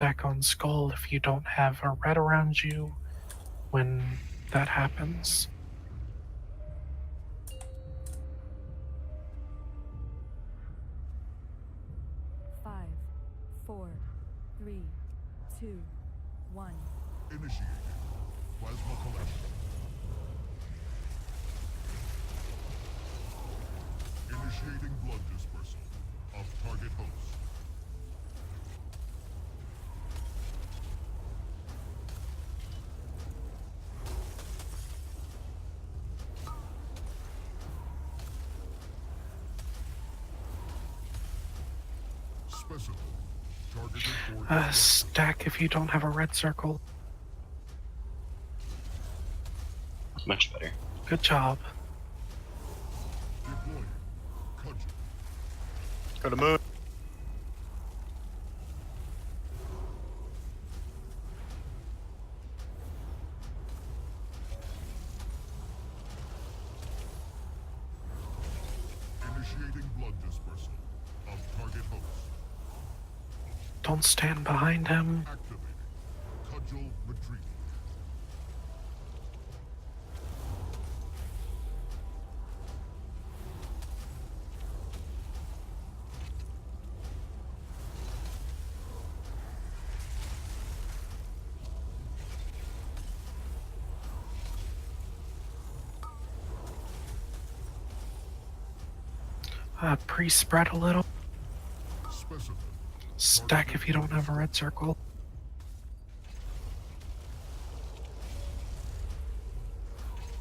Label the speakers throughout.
Speaker 1: Back on skull if you don't have a red around you when that happens.
Speaker 2: Five, 4, 3, 2, 1.
Speaker 3: Initiating plasma collection. Initiating blood dispersal of target host. Specimen. Targeted for
Speaker 1: Stack if you don't have a red circle.
Speaker 4: Much better.
Speaker 1: Good job.
Speaker 3: deploying. Cudgel.
Speaker 5: Go to moon.
Speaker 3: Initiating blood dispersal of target host.
Speaker 1: Don't stand behind him.
Speaker 3: Activating. Cudgel retreating.
Speaker 1: Pre-spread a little.
Speaker 3: Specimen.
Speaker 1: Stack if you don't have a red circle.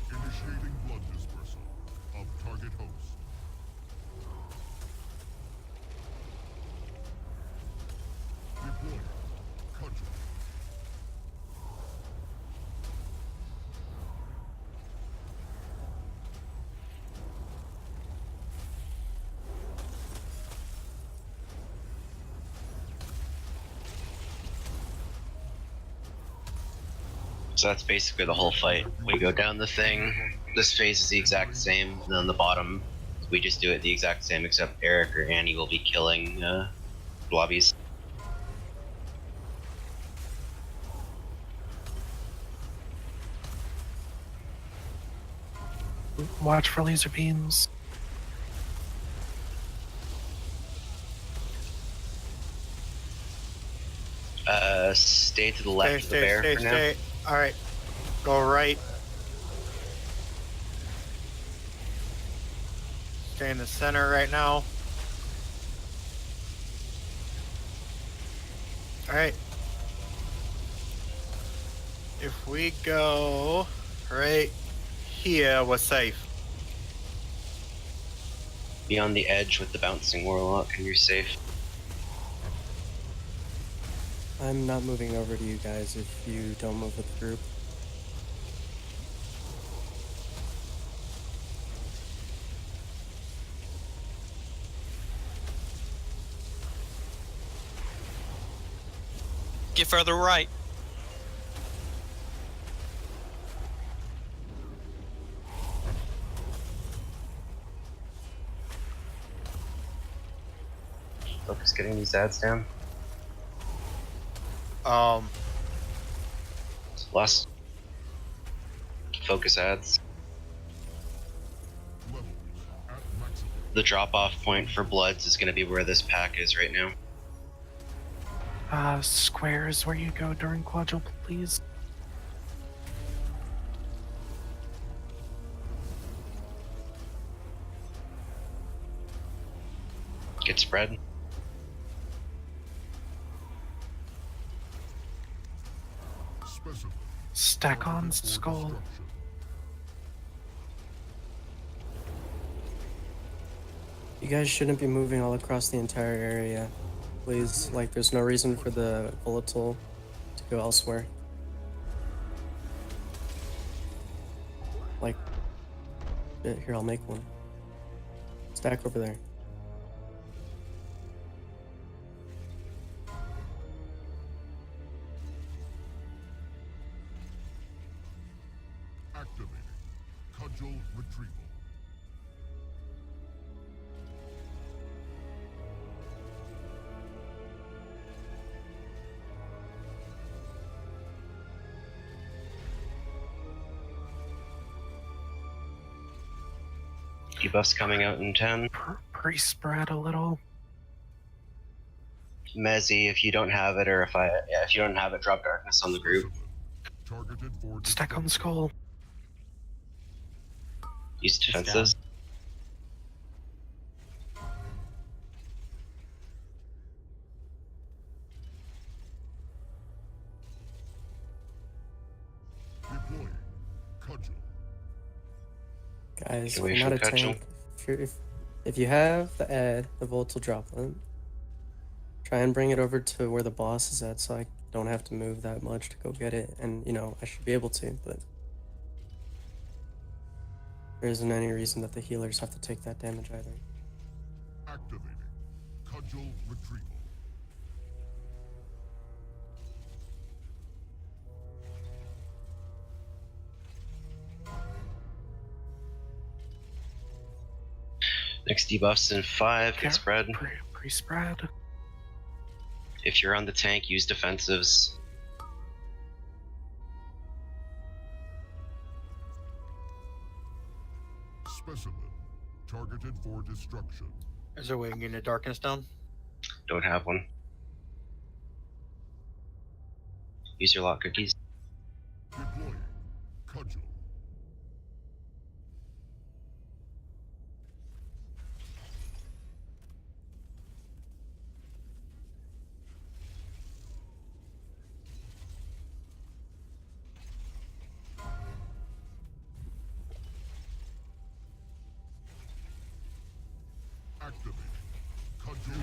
Speaker 3: Initiating blood dispersal of target host. Deploying. Cudgel.
Speaker 4: So that's basically the whole fight. We go down the thing, this phase is the exact same, and then the bottom, we just do it the exact same, except Eric or Annie will be killing blobbies.
Speaker 1: Watch for laser beams.
Speaker 4: Stay to the left of the bear for now.
Speaker 5: Stay. Alright. Go right. Stay in the center right now. Alright. If we go right here, we're safe.
Speaker 4: Be on the edge with the bouncing warlock and you're safe.
Speaker 6: I'm not moving over to you guys if you don't move with the group.
Speaker 7: Get further right.
Speaker 4: Focus getting these ads down. Last focus ads.
Speaker 3: Levels at maximum.
Speaker 4: The drop off point for bloods is going to be where this pack is right now.
Speaker 1: Squares where you go during quadruple, please.
Speaker 4: Get spread.
Speaker 3: Specimen.
Speaker 1: Stack on
Speaker 3: Targeted for
Speaker 1: skull.
Speaker 3: destruction.
Speaker 6: You guys shouldn't be moving all across the entire area. Please, like, there's no reason for the volatile to go elsewhere. Like, here, I'll make one. Stack over there.
Speaker 3: Activating. Cudgel retrieval.
Speaker 4: Debuffs coming out in 10.
Speaker 1: Pre-spread a little.
Speaker 4: Mezzy, if you don't have it, or if you don't have it, drop darkness on the group.
Speaker 3: Targeted for
Speaker 1: Stack on
Speaker 3: destruction.
Speaker 1: skull.
Speaker 4: Use
Speaker 7: It's
Speaker 4: defenses.
Speaker 3: Deploying. Cudgel.
Speaker 6: Guys,
Speaker 4: Get
Speaker 6: if
Speaker 4: away
Speaker 6: you're not a
Speaker 4: from Cudgel.
Speaker 6: tank, if you have the ad, the volatile droplet, try and bring it over to where the boss is at, so I don't have to move that much to go get it. And you know, I should be able to, but there isn't any reason that the healers have to take that damage either.
Speaker 3: Activating. Cudgel retrieval.
Speaker 4: Next debuffs in 5. Get spread.
Speaker 1: Pre-spread.
Speaker 4: If you're on the tank, use defensives.
Speaker 3: Specimen. Targeted for destruction.
Speaker 5: Is there a way to get the darkness down?
Speaker 4: Don't have one. Use your lock cookies.
Speaker 3: Deploying. Cudgel. Activating. Cudgel.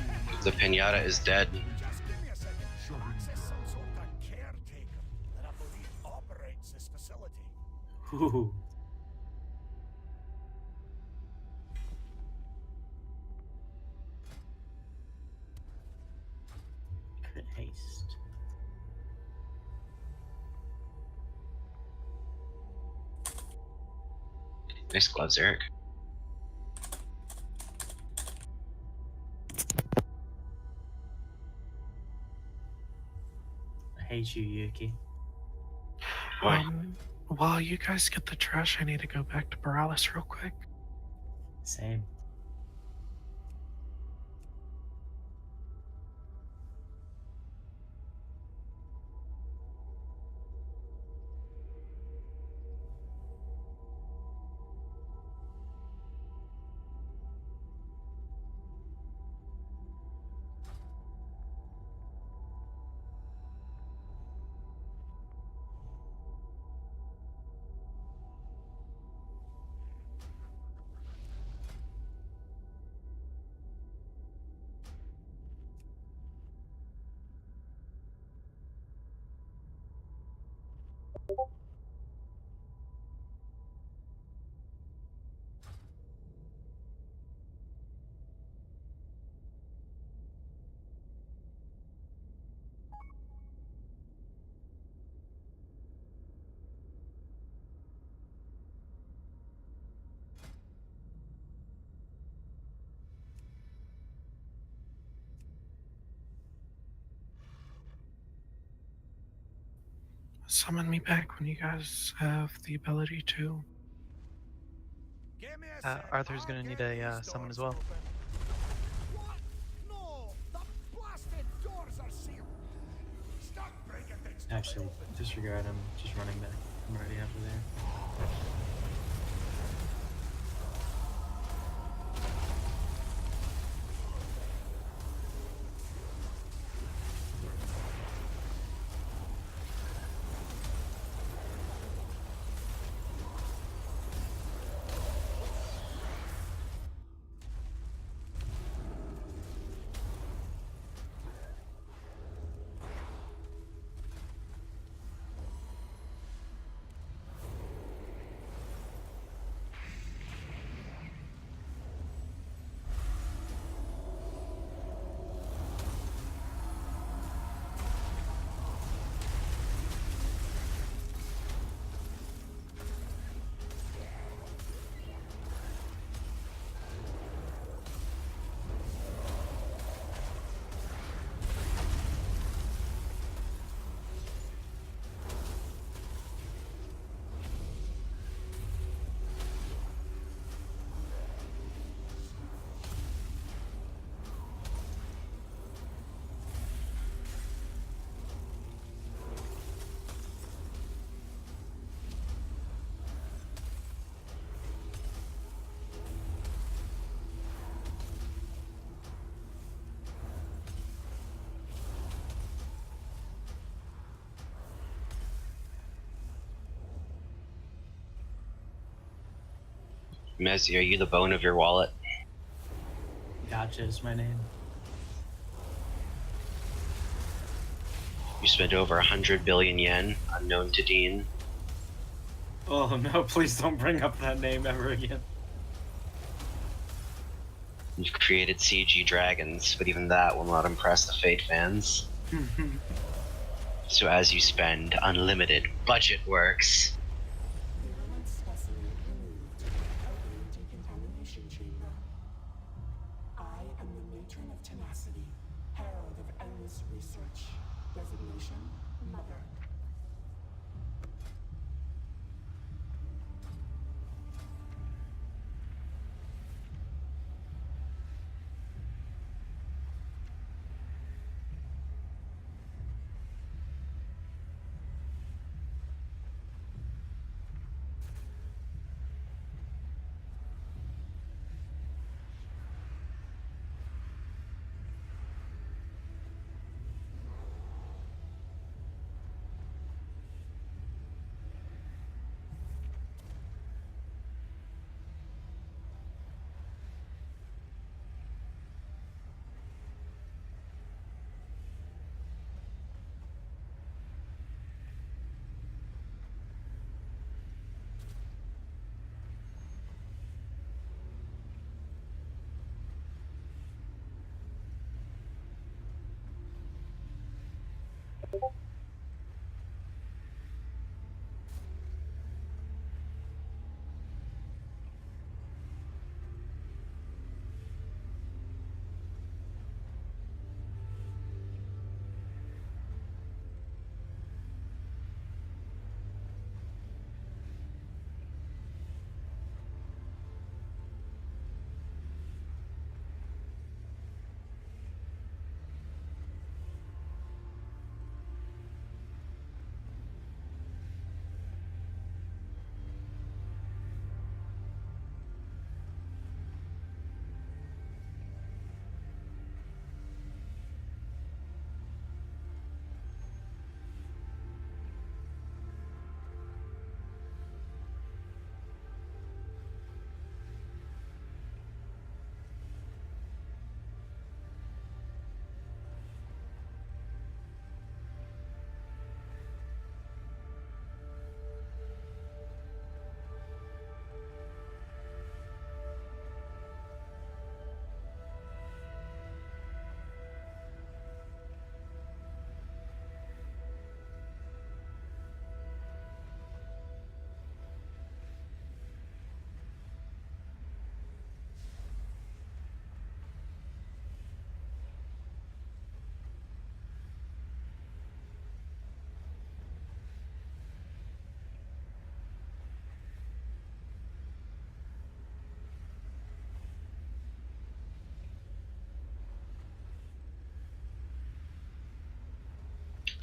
Speaker 4: The pinata is dead.
Speaker 8: Just give me a second.
Speaker 3: Shutting
Speaker 8: Access
Speaker 3: down.
Speaker 8: some sort of caretaker that I believe operates this facility.
Speaker 7: Ooh. Crit haste.
Speaker 4: Nice gloves, Eric.
Speaker 7: I hate you, Yuki.
Speaker 4: Why?
Speaker 1: While you guys get the trash, I need to go back to Borealis real quick.
Speaker 7: Same.
Speaker 1: Summon me back when you guys have the ability to.
Speaker 8: Give me a sec.
Speaker 9: Arthur's gonna need a
Speaker 8: These
Speaker 9: summon as
Speaker 8: doors
Speaker 9: well.
Speaker 8: open. What? No, the blasted doors are sealed. Stop breaking things.
Speaker 7: Actually, disregard him. Just running back. I'm already after there.
Speaker 4: Mezzy, are you the bone of your wallet?
Speaker 7: Gotcha is my name.
Speaker 4: You spent over 100 billion yen, unknown to Dean.
Speaker 7: Oh no, please don't bring up that name ever again.
Speaker 4: You've created CG dragons, but even that will not impress the Fate fans. So as you spend unlimited, budget works.
Speaker 9: Virulent specimen removed. Opening decontamination chamber. I am the matron of tenacity, herald of endless research. Designation, Mother.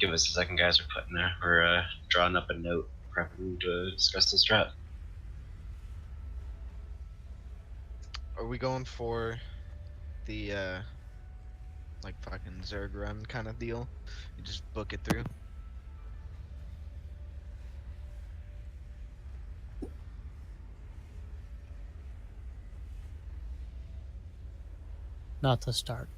Speaker 4: Give us a second, guys. We're drawing up a note, prepping to discuss this strat.
Speaker 10: Are we going for the like fucking Zerg run kind of deal? You just book it through.
Speaker 11: Not to start.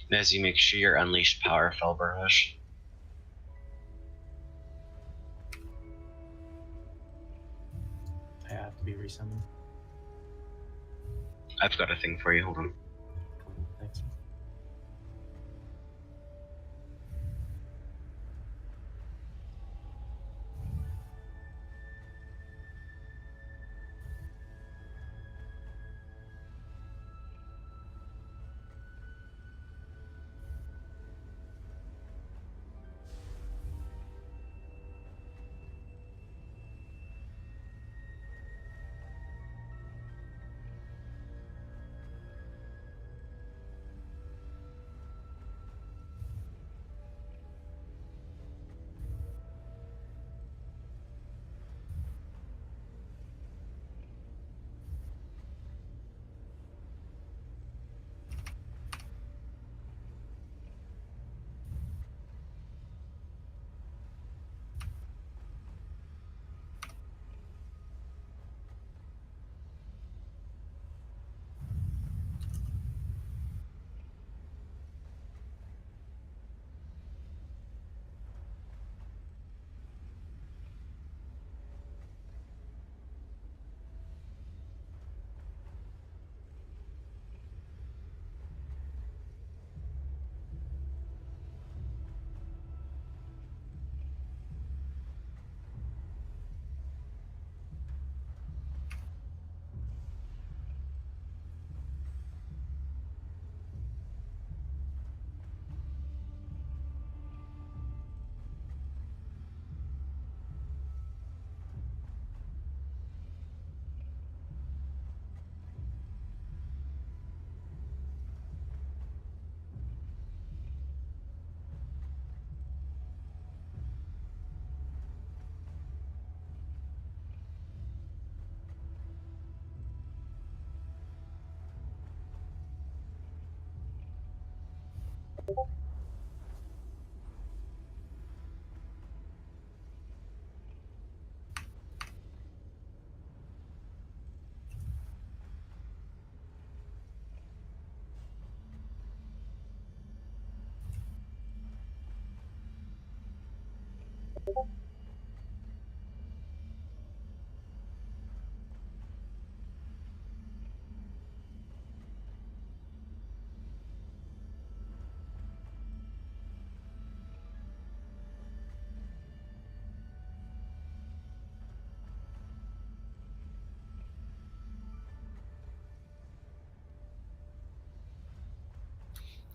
Speaker 4: And as you make sure your unleashed power fell barrage.
Speaker 7: I have to be resummoned.
Speaker 4: I've got a thing for you, hold on.
Speaker 7: Cool, thanks.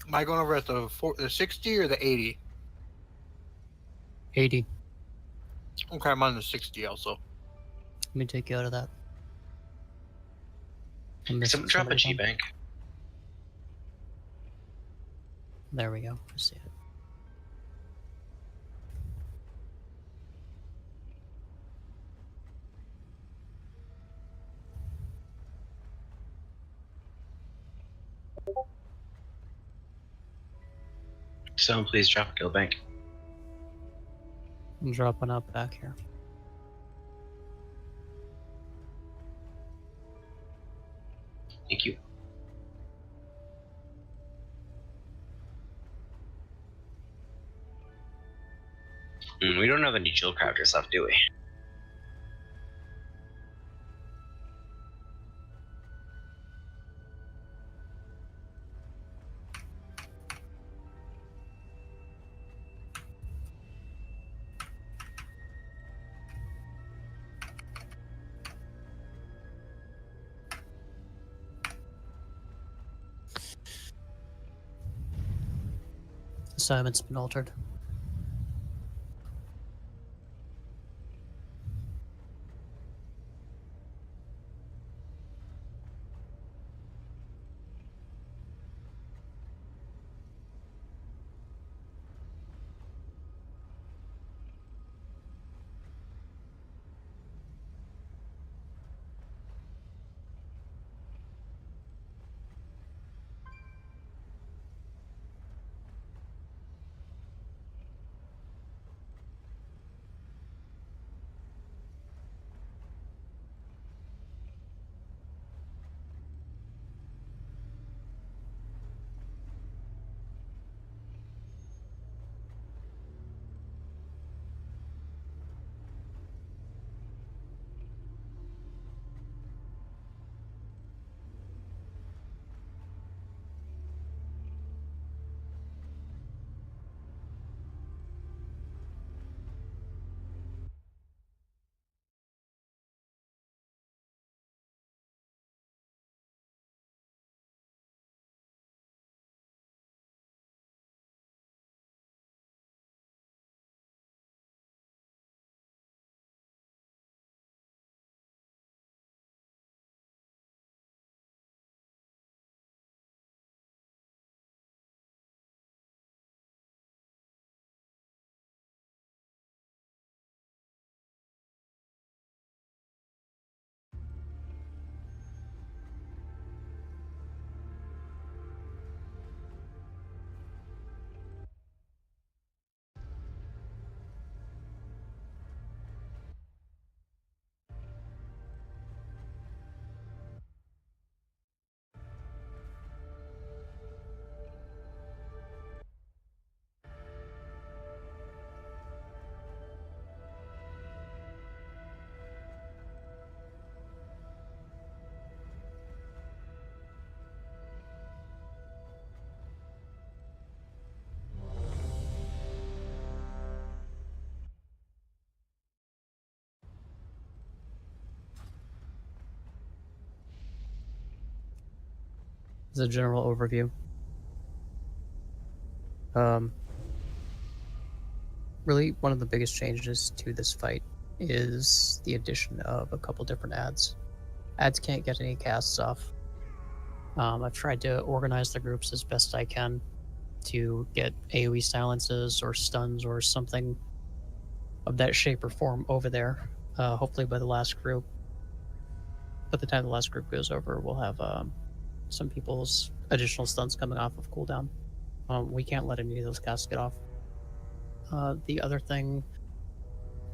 Speaker 5: Am I going over at the 60 or the 80?
Speaker 11: 80.
Speaker 5: Okay, I'm on the 60 also.
Speaker 11: Let me take you out of that. I'm missing
Speaker 4: Someone drop a
Speaker 11: somebody
Speaker 4: G
Speaker 11: then.
Speaker 4: bank.
Speaker 11: There we go. I see it.
Speaker 4: Someone please drop a kill bank.
Speaker 11: I'm dropping out back here.
Speaker 4: Thank you. We don't have any chill crafters left, do we?
Speaker 11: Assignment's been altered. As a general overview. Really, one of the biggest changes to this fight is the addition of a couple different ads. Ads can't get any casts off. I've tried to organize the groups as best I can to get AoE silences or stuns or something of that shape or form over there. Hopefully by the last group. By the time the last group goes over, we'll have some people's additional stuns coming off of cooldown We can't let any of those casts get off. The other thing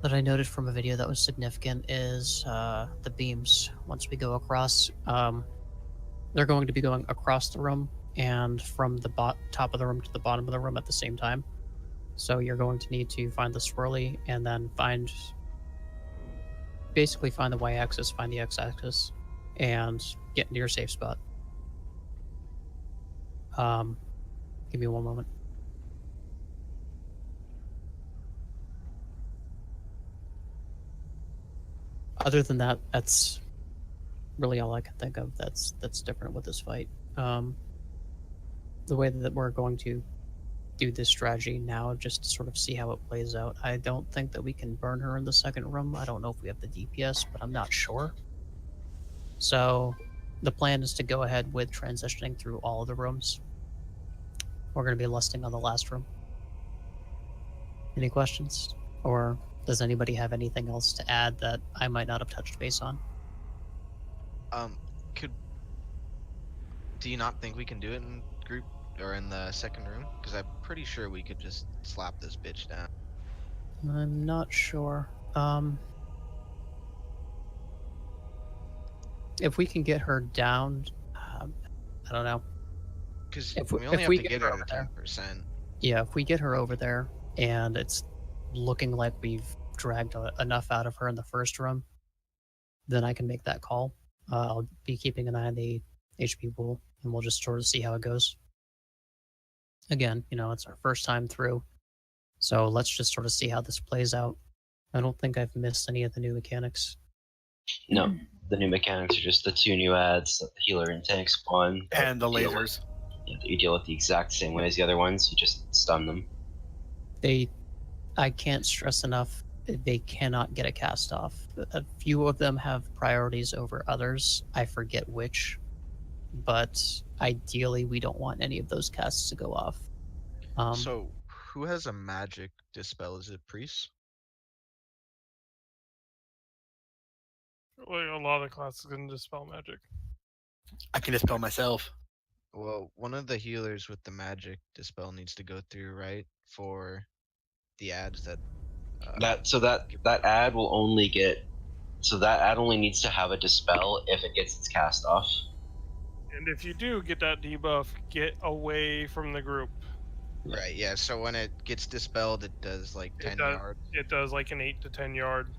Speaker 11: that I noted from a video that was significant is the beams. Once we go across, they're going to be going across the room and from the top of the room to the bottom of the room at the same time. So you're going to need to find the swirly and then basically find the y-axis, find the x-axis, and get into your safe spot. Give me one moment. Other than that, that's really all I can think of that's different with this fight. The way that we're going to do this strategy now, just to sort of see how it plays out. I don't think that we can burn her in the second room. I don't know if we have the DPS, but I'm not sure. So the plan is to go ahead with transitioning through all of the rooms. We're going to be lusting on the last room. Any questions? Or does anybody have anything else to add that I might not have touched base on?
Speaker 10: Do you not think we can do it in group or in the second room? Because I'm pretty sure we could just slap this bitch down.
Speaker 11: I'm not sure. If we can get her down, I don't know.
Speaker 10: Because
Speaker 11: If
Speaker 10: we only
Speaker 11: if
Speaker 10: have
Speaker 11: we
Speaker 10: to
Speaker 11: get
Speaker 10: get
Speaker 11: her
Speaker 10: her
Speaker 11: over
Speaker 10: to
Speaker 11: there,
Speaker 10: 10%.
Speaker 11: yeah, if we get her over there and it's looking like we've dragged enough out of her in the first room, then I can make that call. I'll be keeping an eye on the HP pool, and we'll just sort of see how it goes. Again, it's our first time through, so let's just sort of see how this plays out. I don't think I've missed any of the new mechanics.
Speaker 4: No, the new mechanics are just the 2 new ads that the healer and tank spawn.
Speaker 5: And the
Speaker 4: Deal
Speaker 5: lasers.
Speaker 4: you deal with the exact same way as the other ones. You just stun them.
Speaker 11: I can't stress enough, they cannot get a cast off. A few of them have priorities over others. I forget which, but ideally we don't want any of those casts to go off.
Speaker 10: So who has a magic dispel? Is it priest?
Speaker 12: Like, a lot of the classes can dispel magic.
Speaker 5: I can dispel myself.
Speaker 10: Well, one of the healers with the magic dispel needs to go through, right? For the ads that
Speaker 4: that ad will only get that ad only needs to have a dispel if it gets its cast off.
Speaker 12: And if you do get that debuff, get away from the group.
Speaker 10: Right, yeah, so when it gets dispelled, it does like 10 yards.
Speaker 12: It does like an 8 to 10 yard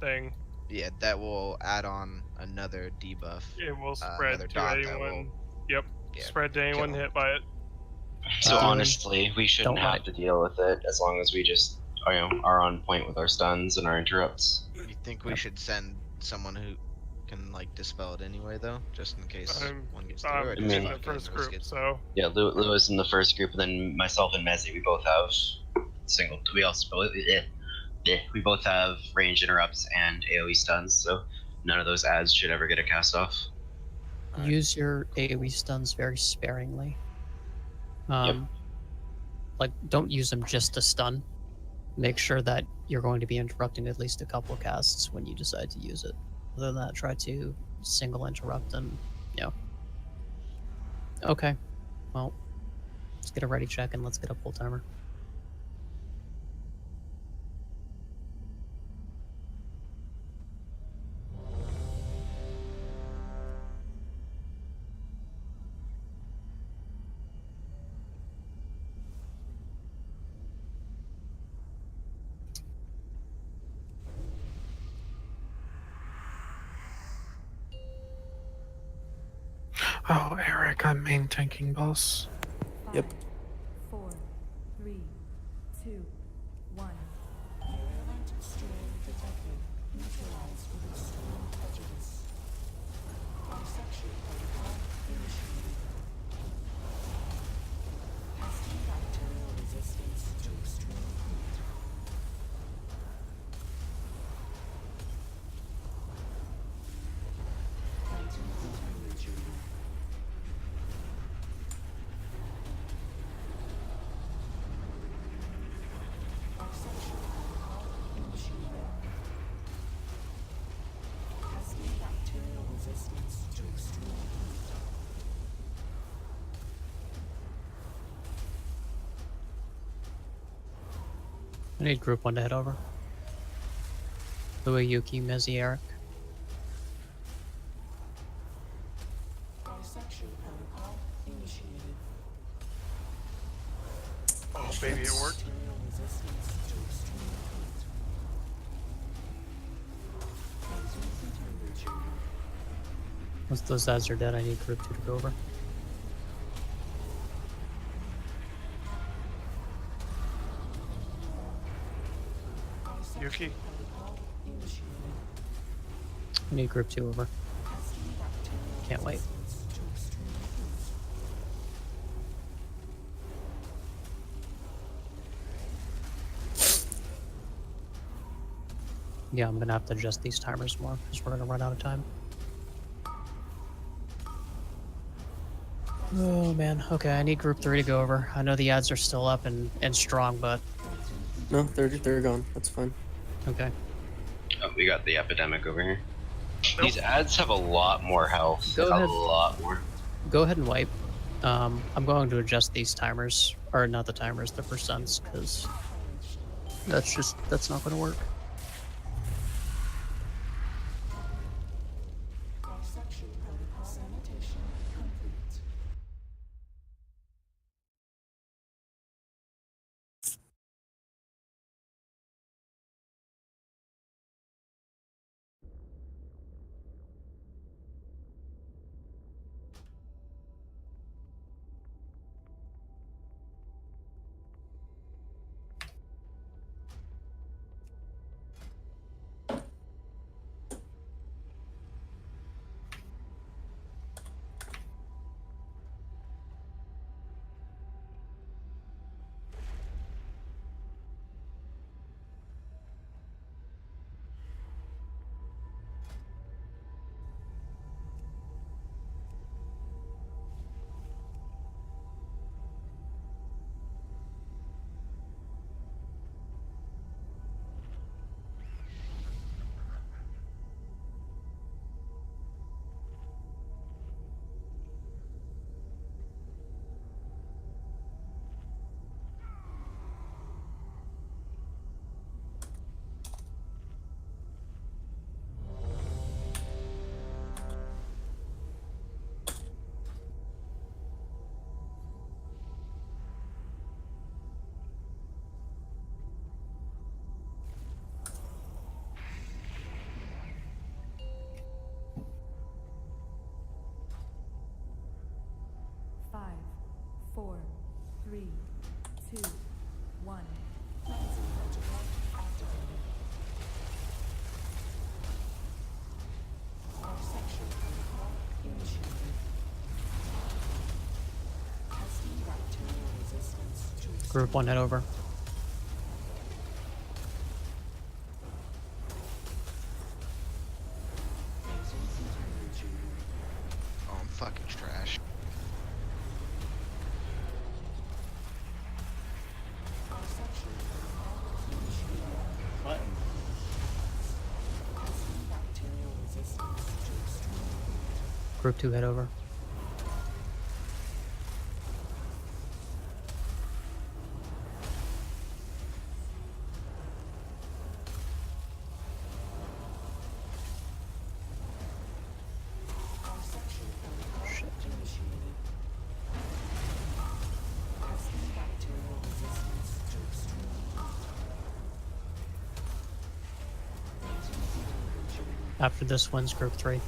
Speaker 12: thing.
Speaker 10: Yeah, that will add on another debuff.
Speaker 12: It will spread
Speaker 10: another
Speaker 12: to
Speaker 10: dot
Speaker 12: anyone.
Speaker 10: that will,
Speaker 12: Yep,
Speaker 10: yeah,
Speaker 12: spread to anyone
Speaker 10: kill.
Speaker 12: hit by it.
Speaker 4: So honestly, we shouldn't
Speaker 11: don't
Speaker 4: have
Speaker 11: worry.
Speaker 4: to deal with it as long as we just are on point with our stuns and our interrupts.
Speaker 10: You think we should send someone who can like dispel it anyway, though, just in case one gets through? Or
Speaker 12: I'm
Speaker 10: just
Speaker 12: in the
Speaker 10: fucking
Speaker 12: first
Speaker 10: risk
Speaker 12: group,
Speaker 10: it?
Speaker 12: so
Speaker 4: Yeah, Lou is in the first group, and then myself and Mezzy, we both have single. We both have range interrupts and AoE stuns, so none of those ads should ever get a cast off.
Speaker 11: Use your AoE stuns very sparingly. Like, don't use them just to stun. Make sure that you're going to be interrupting at least a couple of casts when you decide to use it. Other than that, try to single interrupt and, Okay. Well, let's get a ready check and let's get a pull timer.
Speaker 1: Oh, Eric, I'm main tanking boss.
Speaker 6: Yep.
Speaker 2: 5, 4, 3, 2, 1.
Speaker 9: Virulent storm detected. Neutralized with extreme prejudice. Dissection protocol initiated. Testing bacterial resistance to extreme heat. Planting contaminant chamber.
Speaker 11: I need group 1 to head over. Louis, Yuki, Mezzy, Eric.
Speaker 12: Oh, baby, it worked.
Speaker 11: Once those ads are dead, I need group 2 to go over.
Speaker 12: Yuki.
Speaker 11: I need group 2 over. Can't wait. Yeah, I'm gonna have to adjust these timers more because we're gonna run out of time. Oh man, okay, I need group 3 to go over. I know the ads are still up and strong, but
Speaker 6: No, they're gone. That's fine.
Speaker 11: okay.
Speaker 4: Oh, we got the epidemic over here.
Speaker 12: Nope.
Speaker 4: These ads have a lot more health.
Speaker 11: Go
Speaker 4: Like,
Speaker 11: ahead.
Speaker 4: a lot more.
Speaker 11: Go ahead and wipe. I'm going to adjust these timers, or not the timers, the percents, because that's not gonna work.
Speaker 2: Five, four, three, two, one.
Speaker 11: Group 1 head over.
Speaker 10: Oh, I'm fucking trash.
Speaker 11: Group 2 head over. After this one's group 3.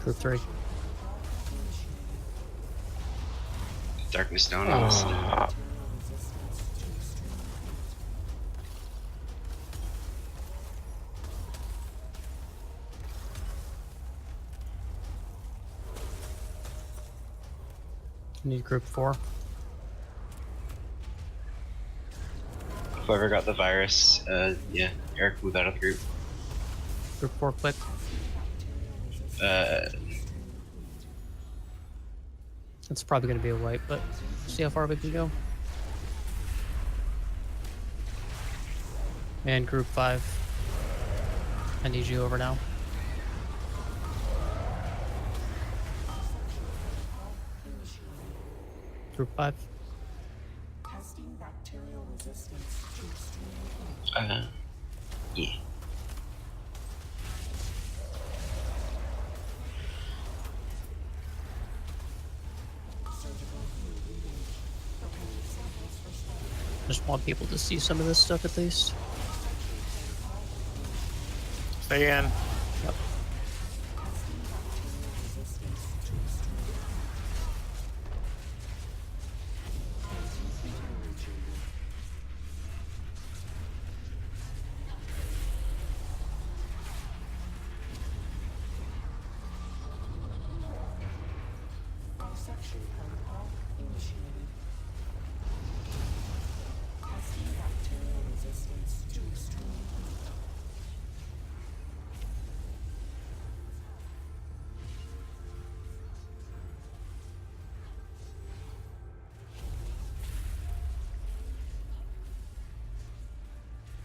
Speaker 11: Group 3.
Speaker 4: Darkness stone on us.
Speaker 11: Need group 4.
Speaker 4: Whoever got the virus, yeah, Eric, move out of the group.
Speaker 11: Group 4 quick. It's probably going to be a wipe, but see how far we can go. And group 5. I need you over now. Group 5.
Speaker 9: Testing bacterial resistance to extreme heat.
Speaker 4: Yeah.
Speaker 11: Just want people to see some of this stuff at least.
Speaker 5: Stay in.
Speaker 11: Yep.
Speaker 9: Dissection protocol initiated. Testing bacterial resistance to extreme heat.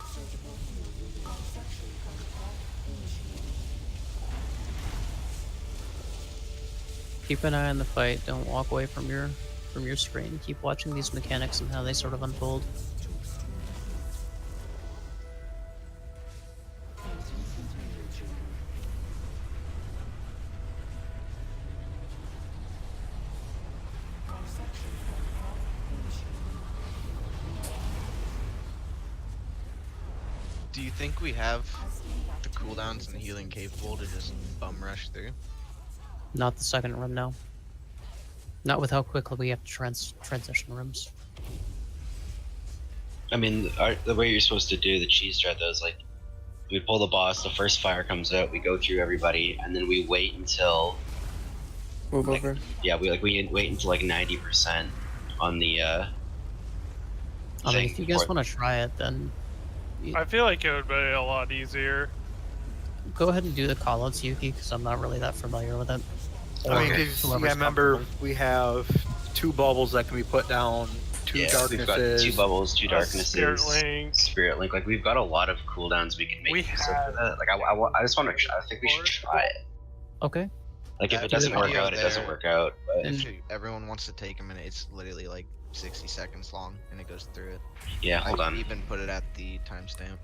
Speaker 9: Surgical field dissection protocol initiated.
Speaker 11: Keep an eye on the fight. Don't walk away from your screen. Keep watching these mechanics and how they sort of unfold.
Speaker 10: Do you think we have the cooldowns and healing capable to just bum rush through?
Speaker 11: Not the second room, no. Not with how quickly we have to transition rooms.
Speaker 4: I mean, the way you're supposed to do the cheese strat though is like, we pull the boss, the first fire comes out, we go through everybody, and then we wait until
Speaker 6: Move
Speaker 4: like,
Speaker 6: over.
Speaker 4: yeah, we wait until like 90% on the
Speaker 11: I mean,
Speaker 4: thing
Speaker 11: if you guys
Speaker 4: before-
Speaker 11: want to try it, then
Speaker 12: I feel like it would be a lot easier.
Speaker 11: go ahead and do the callouts, Yuki, because I'm not really that familiar with it.
Speaker 5: I mean,
Speaker 11: Or
Speaker 5: 'cause you
Speaker 11: whoever's
Speaker 5: gotta remember,
Speaker 11: comfortable.
Speaker 5: we have 2 bubbles that can be put down, 2
Speaker 4: yeah, we've got
Speaker 5: darknesses.
Speaker 4: 2 bubbles, 2
Speaker 12: A
Speaker 4: darknesses,
Speaker 12: Spirit Link.
Speaker 4: Spirit Link. Like we've got a lot of cooldowns we can make
Speaker 12: We
Speaker 4: use of for
Speaker 12: have-
Speaker 4: that. Like I just want to. I think we should try it.
Speaker 11: Okay.
Speaker 4: Like if
Speaker 10: That
Speaker 4: it doesn't work
Speaker 10: video
Speaker 4: out, it doesn't
Speaker 10: there-
Speaker 4: work out. But
Speaker 11: And-
Speaker 10: If everyone wants to take a minute, it's literally like 60 seconds long, and it goes through it.
Speaker 4: yeah, hold
Speaker 10: I
Speaker 4: on.
Speaker 10: even put it at the timestamp.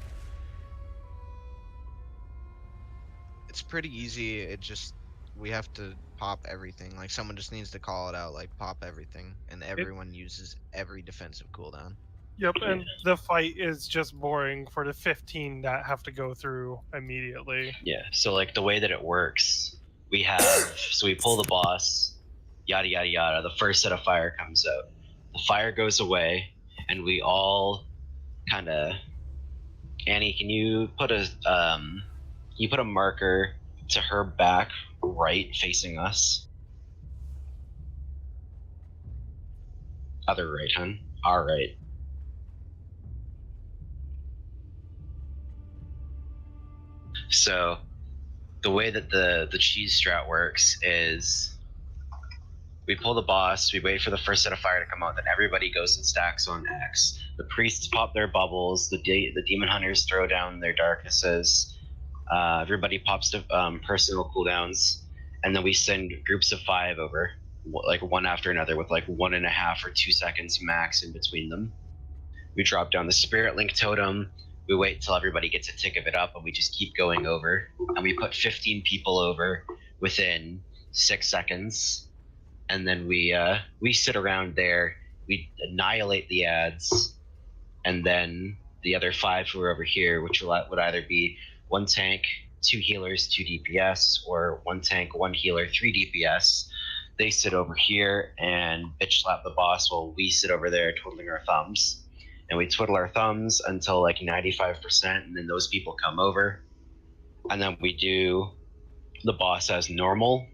Speaker 10: It's pretty easy. It just we have to pop everything. Like someone just needs to call it out, like pop everything, and everyone uses every defensive cooldown.
Speaker 12: Yep, and the fight is just boring for the 15 that have to go through immediately.
Speaker 4: Yeah. So like the way that it works, we have so we pull the boss, yada yada yada. The first set of fire comes out. The fire goes away, and we all kind of. Annie, can you put a marker to her back right facing us? Other right, hun. Our right. So the way that the cheese strat works is we pull the boss, we wait for the first set of fire to come out, then everybody goes and stacks on X. The priests pop their bubbles, the demon hunters throw down their darknesses, everybody pops to personal cooldowns, and then we send groups of 5 over, like one after another, with like 1.5 or 2 seconds max in between them. We drop down the Spirit Link totem, we wait till everybody gets a tick of it up, and we just keep going over, and we put 15 people over within 6 seconds, and then we sit around there, we annihilate the ads, and then the other 5 who are over here, which would either be 1 tank, 2 healers, 2 DPS, or 1 tank, 1 healer, 3 DPS. They sit over here and bitch slap the boss while we sit over there twiddling our thumbs. And we twiddle our thumbs until like 95%, and then those people come over. And then we do the boss as normal,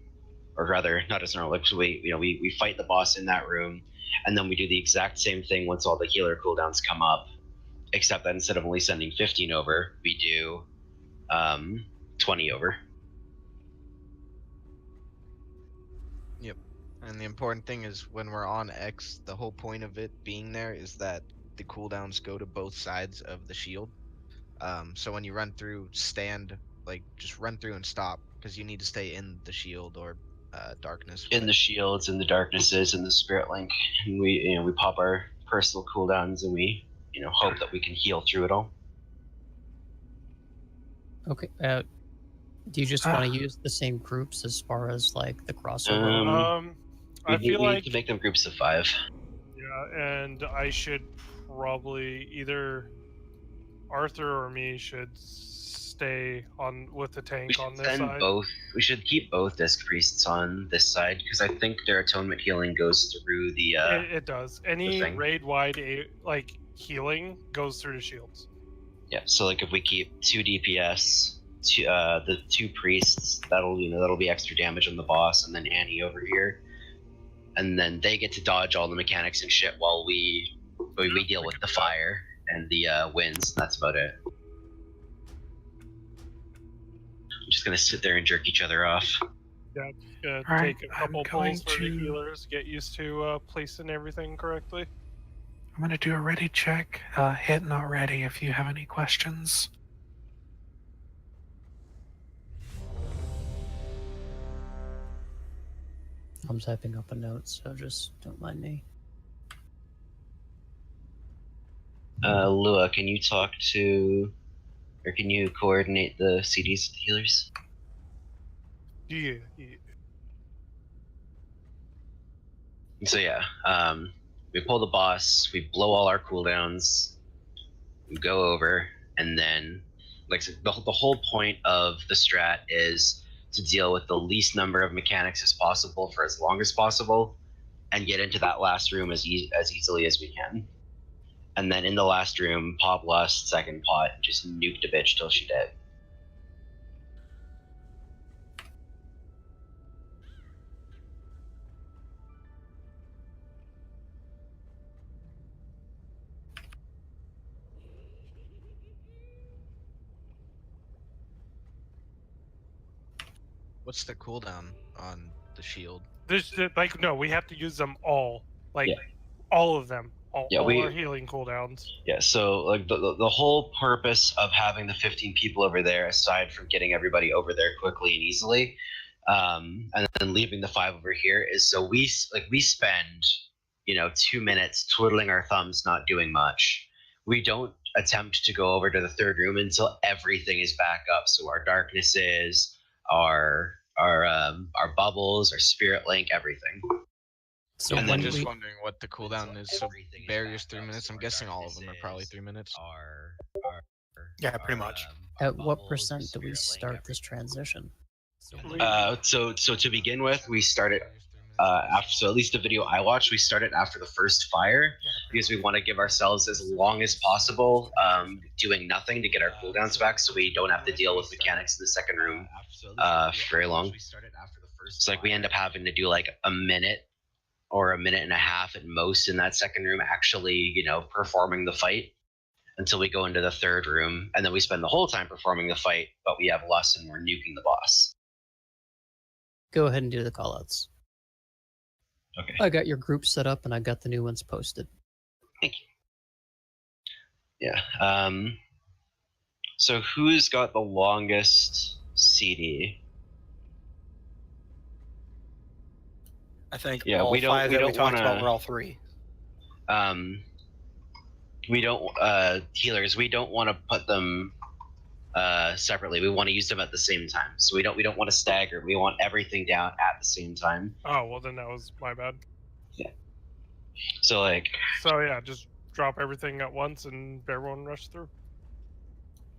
Speaker 4: or rather, not as normal. Like we fight the boss in that room, and then we do the exact same thing once all the healer cooldowns come up, except that instead of only sending 15 over, we do 20 over.
Speaker 10: Yep. And the important thing is when we're on X, the whole point of it being there is that the cooldowns go to both sides of the shield. So when you run through, just run through and stop, because you need to stay in the shield, or darkness.
Speaker 4: In the shields, in the darknesses, in the spirit link, and we pop our personal cooldowns, and we hope that we can heal through it all.
Speaker 11: Okay. Do you just want to use the same groups as far as like the crossover?
Speaker 12: I feel
Speaker 4: we
Speaker 12: like
Speaker 4: need to make them groups of 5.
Speaker 12: yeah, and I should probably either Arthur or me should stay on with the tank on this side.
Speaker 4: We should keep both disc priests on this side because I think their atonement healing goes through the.
Speaker 12: It does. Any raid wide like healing goes through the shields.
Speaker 4: Yeah, so like if we keep 2 DPS, the 2 priests, that'll be extra damage on the boss, and then Annie over here, and then they get to dodge all the mechanics and shit while we deal with the fire and the winds. And that's about it. I'm just gonna sit there and jerk each other off.
Speaker 12: Yeah, take a couple pulls for the healers, get used to placing everything correctly.
Speaker 1: I'm going to do a ready check. Hit not ready if you have any questions.
Speaker 11: I'm typing up a note, so just don't mind me.
Speaker 4: Lua, can you talk to, or can you coordinate the CDs with the healers?
Speaker 12: Yeah.
Speaker 4: So yeah, we pull the boss, we blow all our cooldowns, we go over, and then like the whole point of the strat is to deal with the least number of mechanics as possible for as long as possible, and get into that last room as easily as we can. And then in the last room, pop lust, second pot, just nuked a bitch till she dead.
Speaker 10: What's the cooldown on the shield?
Speaker 12: No, we have to use them all. All of them. All our healing cooldowns.
Speaker 4: Yeah, so like the whole purpose of having the 15 people over there, aside from getting everybody over there quickly and easily, and then leaving the 5 over here, is so we spend 2 minutes twiddling our thumbs, not doing much. We don't attempt to go over to the 3rd room until everything is back up. So our darknesses, our bubbles, our spirit link, everything.
Speaker 11: So
Speaker 10: and then just wondering what the cooldown is. So barriers 3 minutes. I'm guessing all of them are probably 3 minutes.
Speaker 5: Yeah, pretty much.
Speaker 11: At what percent do we start this transition?
Speaker 4: So to begin with, we started after. So at least the video I watched, we started after the first fire because we want to give ourselves as long as possible doing nothing to get our cooldowns back, so we don't have to deal with mechanics in the second room very long. So like we end up having to do like a minute or a minute and a half at most in that second room, actually, performing the fight until we go into the 3rd room, and then we spend the whole time performing the fight, but we have lust and we're nuking the boss.
Speaker 11: Go ahead and do the callouts.
Speaker 4: Okay.
Speaker 11: I got your group set up and I got the new ones posted.
Speaker 4: Thank you. Yeah. So who's got the longest CD?
Speaker 5: I think
Speaker 4: Yeah,
Speaker 5: all
Speaker 4: we don't.
Speaker 5: 5
Speaker 4: We
Speaker 5: that
Speaker 4: don't
Speaker 5: we talked
Speaker 4: wanna,
Speaker 5: about were all 3.
Speaker 4: We don't healers. We don't want to put them separately. We want to use them at the same time. So we don't want to stagger. We want everything down at the same time.
Speaker 12: Oh well, then that was my bad.
Speaker 4: Yeah. So
Speaker 12: yeah, just drop everything at once and everyone rush through.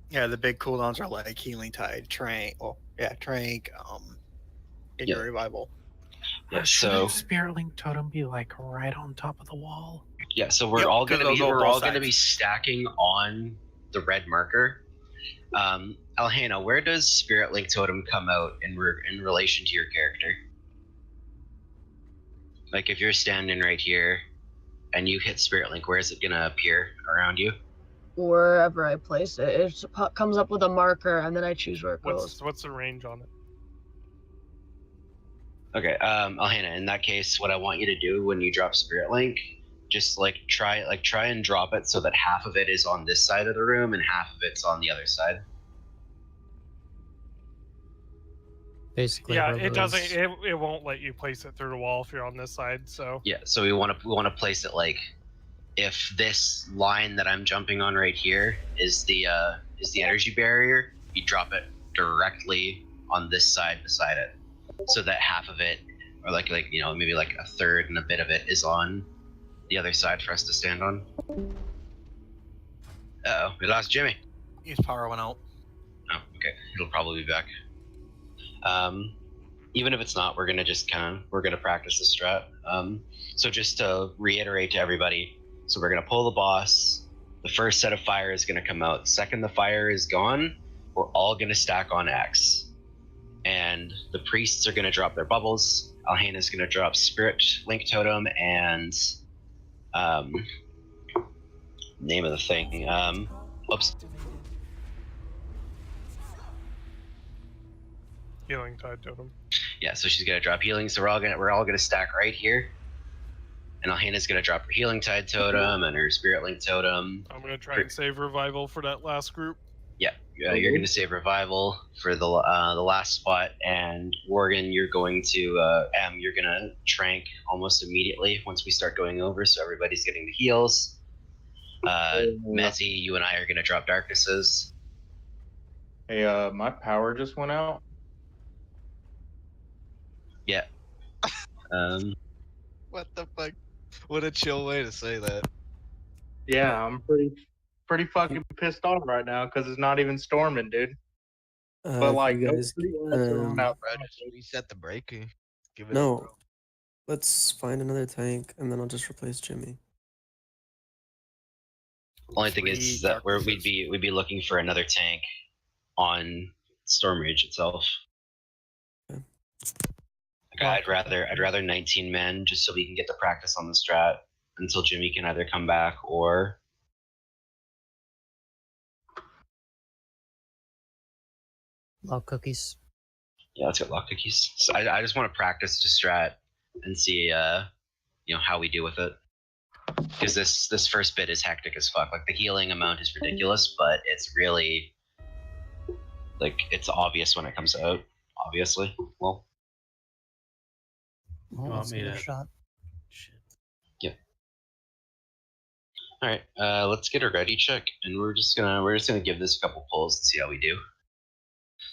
Speaker 5: Yeah, the big cooldowns are like healing tide, trank, your revival.
Speaker 4: Yeah,
Speaker 1: Shouldn't Spirit Link Totem be like right on top of the wall?
Speaker 4: Yeah, so we're all gonna be stacking on the red marker. Alhana, where does Spirit Link Totem come out in relation to your character? Like if you're standing right here and you hit Spirit Link, where is it gonna appear around you?
Speaker 9: Wherever I place it, it comes up with a marker, and then I choose where it goes.
Speaker 12: What's the range on it?
Speaker 4: Okay, Alhana, in that case, what I want you to do when you drop Spirit Link, just try and drop it so that half of it is on this side of the room and half of it's on the other side.
Speaker 11: Basically,
Speaker 12: Yeah,
Speaker 11: whoever
Speaker 12: it doesn't.
Speaker 11: is-
Speaker 12: It won't let you place it through the wall if you're on this side. So
Speaker 4: Yeah, so we want to place it like if this line that I'm jumping on right here is the energy barrier, you drop it directly on this side beside it, so that half of it, or like you know maybe like a third and a bit of it, is on the other side for us to stand on. Uh oh, we lost Jimmy.
Speaker 5: His power went out.
Speaker 4: Oh, okay. It'll probably be back. Even if it's not, we're gonna just we're gonna practice the strat. So just to reiterate to everybody, so we're gonna pull the boss. The first set of fire is gonna come out. The second the fire is gone, we're all gonna stack on X. And the priests are gonna drop their bubbles. Alhaina's gonna drop Spirit Link Totem and name of the thing. Oops.
Speaker 12: healing tide totem.
Speaker 4: Yeah, so she's gonna drop healing. So we're all gonna stack right here. And Alhaina's gonna drop her healing tide totem and her spirit link totem.
Speaker 12: I'm gonna try and save revival for that last group.
Speaker 4: Yeah, you're gonna save revival for the last spot, and Worgen, you're going to you're gonna trank almost immediately once we start going over, so everybody's getting the heals. Mezzy, you and I are gonna drop darknesses.
Speaker 13: Hey, my power just went out.
Speaker 4: Yeah.
Speaker 10: What the fuck? What a chill way to say that.
Speaker 13: Yeah, I'm pretty fucking pissed off right now because it's not even storming, dude. But like,
Speaker 6: you guys,
Speaker 10: Bro, just reset the break. Give it
Speaker 6: no, let's find another tank and then I'll just replace Jimmy.
Speaker 4: Only thing is that we'd be looking for another tank on Storm Rage itself.
Speaker 6: Okay.
Speaker 4: Like, I'd rather 19 men just so we can get the practice on the strat until Jimmy can either come back or
Speaker 11: Log cookies.
Speaker 4: yeah, let's get lock cookies. So I just want to practice the strat and see how we do with it. Because this first bit is hectic as fuck. Like the healing amount is ridiculous, but it's really like it's obvious when it comes out. Obviously, well.
Speaker 11: Oh, let's give it a shot.
Speaker 7: Shit.
Speaker 4: Yep. All right, let's get a ready check, and we're just gonna give this a couple pulls and see how we do.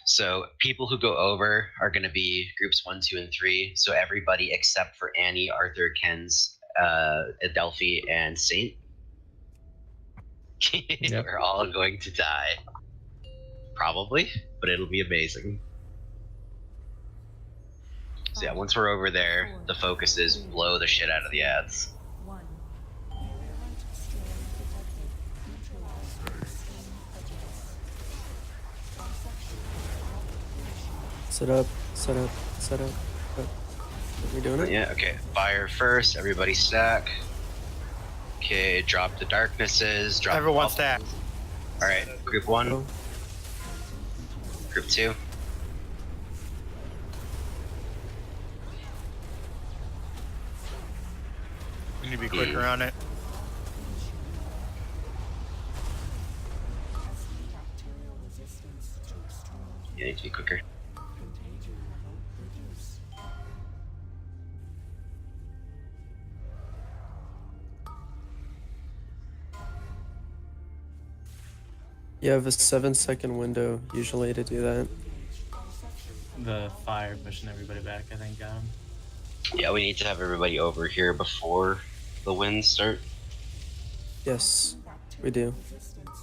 Speaker 4: So people who go over are gonna be groups 1, 2, and 3. So everybody except for Annie, Arthur, Ken's, Adelphi, and Saint.
Speaker 7: Yep.
Speaker 4: We're all going to die. Probably, but it'll be amazing. So yeah, once we're over there, the focus is blow the shit out of the ads.
Speaker 6: Set up. Are we doing it?
Speaker 4: Yeah, okay. Fire first, everybody stack. Okay, drop the darknesses. Drop
Speaker 5: Everyone
Speaker 4: the
Speaker 5: stack.
Speaker 4: Alright, group 1.
Speaker 6: Go.
Speaker 4: Group 2.
Speaker 5: We need to be quicker on it.
Speaker 4: You need to be quicker.
Speaker 6: You have a 7-second window usually to do that.
Speaker 7: The fire pushing everybody back, I think, got him.
Speaker 4: Yeah, we need to have everybody over here before the winds start.
Speaker 6: Yes, we do.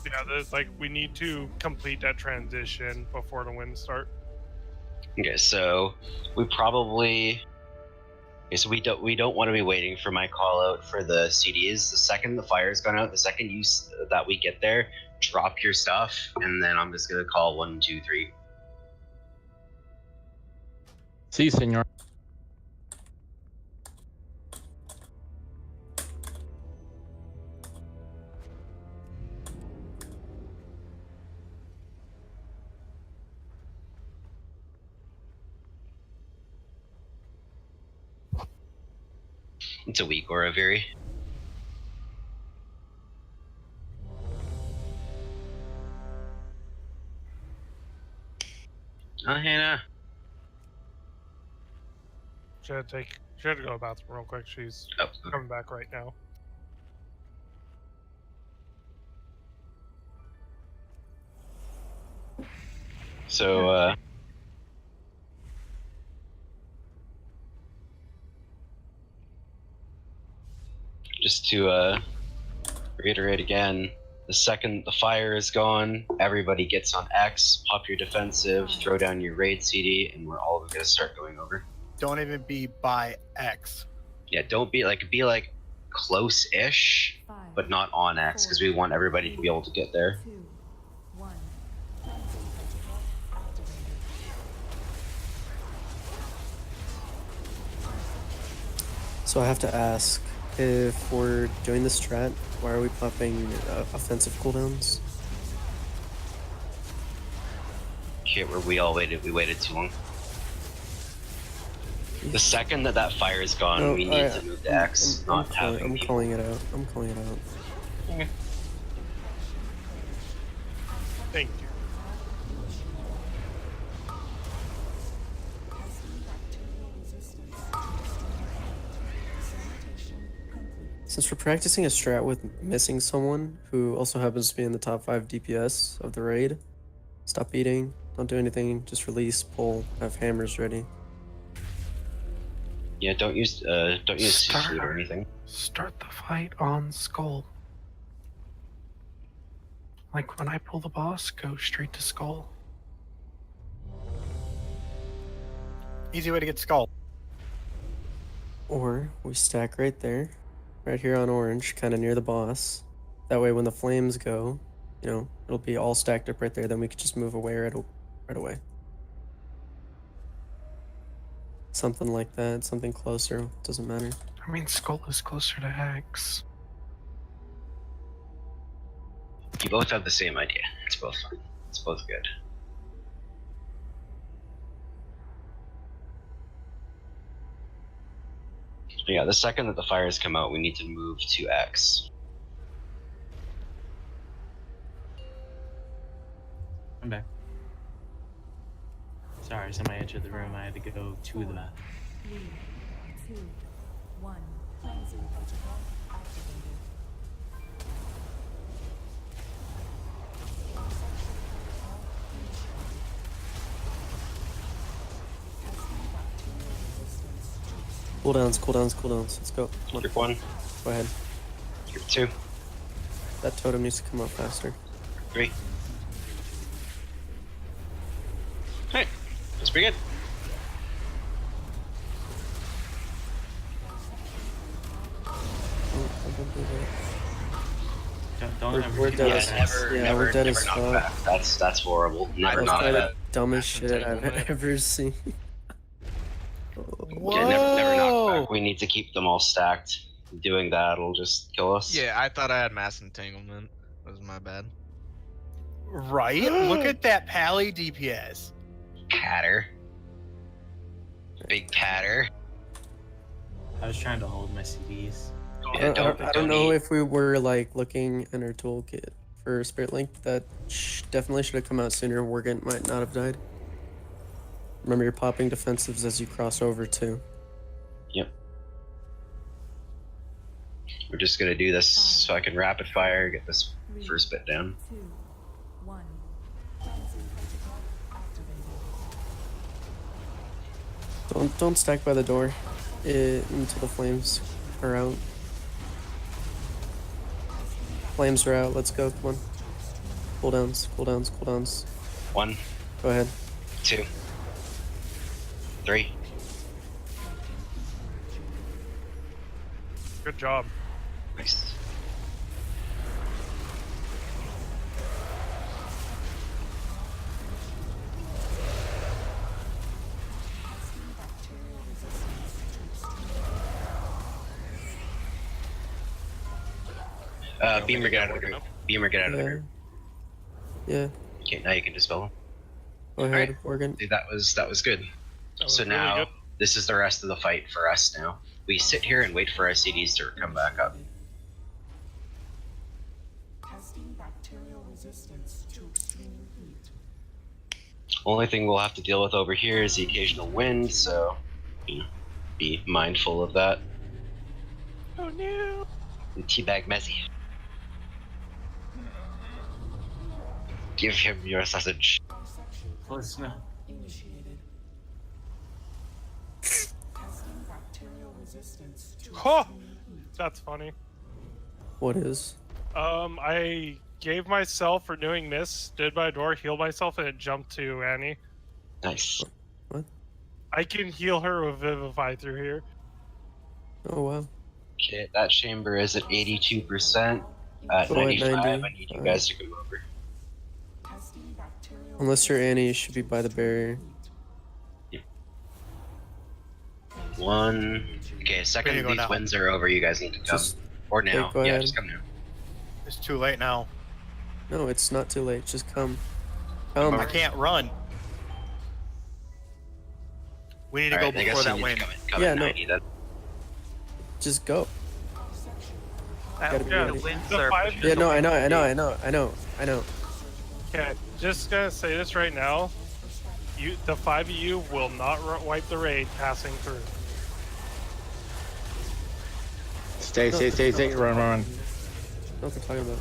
Speaker 12: Yeah, there's like we need to complete that transition before the winds start.
Speaker 4: Okay, so we probably. Okay, so we don't want to be waiting for my call out for the CDs. The second the fire's gone out, the second that we get there, drop your stuff, and then I'm just gonna call 1, 2, 3.
Speaker 14: Sí, señor.
Speaker 4: It's a weak Oroviri. Oh, Hannah.
Speaker 12: She had to go to the bathroom real quick. She's coming back right now.
Speaker 4: So, just to reiterate again, the second the fire is gone, everybody gets on X, pop your defensive, throw down your raid CD, and we're all gonna start going over.
Speaker 5: Don't even be by X.
Speaker 4: Yeah, don't be like close-ish, but not on X, because we want everybody to be able to get there.
Speaker 2: 2, 1.
Speaker 6: So I have to ask, if we're doing the strat, why are we popping offensive cooldowns?
Speaker 4: Shit, where we waited too long. The second that fire is gone,
Speaker 6: No,
Speaker 4: we need to move to X,
Speaker 6: I'm
Speaker 4: not having
Speaker 6: I'm
Speaker 4: people.
Speaker 6: calling it out. I'm calling it out.
Speaker 4: Okay.
Speaker 12: Thank you.
Speaker 6: Since we're practicing a strat with missing someone who also happens to be in the top 5 DPS of the raid, stop eating, don't do anything, just release, pull, have hammers ready.
Speaker 4: Yeah, don't use food or anything.
Speaker 1: Start the fight on Skull. Like when I pull the boss, go straight to Skull.
Speaker 5: Easy way to get Skull.
Speaker 6: Or we stack right there, right here on orange, kind of near the boss. That way when the flames go, you know, it'll be all stacked up right there, then we could just move away right away. Something like that, something closer, doesn't matter.
Speaker 1: I mean, Skull is closer to X.
Speaker 4: You both have the same idea. It's both fun. It's both good. But yeah, the second that the fires come out, we need to move to X.
Speaker 7: I'm back. Sorry, somebody entered the room. I had to go to the bathroom.
Speaker 2: 3, 2, 1. Frenzy protocol activated.
Speaker 6: Cooldowns, cooldowns, cooldowns. Let's go. Come on.
Speaker 4: Group 1.
Speaker 6: Go ahead.
Speaker 4: Group 2.
Speaker 6: That totem needs to come up faster.
Speaker 4: 3. Hey, that's pretty good.
Speaker 7: Don't ever
Speaker 6: We're
Speaker 7: do
Speaker 6: dead
Speaker 7: that.
Speaker 6: as we're dead as
Speaker 4: knock
Speaker 6: fuck.
Speaker 4: back. That's horrible. Never
Speaker 6: That's
Speaker 4: knock
Speaker 6: probably
Speaker 4: back.
Speaker 6: the dumbest shit I've ever seen.
Speaker 5: Whoa!
Speaker 4: Yeah, never knock back. We need to keep them all stacked. Doing that'll just kill us.
Speaker 10: Yeah, I thought I had mass entanglement. That was my bad.
Speaker 5: Right? Look at that Pally DPS.
Speaker 4: Patter. Big patter.
Speaker 7: I was trying to hold my CDs.
Speaker 4: Yeah,
Speaker 6: I don't know if we were like looking in our toolkit for Spirit Link. That definitely should have come out sooner. Worgant might not have died. Remember, you're popping defensives as you cross over too.
Speaker 4: Yep. We're just gonna do this so I can rapid fire, get this first bit down.
Speaker 2: 2, 1. Frenzy protocol activated.
Speaker 6: Don't stack by the door until the flames are out. Flames are out. Let's go. Come on. Cooldowns. Cooldowns. Cooldowns.
Speaker 4: 1.
Speaker 6: Go ahead.
Speaker 4: 2. 3.
Speaker 12: Good job.
Speaker 4: Nice. Beamer, get out of the group. Beamer, get out of the group.
Speaker 6: Yeah.
Speaker 4: Okay, now you can dispel them.
Speaker 6: Go ahead, Morgan.
Speaker 4: That was good. So
Speaker 12: really
Speaker 4: now
Speaker 12: good.
Speaker 4: this is the rest of the fight for us. Now we sit here and wait for our CDs to come back up.
Speaker 8: Testing bacterial resistance to extreme heat.
Speaker 4: Only thing we'll have to deal with over here is the occasional wind. So, yeah. be mindful of that.
Speaker 12: Oh no!
Speaker 4: And teabag Mezzy. Give him your sausage.
Speaker 7: Close enough.
Speaker 12: Huh! That's funny.
Speaker 6: What is?
Speaker 12: I gave myself renewing miss, stood by a door, healed myself, and it jumped to Annie.
Speaker 4: Nice.
Speaker 6: What?
Speaker 12: I can heal her with Vivify through here.
Speaker 6: Oh wow.
Speaker 4: Okay, that chamber is at 82%. At
Speaker 6: Oh, at
Speaker 4: 95,
Speaker 6: 90.
Speaker 4: I need you guys to come over.
Speaker 6: Unless you're Annie, you should be by the barrier.
Speaker 10: We
Speaker 4: Second
Speaker 10: need to go
Speaker 4: these
Speaker 10: now.
Speaker 4: wins are over, you guys need to come.
Speaker 6: Just
Speaker 4: Or now.
Speaker 6: okay, go
Speaker 4: Yeah,
Speaker 6: ahead.
Speaker 4: just come now.
Speaker 10: It's too late now.
Speaker 6: No, it's not too late. Just come.
Speaker 10: I
Speaker 6: Come.
Speaker 10: can't run. We need to
Speaker 4: Alright,
Speaker 10: go
Speaker 4: I guess
Speaker 10: before
Speaker 4: you
Speaker 10: that
Speaker 4: need to
Speaker 10: win.
Speaker 4: come
Speaker 6: Yeah,
Speaker 4: at
Speaker 6: no.
Speaker 4: 90 then.
Speaker 6: Just go. Gotta be
Speaker 12: Yeah,
Speaker 6: ready.
Speaker 12: the five.
Speaker 6: Yeah, no, I know.
Speaker 12: Okay, just gonna say this right now. The 5 of you will not wipe the raid passing through.
Speaker 14: Stay, run.
Speaker 6: Know what they're talking about.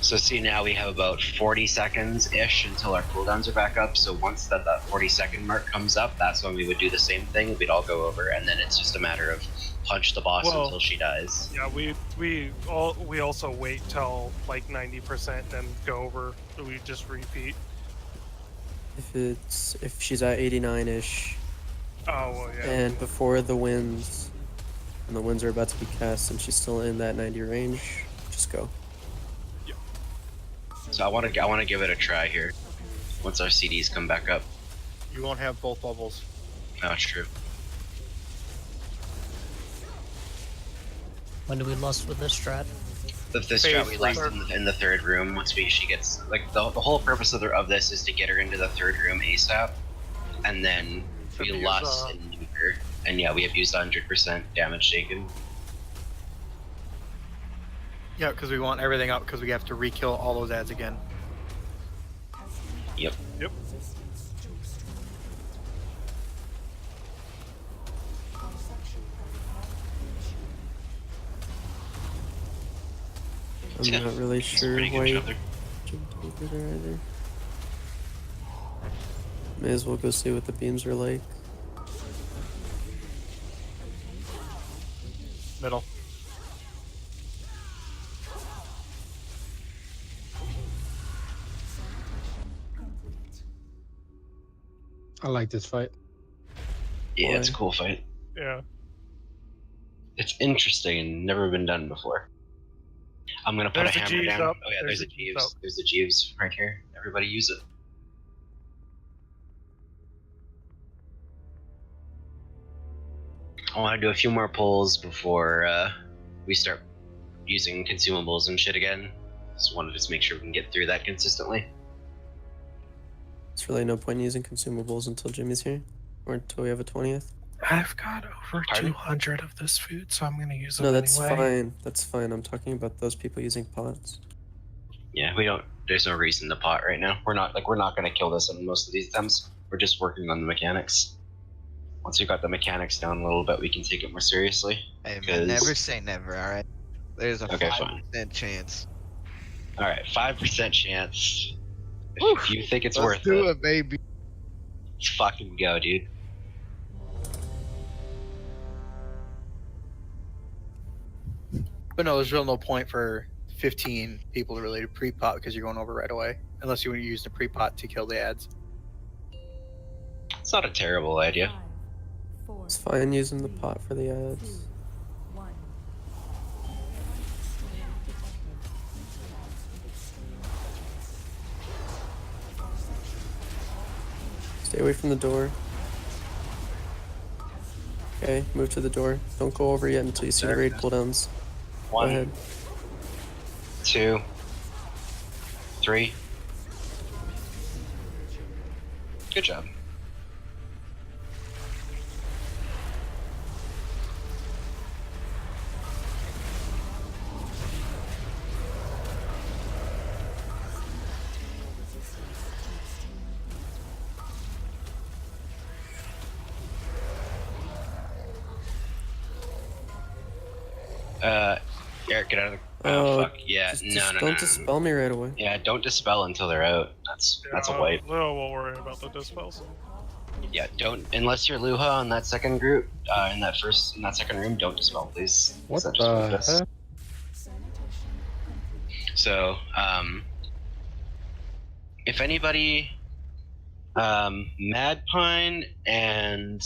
Speaker 4: So see, now we have about 40 seconds-ish until our cooldowns are back up, so once that 40-second mark comes up, that's when we would do the same thing, we'd all go over, and then it's just a matter of punch the boss until she dies.
Speaker 12: Yeah, we also wait till like 90% and go over. We just repeat.
Speaker 6: If she's at 89-ish,
Speaker 12: Oh well, yeah.
Speaker 6: and before the winds, and the winds are about to be cast, and she's still in that 90 range, just go.
Speaker 4: So I want to give it a try here, once our CDs come back up.
Speaker 10: You won't have both levels.
Speaker 4: Oh, true.
Speaker 11: When do we lust with this strat?
Speaker 4: If this strat we left in the third room, once she gets like the whole purpose of this is to get her into the third room ASAP, and then we lust and nuke her. And yeah, we abused 100% damage taken.
Speaker 10: Yeah, because we want everything up because we have to re-kill all those ads again.
Speaker 4: Yep.
Speaker 12: Yep.
Speaker 6: I'm not really sure
Speaker 4: pretty good
Speaker 6: why you
Speaker 4: job there.
Speaker 6: jumped over there either. May as well go see what the beams are like.
Speaker 10: Middle.
Speaker 14: I like this fight.
Speaker 4: Yeah, it's a cool fight.
Speaker 12: Yeah.
Speaker 4: It's interesting and never been done before. I'm gonna put
Speaker 12: There's
Speaker 4: a
Speaker 12: a
Speaker 4: hammer
Speaker 12: Jeeves
Speaker 4: down.
Speaker 12: up.
Speaker 4: Oh yeah, there's a
Speaker 12: Jeeves
Speaker 4: Jeeves.
Speaker 12: up.
Speaker 4: There's a Jeeves right here. Everybody use it. I want to do a few more pulls before we start using consumables and shit again. Just wanted to make sure we can get through that consistently.
Speaker 6: There's really no point in using consumables until Jimmy's here, or until we have a 20th.
Speaker 1: I've got over
Speaker 4: Pardon?
Speaker 1: 200 of this food, so I'm gonna use them
Speaker 6: No, that's
Speaker 1: anyway.
Speaker 6: fine. That's fine. I'm talking about those people using pots.
Speaker 4: Yeah, we don't. There's no reason to pot right now. We're not gonna kill this in most of these attempts. We're just working on the mechanics. Once we got the mechanics down a little bit, we can take it more seriously.
Speaker 10: Hey man,
Speaker 4: 'cause-
Speaker 10: never say never, alright? There's a
Speaker 4: Okay,
Speaker 10: 5% chance.
Speaker 4: All right, 5% chance. If you think it's worth
Speaker 10: do
Speaker 4: it,
Speaker 10: it, baby.
Speaker 4: let's fucking go, dude.
Speaker 10: But no, there's real no point for 15 people to really pre-pot because you're going over right away. Unless you want to use the pre-pot to kill the ads.
Speaker 4: It's not a terrible idea.
Speaker 2: 5, 4,
Speaker 6: It's fine using the pot for the
Speaker 2: 2,
Speaker 6: ads.
Speaker 2: 1.
Speaker 6: Stay away from the door. Okay, move to the door. Don't go over yet until you see the raid cooldowns. Go
Speaker 4: 1,
Speaker 6: ahead.
Speaker 4: 2, 3. Good job. Eric, get out of the. Oh fuck! Yeah,
Speaker 6: Just
Speaker 4: no.
Speaker 6: don't dispel me right away.
Speaker 4: Yeah, don't dispel until they're out. That's a wipe.
Speaker 12: No, we'll worry about the dispels.
Speaker 4: Yeah, don't unless you're Luha in that second group, in that second room. Don't dispel, please.
Speaker 14: What
Speaker 4: That just moved
Speaker 14: the
Speaker 4: us.
Speaker 14: heck?
Speaker 4: So, if anybody, Madpine and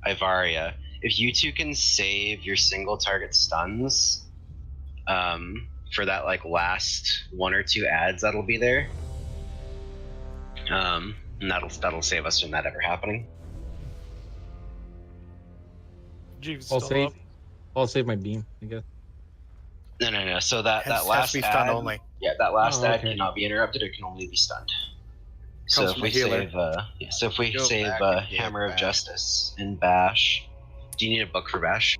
Speaker 4: Ivaria, if you two can save your single target stuns, for that like last 1 or 2 ads that'll be there, and that'll save us from that ever happening.
Speaker 12: Jeeves
Speaker 14: I'll
Speaker 12: still
Speaker 14: save.
Speaker 12: up.
Speaker 14: I'll save my beam, I guess.
Speaker 4: No. So that
Speaker 5: Has to
Speaker 4: last
Speaker 5: be stun
Speaker 4: ad,
Speaker 5: only.
Speaker 4: yeah, that last ad
Speaker 14: okay.
Speaker 4: cannot be interrupted. It can only be stunned. So
Speaker 5: Comes
Speaker 4: if
Speaker 5: from
Speaker 4: we
Speaker 5: a healer.
Speaker 4: save,
Speaker 10: Go back and get
Speaker 4: Hammer of
Speaker 10: Bash.
Speaker 4: Justice and Bash, do you need a book for Bash?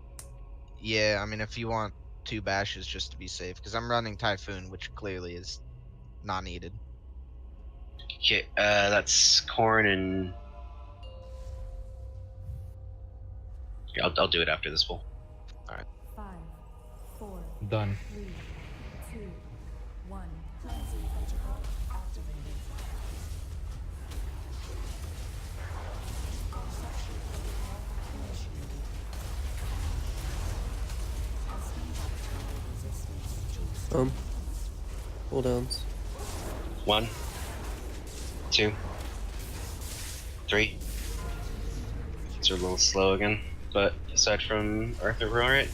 Speaker 10: Yeah, I mean, if you want 2 bashes just to be safe, because I'm running Typhoon, which clearly is not needed.
Speaker 4: Okay, that's Corn and. Yeah, I'll do it after this pull.
Speaker 2: 5, 4,
Speaker 14: Done.
Speaker 2: 3, 2, 1.
Speaker 6: Cooldowns.
Speaker 4: 1, 2, 3. These are a little slow again, but aside from Arthur, we're alright.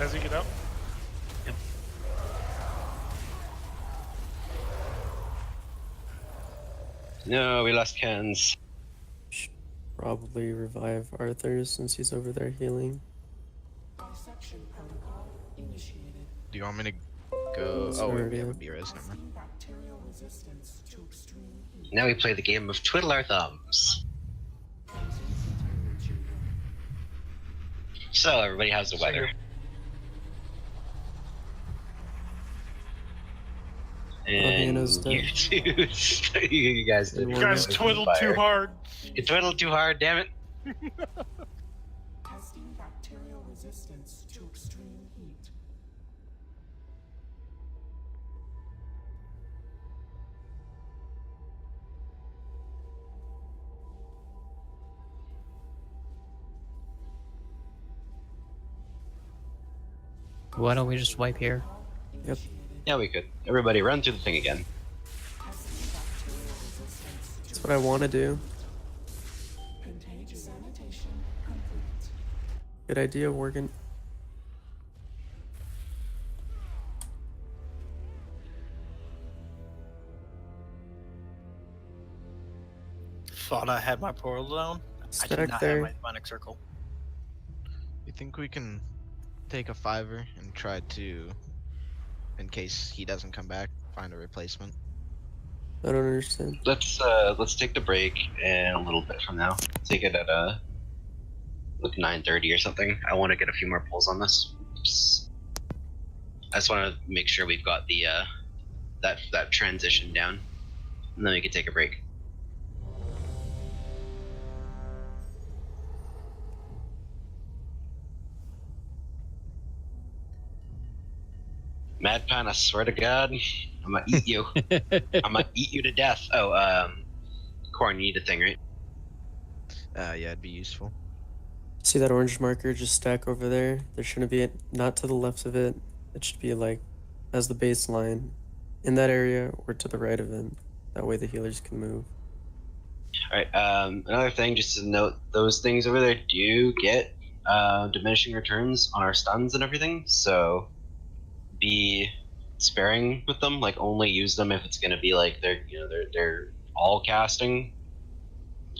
Speaker 12: As you get out.
Speaker 4: Yep. No, we lost cans.
Speaker 6: Should probably revive Arthur since he's over there healing.
Speaker 10: Do you want me to go?
Speaker 6: It's
Speaker 10: Oh, wait,
Speaker 6: already
Speaker 10: we have a
Speaker 6: up.
Speaker 10: B-res. Never mind.
Speaker 4: Now we play the game of Twiddle Our Thumbs. So everybody, how's the weather? And
Speaker 6: Hannah's dead.
Speaker 4: you guys did.
Speaker 12: You guys twiddled too hard.
Speaker 4: You twiddled too hard, damn it.
Speaker 8: Testing bacterial resistance to extreme heat.
Speaker 11: Why don't we just wipe here?
Speaker 6: Yep.
Speaker 4: Yeah, we could. Everybody run through the thing again.
Speaker 6: That's what I want to do. Good idea, Worgen.
Speaker 5: Thought I had my portal down. I
Speaker 6: Stack
Speaker 5: did not
Speaker 6: there.
Speaker 5: have my demonic circle.
Speaker 10: You think we can take a 5er and try to, in case he doesn't come back, find a replacement?
Speaker 6: I don't understand.
Speaker 4: Let's take the break and a little bit from now. Take it at like 9:30 or something. I want to get a few more pulls on this. I just want to make sure we've got the that transition down, and then we can take a break. Madpan, I swear to God, I'm gonna eat you. I'm gonna eat you to death. Oh, Corn, you need a thing, right?
Speaker 10: Yeah, it'd be useful.
Speaker 6: See that orange marker just stack over there? There shouldn't be it, not to the left of it. It should be like as the baseline in that area or to the right of it. That way the healers can move.
Speaker 4: Alright, another thing, just to note, those things over there do get diminishing returns on our stuns and everything, so be sparing with them. Like, only use them if it's gonna be like they're all casting,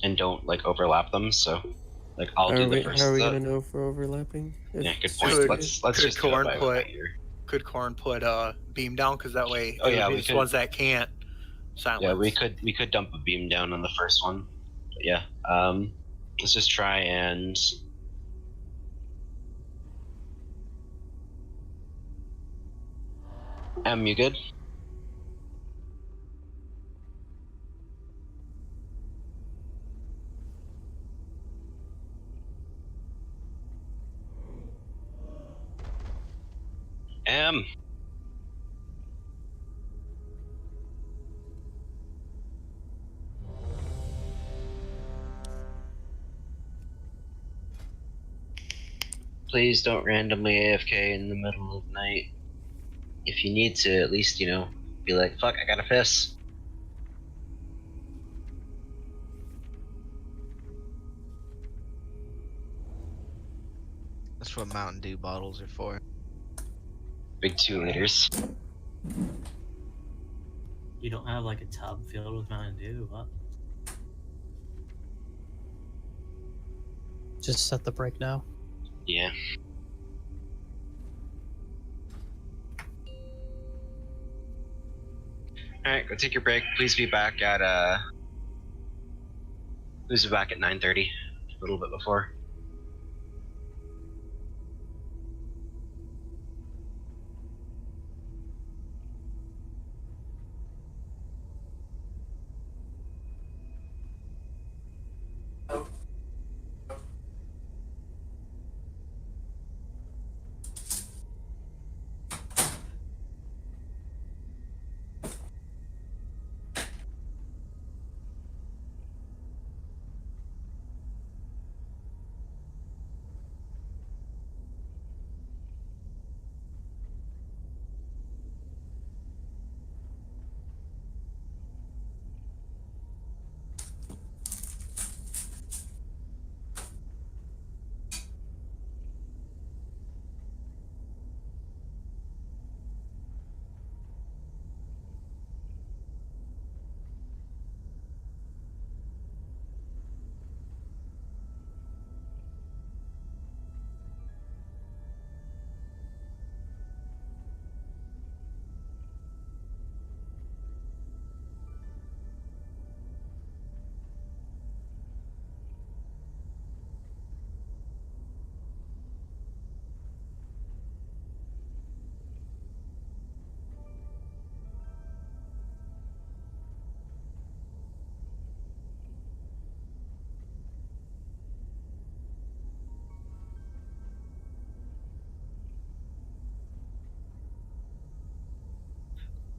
Speaker 4: and don't like overlap them. So, like, I'll do the first.
Speaker 6: How are we gonna know if we're overlapping?
Speaker 4: Yeah, good point. Let's just do it by ear.
Speaker 5: Could Corn put beam down, because that way
Speaker 4: Oh, yeah,
Speaker 5: the
Speaker 4: we could.
Speaker 5: ones that can't silence.
Speaker 4: Yeah, we could dump a beam down on the first one. But yeah, let's just try and. You good? M. Please don't randomly AFK in the middle of the night. If you need to, at least, be like, fuck, I gotta piss.
Speaker 10: That's what Mountain Dew bottles are for.
Speaker 4: Big 2 liters.
Speaker 7: You don't have like a tub filled with Mountain Dew, what?
Speaker 11: Just set the break now.
Speaker 4: Yeah. Alright, go take your break. Please be back at 9:30. A little bit before.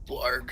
Speaker 5: Blarg.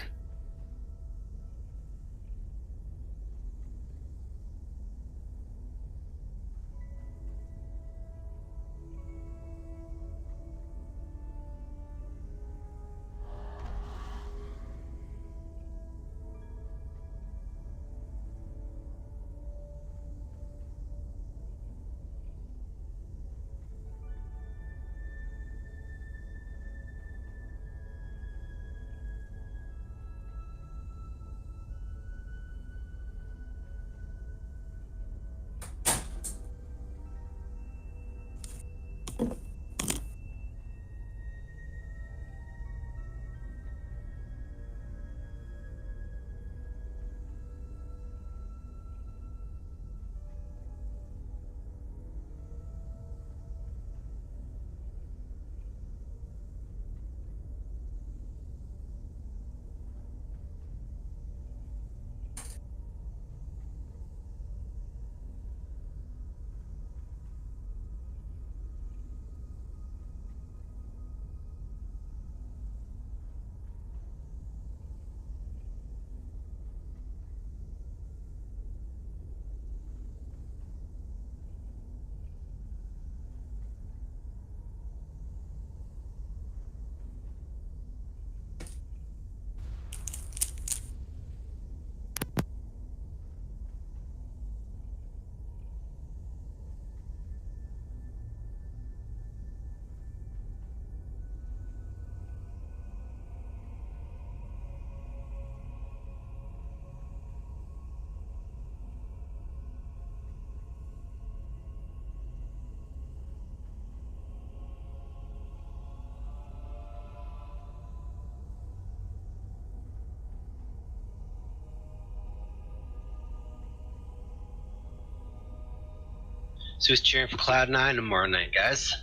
Speaker 4: So who's cheering for Cloud9 tomorrow night, guys?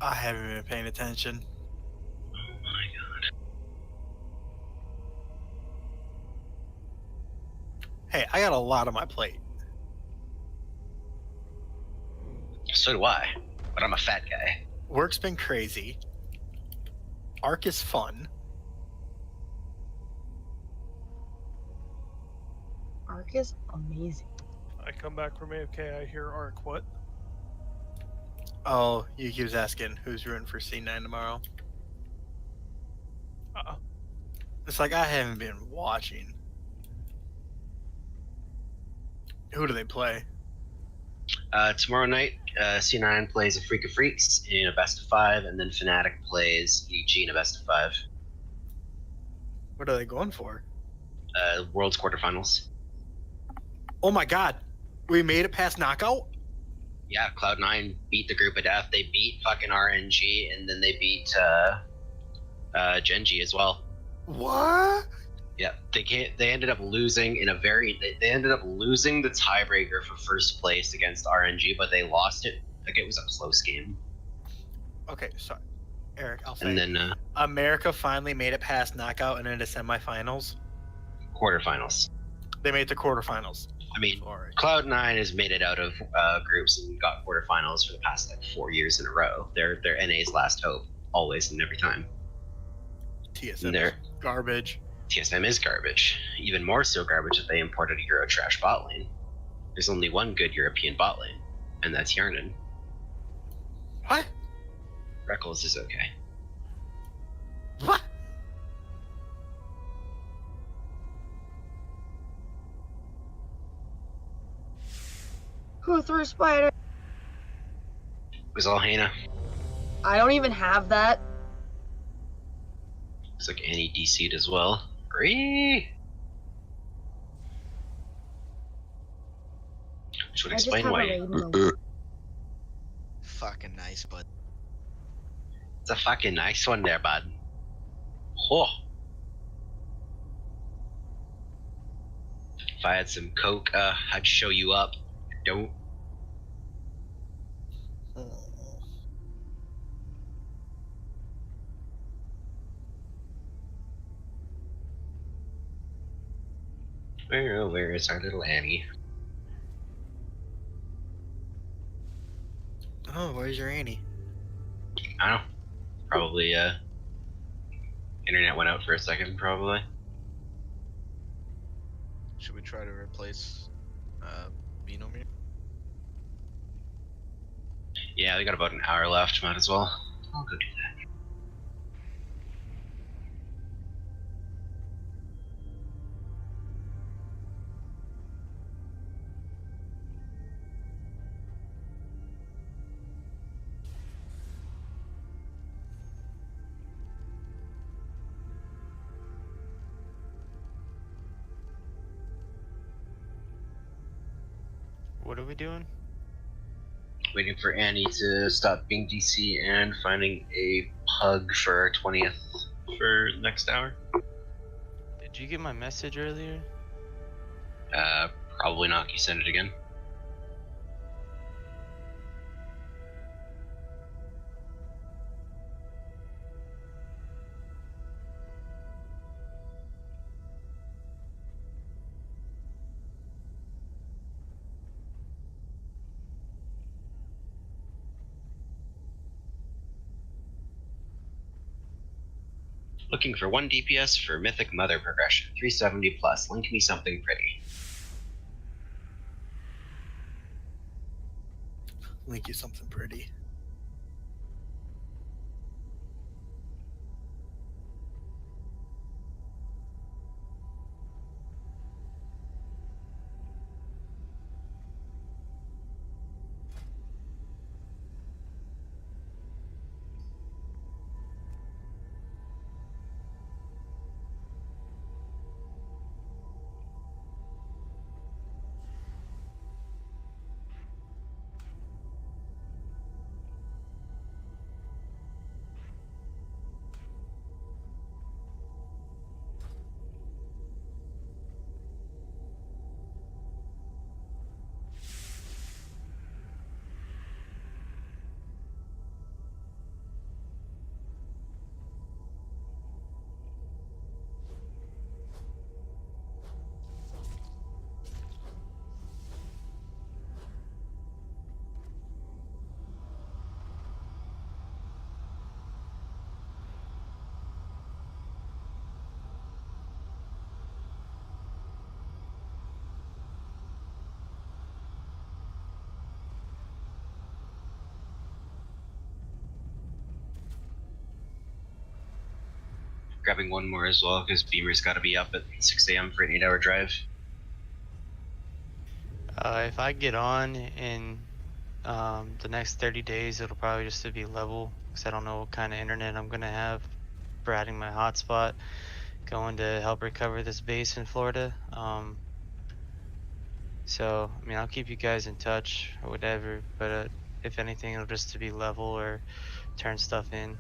Speaker 5: I haven't been paying attention.
Speaker 4: Oh my god.
Speaker 5: Hey, I got a lot on my plate.
Speaker 4: So do I, but I'm a fat guy.
Speaker 5: Work's been crazy. Arc is fun.
Speaker 9: Arc is amazing.
Speaker 12: I come back from AFK, I hear Arc. What?
Speaker 5: Oh, Yuki was asking who's rooting for C9 tomorrow. It's like I haven't been watching. Who do they play?
Speaker 4: Tomorrow night, C9 plays a Freak of Freaks in a best of 5, and then Fnatic plays EG in a best of 5.
Speaker 5: What are they going for?
Speaker 4: World's quarterfinals.
Speaker 5: Oh my god. We made it past knockout?
Speaker 4: Yeah, Cloud9 beat the group of death. They beat fucking RNG, and then they beat Genji as well.
Speaker 5: What?
Speaker 4: Yeah, they ended up losing in a very. They ended up losing the tiebreaker for first place against RNG, but they lost it. Like it was a close game.
Speaker 5: Okay, sorry. Eric, I'll say.
Speaker 4: And then
Speaker 5: America finally made it past knockout and into semifinals.
Speaker 4: quarterfinals.
Speaker 5: They made the quarterfinals.
Speaker 4: I mean, Cloud9 has made it out of groups and got quarterfinals for the past like 4 years in a row. They're NA's last hope, always and every time.
Speaker 5: TSM is garbage.
Speaker 4: TSM is garbage. Even more so garbage that they imported a Euro trash bot lane. There's only one good European bot lane, and that's Yarnan.
Speaker 5: What?
Speaker 4: Reckles is okay.
Speaker 5: What?
Speaker 9: Who threw spider?
Speaker 4: It was all Hannah.
Speaker 9: I don't even have that.
Speaker 4: Looks like Annie DC'd as well. Great. Which would
Speaker 9: I just
Speaker 4: explain
Speaker 9: have a
Speaker 4: why.
Speaker 9: raid mode.
Speaker 10: Fucking nice, bud.
Speaker 4: It's a fucking nice one there, bud. Oh. If I had some coke, I'd show you up. Don't. Where is our little Annie?
Speaker 5: Oh, where's your Annie?
Speaker 4: I don't know. Probably, internet went out for a second, probably.
Speaker 10: Should we try to replace Beano here?
Speaker 4: Yeah, we got about an hour left. Might as well. I'll go do that.
Speaker 7: What are we doing?
Speaker 4: Waiting for Annie to stop being DC and finding a pug for our 20th for next hour.
Speaker 7: Did you get my message earlier?
Speaker 4: Probably not. Can you send it again? Looking for 1 DPS for Mythic Mother progression, 370 plus. Link me something pretty.
Speaker 5: Link you something pretty.
Speaker 4: grabbing one more as well because Beamer's got to be up at 6 a.m. for an 8-hour drive.
Speaker 15: If I get on in the next 30 days, it'll probably just to be level because I don't know what kind of internet I'm gonna have for adding my hotspot, going to help recover this base in Florida. So I mean, I'll keep you guys in touch or whatever, but if anything, it'll just to be level or turn stuff in.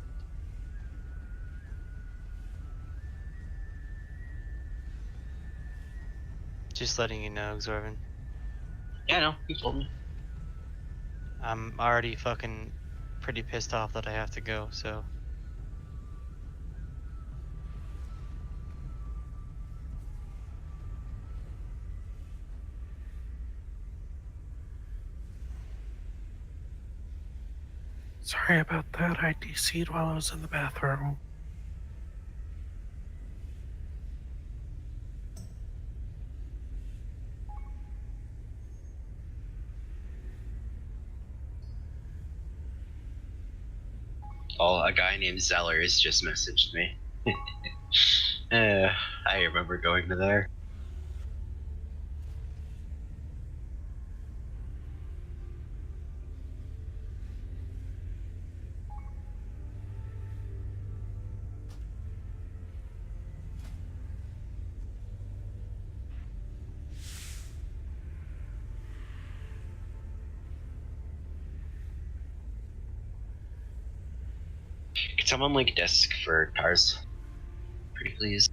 Speaker 15: Just letting you know, Xorvin.
Speaker 4: Yeah, no, you told me.
Speaker 15: I'm already fucking pretty pissed off that I have to go, so.
Speaker 1: Sorry about that. I DC'd while I was in the bathroom.
Speaker 4: Oh, a guy named Zellers just messaged me. I remember going to there. Could someone like desk for cars? Pretty please.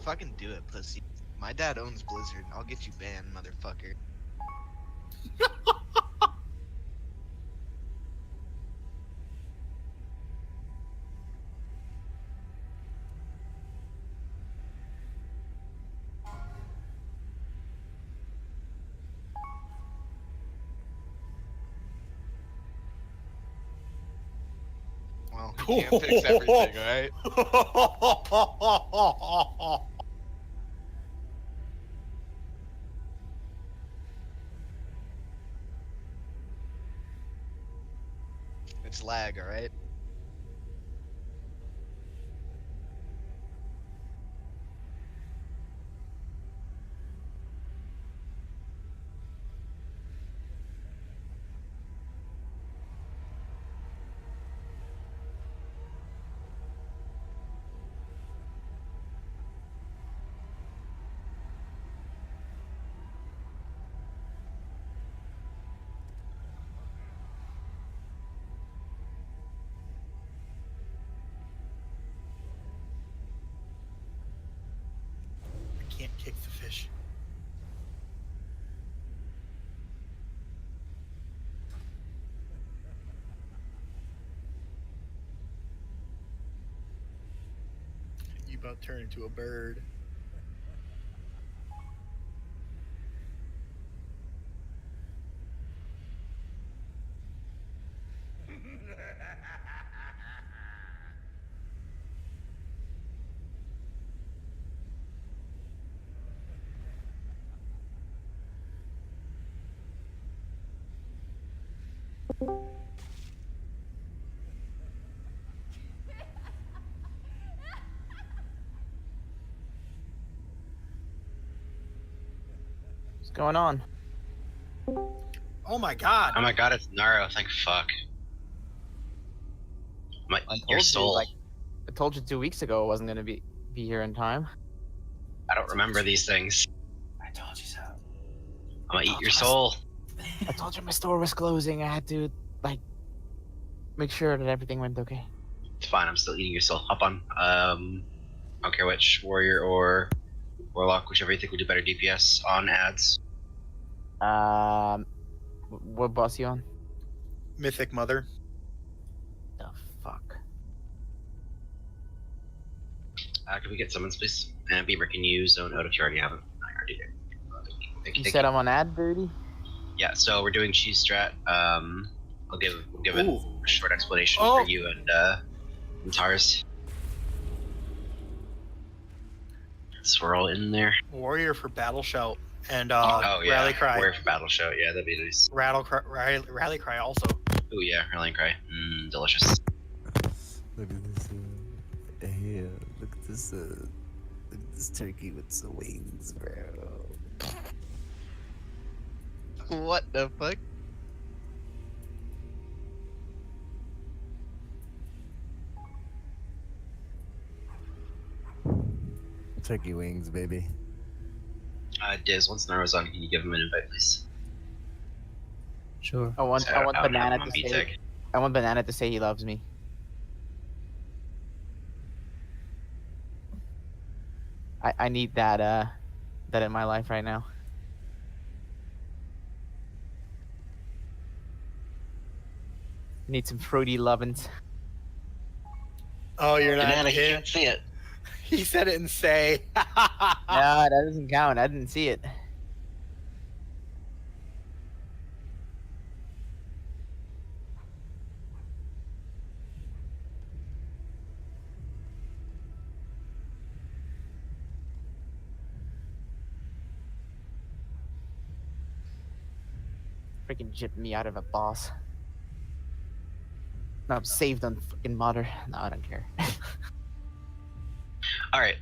Speaker 10: Fucking do it, pussy. My dad owns Blizzard. I'll get you banned, motherfucker. Well, you can't fix everything, right? It's lag, alright?
Speaker 5: I can't kick the fish. You about turn into a bird.
Speaker 15: What's going on?
Speaker 5: Oh my god.
Speaker 4: Oh my god, it's Naro. Thank fuck. I'm gonna eat your soul.
Speaker 16: I told you 2 weeks ago I wasn't gonna be here in time.
Speaker 4: I don't remember these things.
Speaker 16: I told you so.
Speaker 4: I'm gonna eat your soul.
Speaker 16: I told you my store was closing. I had to like make sure that everything went okay.
Speaker 4: It's fine. I'm still eating your soul. Hop on. I don't care which warrior or warlock, whichever you think would do better DPS on ads.
Speaker 16: What boss you on?
Speaker 5: Mythic Mother.
Speaker 16: The fuck.
Speaker 4: Can we get summons, please? And Beamer, can you zone out if you already haven't? I already did. Thank
Speaker 16: You
Speaker 4: thank
Speaker 16: said I'm on ad duty?
Speaker 4: Yeah, so we're doing cheese strat. We'll give a short explanation
Speaker 5: Oh.
Speaker 4: for you and Tars. So we're all in there.
Speaker 5: Warrior for Battle Shout and
Speaker 4: Oh yeah,
Speaker 5: Rally Cry.
Speaker 4: Warrior for battle show. Yeah, that'd be nice.
Speaker 5: Rally Cry also.
Speaker 4: Oh yeah, rallying cry. Delicious.
Speaker 17: Look at this. Hey, look at this. Look at this turkey with some wings, bro.
Speaker 10: What the fuck?
Speaker 17: Turkey wings, baby.
Speaker 4: Diz, once Naro's on, can you give him an invite, please?
Speaker 11: Sure.
Speaker 16: I want Banana to say.
Speaker 4: Mythic.
Speaker 16: I want Banana to say he loves me. I need that in my life right now. Need some fruity lovin's.
Speaker 5: Oh, you're not
Speaker 4: Banana, you
Speaker 5: him.
Speaker 4: can't see it.
Speaker 5: He said it and say.
Speaker 16: No, that doesn't count. I didn't see it. Freaking jipped me out of a boss. No, I'm saved on fucking Mother. No, I don't care.
Speaker 4: All right,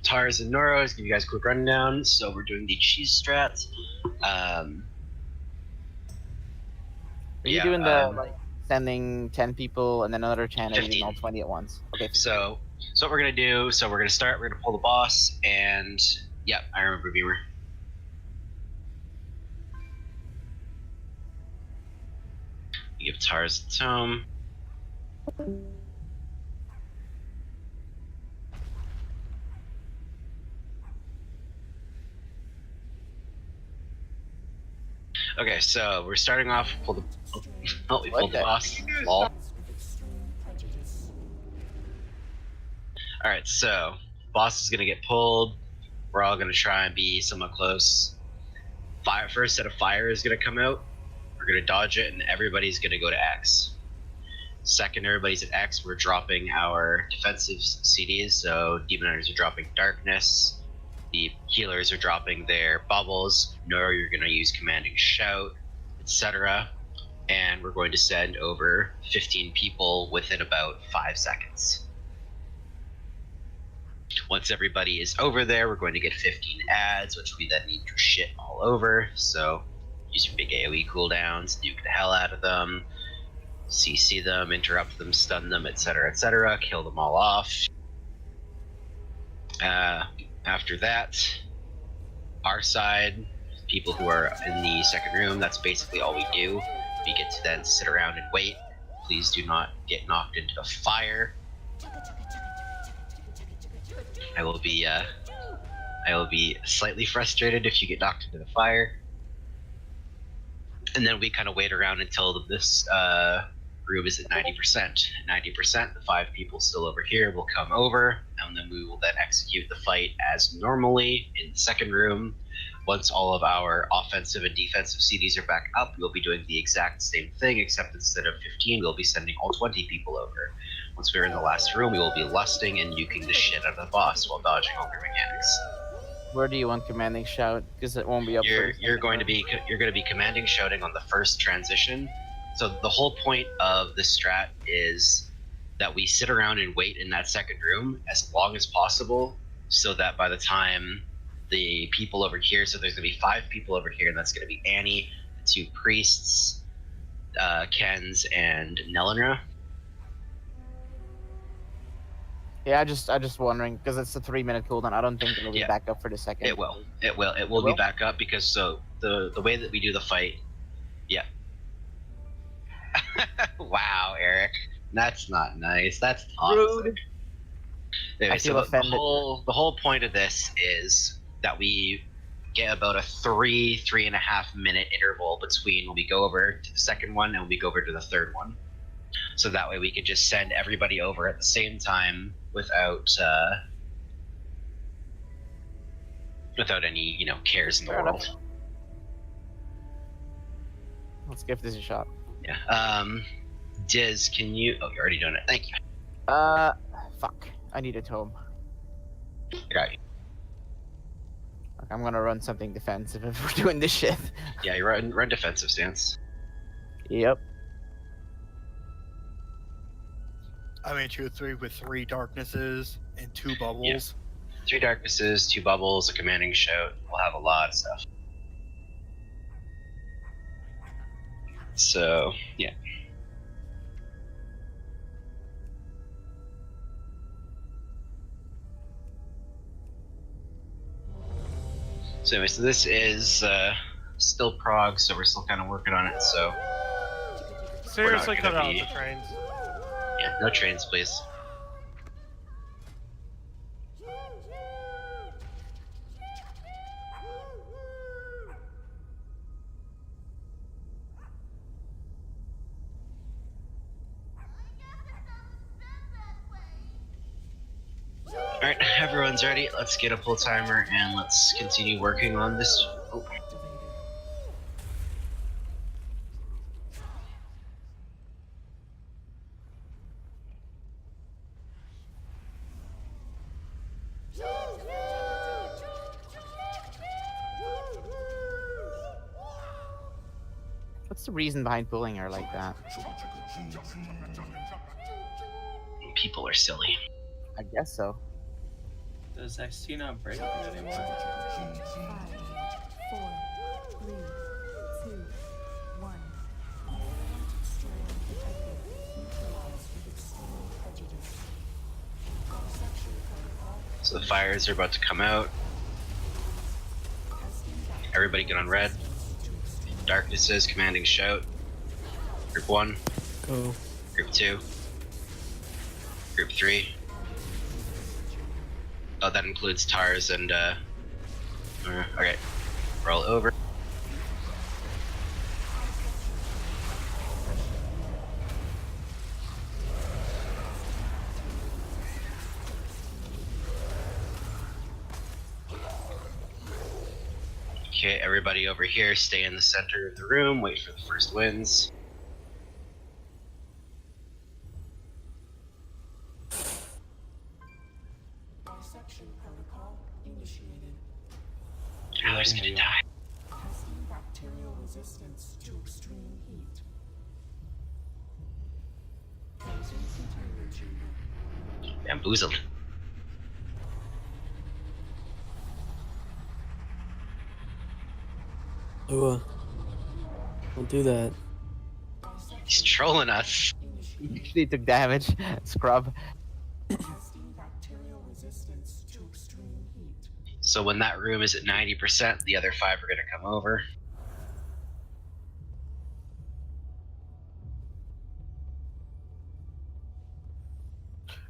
Speaker 4: Tars and Noros, give you guys a quick rundown. So we're doing the cheese strat.
Speaker 16: Are you doing the like sending 10 people and then another 10 and
Speaker 4: 15.
Speaker 16: using all 20 at once? Okay.
Speaker 4: So what we're gonna do? So we're gonna start. We're gonna pull the boss, and yep, I remember Beamer. You give Tars the tome. Okay, so we're starting off. Pull the. Oh, we pulled the boss. Lol. All right, so boss is gonna get pulled. We're all gonna try and be somewhat close. First set of fire is gonna come out. We're gonna dodge it, and everybody's gonna go to X. Second, everybody's at X. We're dropping our defensive CDs. So Demon Hunters are dropping Darkness. The healers are dropping their bubbles. Noro, you're gonna use Commanding Shout, etc. And we're going to send over 15 people within about 5 seconds. Once everybody is over there, we're going to get 15 ads, which we then need to shit all over. So use your big AoE cooldowns, nuke the hell out of them, CC them, interrupt them, stun them, etc., kill them all off. After that, our side, people who are in the second room, that's basically all we do. We get to then sit around and wait. Please do not get knocked into the fire. I will be slightly frustrated if you get knocked into the fire. And then we kind of wait around until this room is at 90%. At 90%, the 5 people still over here will come over, and then we will then execute the fight as normally in the second room. Once all of our offensive and defensive CDs are back up, we'll be doing the exact same thing, except instead of 15, we'll be sending all 20 people over. Once we're in the last room, we will be lusting and nuking the shit out of the boss while dodging all their mechanics.
Speaker 16: Where do you want Commanding Shout? Because it won't be up.
Speaker 4: You're going to be commanding shouting on the first transition. So the whole point of this strat is that we sit around and wait in that second room as long as possible, so that by the time the people over here, so there's going to be 5 people over here, and that's going to be Annie, 2 priests, Kens, and Nelinra.
Speaker 16: Yeah, I just wondering because it's a 3-minute cooldown. I don't think it'll be back up for the second.
Speaker 4: It will. It will. It will be back up because so the way that we do the fight. Yeah. Wow, Eric, that's not nice. That's toxic.
Speaker 16: Rude.
Speaker 4: Anyway,
Speaker 16: I feel
Speaker 4: so
Speaker 16: offended.
Speaker 4: the whole point of this is that we get about a 3.5 minute interval between when we go over to the second one and when we go over to the third one. So that way we can just send everybody over at the same time without any cares in the
Speaker 16: Fair
Speaker 4: world.
Speaker 16: enough. Let's give this a shot.
Speaker 4: Yeah. Diz, can you? Oh, you're already doing it. Thank you.
Speaker 16: Fuck. I need a tome.
Speaker 4: Got you.
Speaker 16: Like, I'm gonna run something defensive if we're doing this shit.
Speaker 4: Yeah, you run defensive stance.
Speaker 16: Yep.
Speaker 5: I made you a 3 with 3 darknesses and 2 bubbles.
Speaker 4: 3 darknesses, 2 bubbles, a commanding shout. We'll have a lot of stuff. So yeah. So anyway, so this is still prog, so we're still kind of working on it. So
Speaker 12: Seriously, cut out
Speaker 4: be...
Speaker 12: the trains.
Speaker 4: Yeah, no trains, please. Alright, everyone's ready. Let's get a pull timer and let's continue working on this. Oh.
Speaker 16: What's the reason behind pulling her like that?
Speaker 4: People are silly.
Speaker 16: I guess so.
Speaker 7: Does XT not break anymore?
Speaker 2: 5, 4, 3, 2, 1.
Speaker 4: So the fires are about to come out. Everybody get on red. Darknesses, commanding shout. Group 1.
Speaker 6: Go.
Speaker 4: Group 2. Group 3. Oh, that includes TARS and okay. Roll over. Okay, everybody over here, stay in the center of the room, wait for the first winds.
Speaker 8: Dissection protocol initiated.
Speaker 4: Allar's gonna die.
Speaker 8: Testing bacterial resistance to extreme heat. Closing containment chamber.
Speaker 4: Bamboozled.
Speaker 6: Lua, don't do that.
Speaker 4: He's trolling us.
Speaker 16: You actually took damage, scrub.
Speaker 8: Testing bacterial resistance to extreme heat.
Speaker 4: So when that room is at 90%, the other 5 are gonna come over.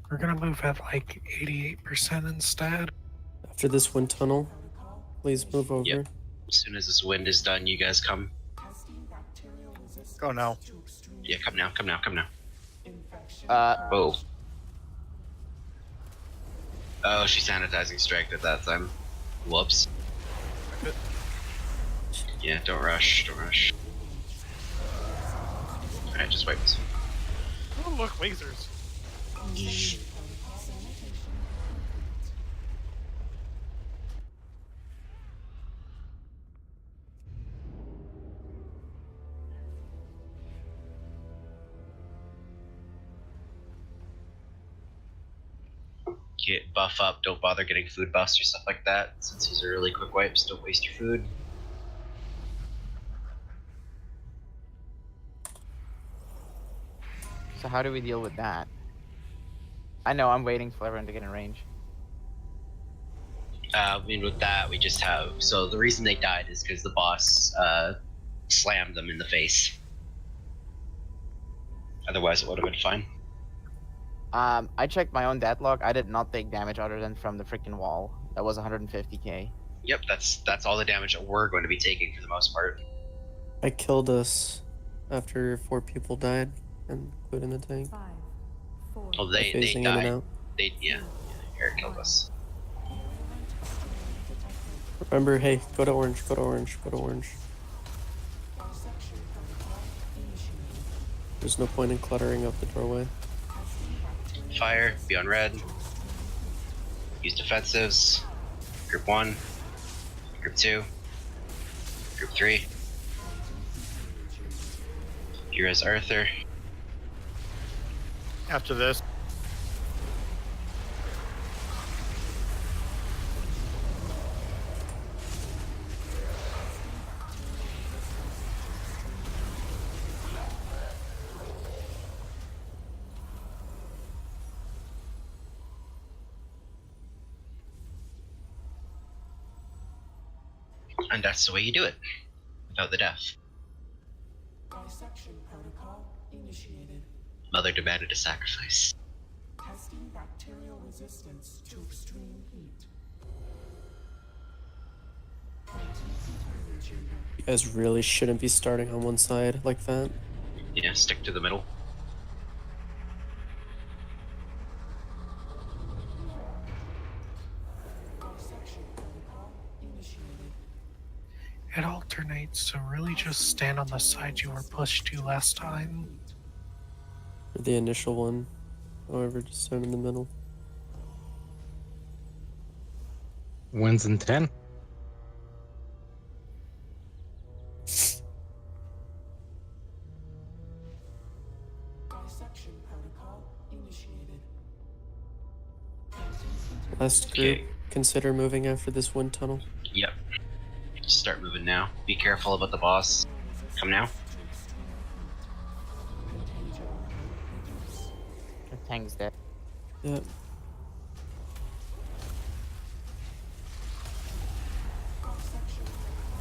Speaker 1: We're gonna move at like 88% instead.
Speaker 6: After this wind tunnel, please move over.
Speaker 4: Yep. As soon as this wind is done, you guys come.
Speaker 5: Go now.
Speaker 4: Yeah, come now, come now, come now.
Speaker 16: Oh.
Speaker 4: Oh, she's sanitizing strike at that time. Whoops. Yeah, don't rush, don't rush. Alright, just wipe this.
Speaker 12: Oh, look, lasers.
Speaker 4: Get buff up, don't bother getting food buffs or stuff like that. Since these are really quick wipes, don't waste your food.
Speaker 16: So how do we deal with that? I know I'm waiting for everyone to get in range.
Speaker 4: I mean, with that, we just have. So the reason they died is because the boss slammed them in the face. Otherwise, it would have been fine.
Speaker 16: I checked my own deadlock. I did not take damage other than from the freaking wall. That was 150k.
Speaker 4: Yep, that's all the damage that we're going to be taking for the most part.
Speaker 6: I killed us after 4 people died, including the tank.
Speaker 2: 5, 4,
Speaker 4: Well, they
Speaker 6: Phasing in and
Speaker 4: died.
Speaker 6: out.
Speaker 4: Yeah, Eric killed us.
Speaker 6: Remember, hey, go to orange, go to orange, go to orange. There's no point in cluttering up the doorway.
Speaker 4: Fire, be on red. Use defensives. Group 1. Group 2. Group 3. Here's Arthur.
Speaker 5: After this.
Speaker 4: And that's the way you do it. Without the death.
Speaker 8: Dissection protocol initiated.
Speaker 4: Mother demanded a sacrifice.
Speaker 8: Testing bacterial resistance to extreme heat.
Speaker 6: You guys really shouldn't be starting on one side like that.
Speaker 4: Yeah, stick to the middle.
Speaker 8: Dissection protocol initiated.
Speaker 1: It alternates, so really just stand on the side you were pushed to last time.
Speaker 6: Or the initial one. However, just stand in the middle.
Speaker 14: Wins in 10.
Speaker 8: Dissection protocol initiated.
Speaker 6: Last group, consider moving after this wind tunnel.
Speaker 4: Yep. Just start moving now. Be careful about the boss. Come now.
Speaker 16: The tank's dead.
Speaker 6: Yep.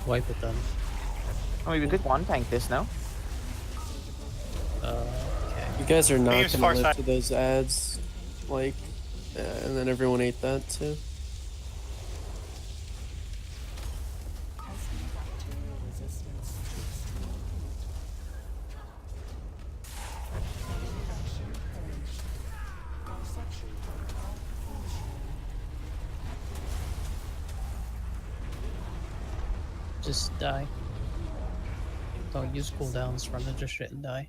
Speaker 11: Wipe it then.
Speaker 16: Oh, we could one tank this, no?
Speaker 11: Okay.
Speaker 6: You guys are not
Speaker 5: Use
Speaker 6: gonna
Speaker 5: far
Speaker 6: live
Speaker 5: side.
Speaker 6: to those ads, like, and then everyone ate that too.
Speaker 8: Testing bacterial resistance to extreme heat. Infection purged. Dissection protocol initiated.
Speaker 11: Just die. Don't use cooldowns, run into shit and die.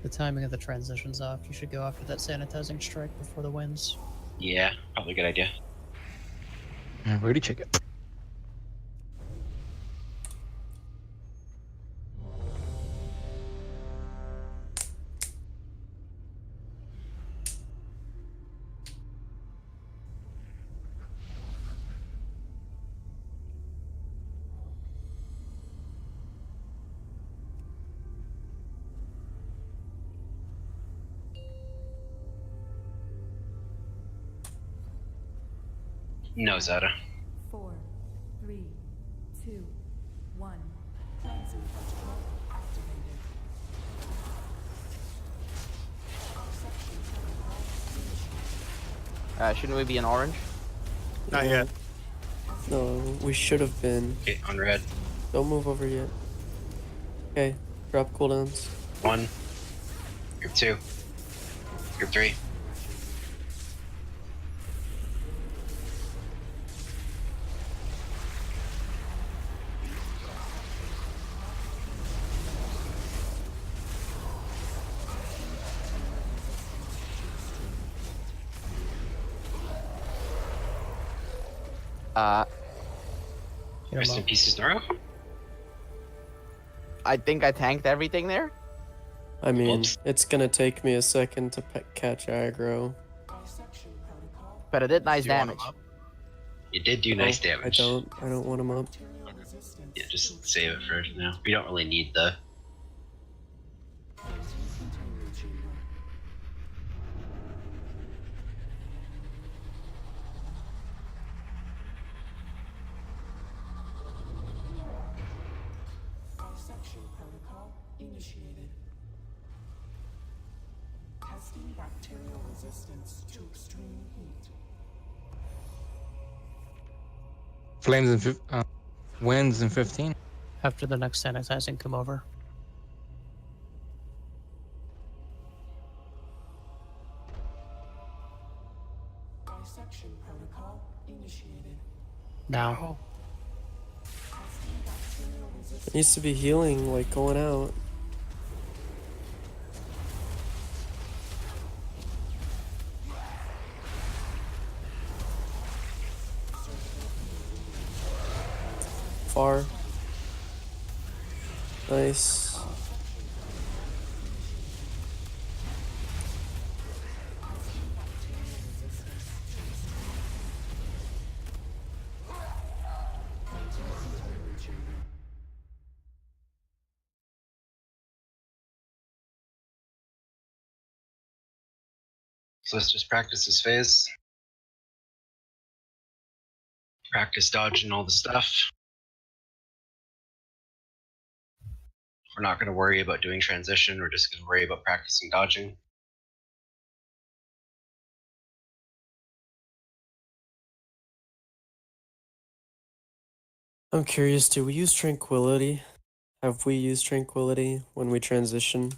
Speaker 11: The timing of the transition's off. You should go after that sanitizing strike before the winds.
Speaker 4: Yeah, probably a good idea.
Speaker 14: Ready, check it.
Speaker 4: No, Zeta.
Speaker 2: 4, 3, 2, 1.
Speaker 8: Cleansing protocol activated. Dissection protocol initiated.
Speaker 16: Shouldn't we be in orange?
Speaker 5: Not yet.
Speaker 6: No, we should have been.
Speaker 4: Okay, on red.
Speaker 6: Don't move over yet. Okay, drop cooldowns.
Speaker 4: 1. Group 2. Group 3.
Speaker 11: Get 'em
Speaker 4: Rest in
Speaker 11: up.
Speaker 4: pieces, Noro.
Speaker 16: I think I tanked everything there.
Speaker 6: I mean,
Speaker 4: Oops.
Speaker 6: it's gonna take me a second to catch aggro.
Speaker 8: Dissection protocol.
Speaker 16: But it did nice
Speaker 5: Do you want
Speaker 16: damage.
Speaker 5: him up?
Speaker 4: You did do nice
Speaker 6: I
Speaker 4: damage.
Speaker 6: don't want him up.
Speaker 8: Bacterial resistance
Speaker 4: Yeah, just save it for now. We don't really need the.
Speaker 8: Dissection protocol initiated. Testing bacterial resistance to extreme heat.
Speaker 14: Flames and winds in 15.
Speaker 11: After the next sanitizing, come over.
Speaker 8: Dissection protocol initiated.
Speaker 11: Now.
Speaker 6: It needs to be healing, like going out. Far. Nice.
Speaker 4: So let's just practice this phase. Practice dodging all the stuff. We're not going to worry about doing transition. We're just going to worry about practicing dodging.
Speaker 6: I'm curious, do we use tranquility? Have we used tranquility when we transition?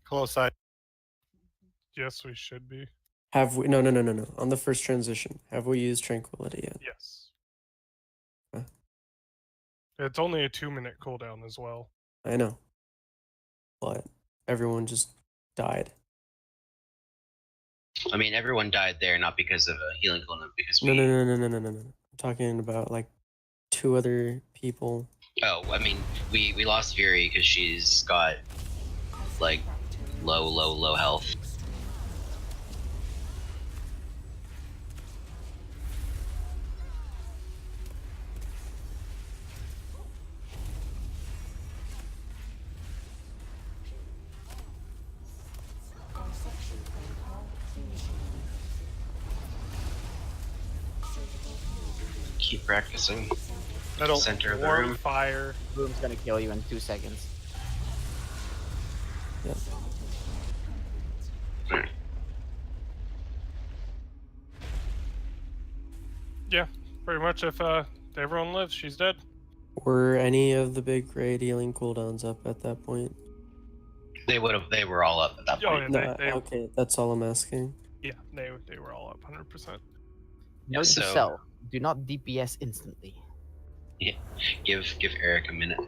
Speaker 5: Close side.
Speaker 12: Yes, we should be.
Speaker 6: Have we? No. On the first transition, have we used tranquility yet?
Speaker 12: Yes.
Speaker 6: Okay.
Speaker 12: It's only a 2-minute cooldown as well.
Speaker 6: I know. But everyone just died.
Speaker 4: I mean, everyone died there not because of a healing cooldown, because
Speaker 6: No.
Speaker 4: we.
Speaker 6: I'm talking about like 2 other people.
Speaker 4: Oh, I mean, we lost Fury because she's got like low health.
Speaker 8: Dissection protocol initiated.
Speaker 4: Keep practicing.
Speaker 5: Middle.
Speaker 4: Center of the
Speaker 12: Warm
Speaker 4: room.
Speaker 12: fire.
Speaker 16: Room's gonna kill you in 2 seconds.
Speaker 6: Yep.
Speaker 12: Yeah, pretty much. If everyone lives, she's dead.
Speaker 6: Were any of the big raid healing cooldowns up at that point?
Speaker 4: They would have. They were all up at that
Speaker 12: Oh,
Speaker 4: point.
Speaker 12: yeah, they,
Speaker 6: Okay, that's all I'm asking.
Speaker 12: yeah, they were all up 100%.
Speaker 4: Yeah,
Speaker 16: Note to
Speaker 4: so
Speaker 16: self: do not DPS instantly.
Speaker 4: yeah, give Eric a minute.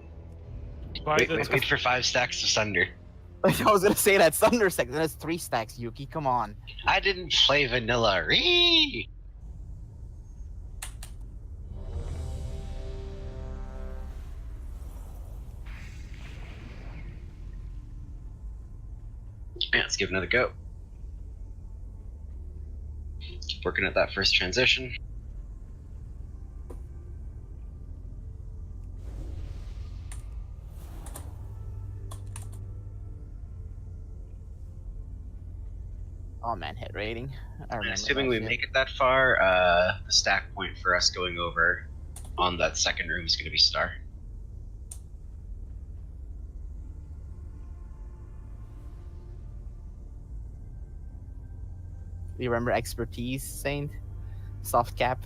Speaker 12: By
Speaker 4: Wait,
Speaker 12: the
Speaker 4: wait for 5 stacks of Sunder.
Speaker 16: I was gonna say that Thunder Sect. That's 3 stacks, Yuki. Come on.
Speaker 4: I didn't play vanilla. Ree! Yeah, let's give it another go. Keep working at that first transition.
Speaker 16: Oh man, hit rating. I remember.
Speaker 4: Assuming we make it that far, the stack point for us going over on that second room is going to be star.
Speaker 16: Do you remember expertise, Saint? Soft cap.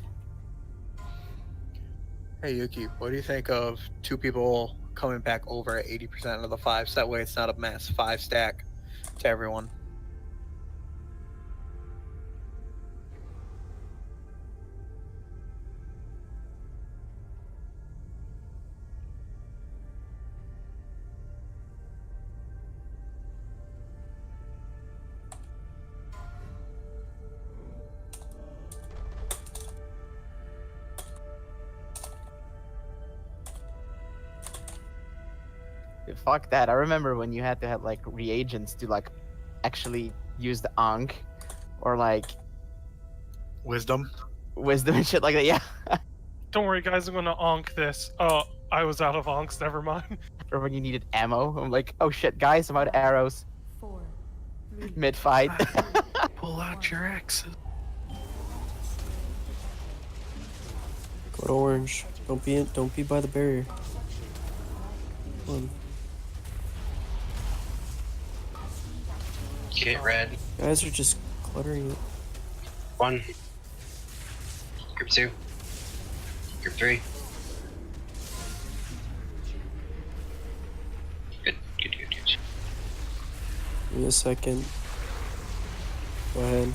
Speaker 5: Hey Yuki, what do you think of 2 people coming back over at 80% of the 5s? That way it's not a mass 5 stack to everyone.
Speaker 16: Dude, fuck that. I remember when you had to have like reagents to like actually use the Ankh or like
Speaker 5: Wisdom
Speaker 16: and shit like that. Yeah.
Speaker 12: Don't worry, guys. I'm gonna onk this. I was out of onks. Never mind.
Speaker 16: For when you needed ammo. I'm like, oh shit, guys, I'm out of arrows.
Speaker 2: 4, 3,
Speaker 16: Mid fight.
Speaker 1: Pull out your axes.
Speaker 6: Go to orange. Don't be by the barrier. Come on.
Speaker 4: Get red.
Speaker 6: Guys are just cluttering it.
Speaker 4: 1. Group 2. Group 3. Good.
Speaker 6: Give me a second. Go ahead.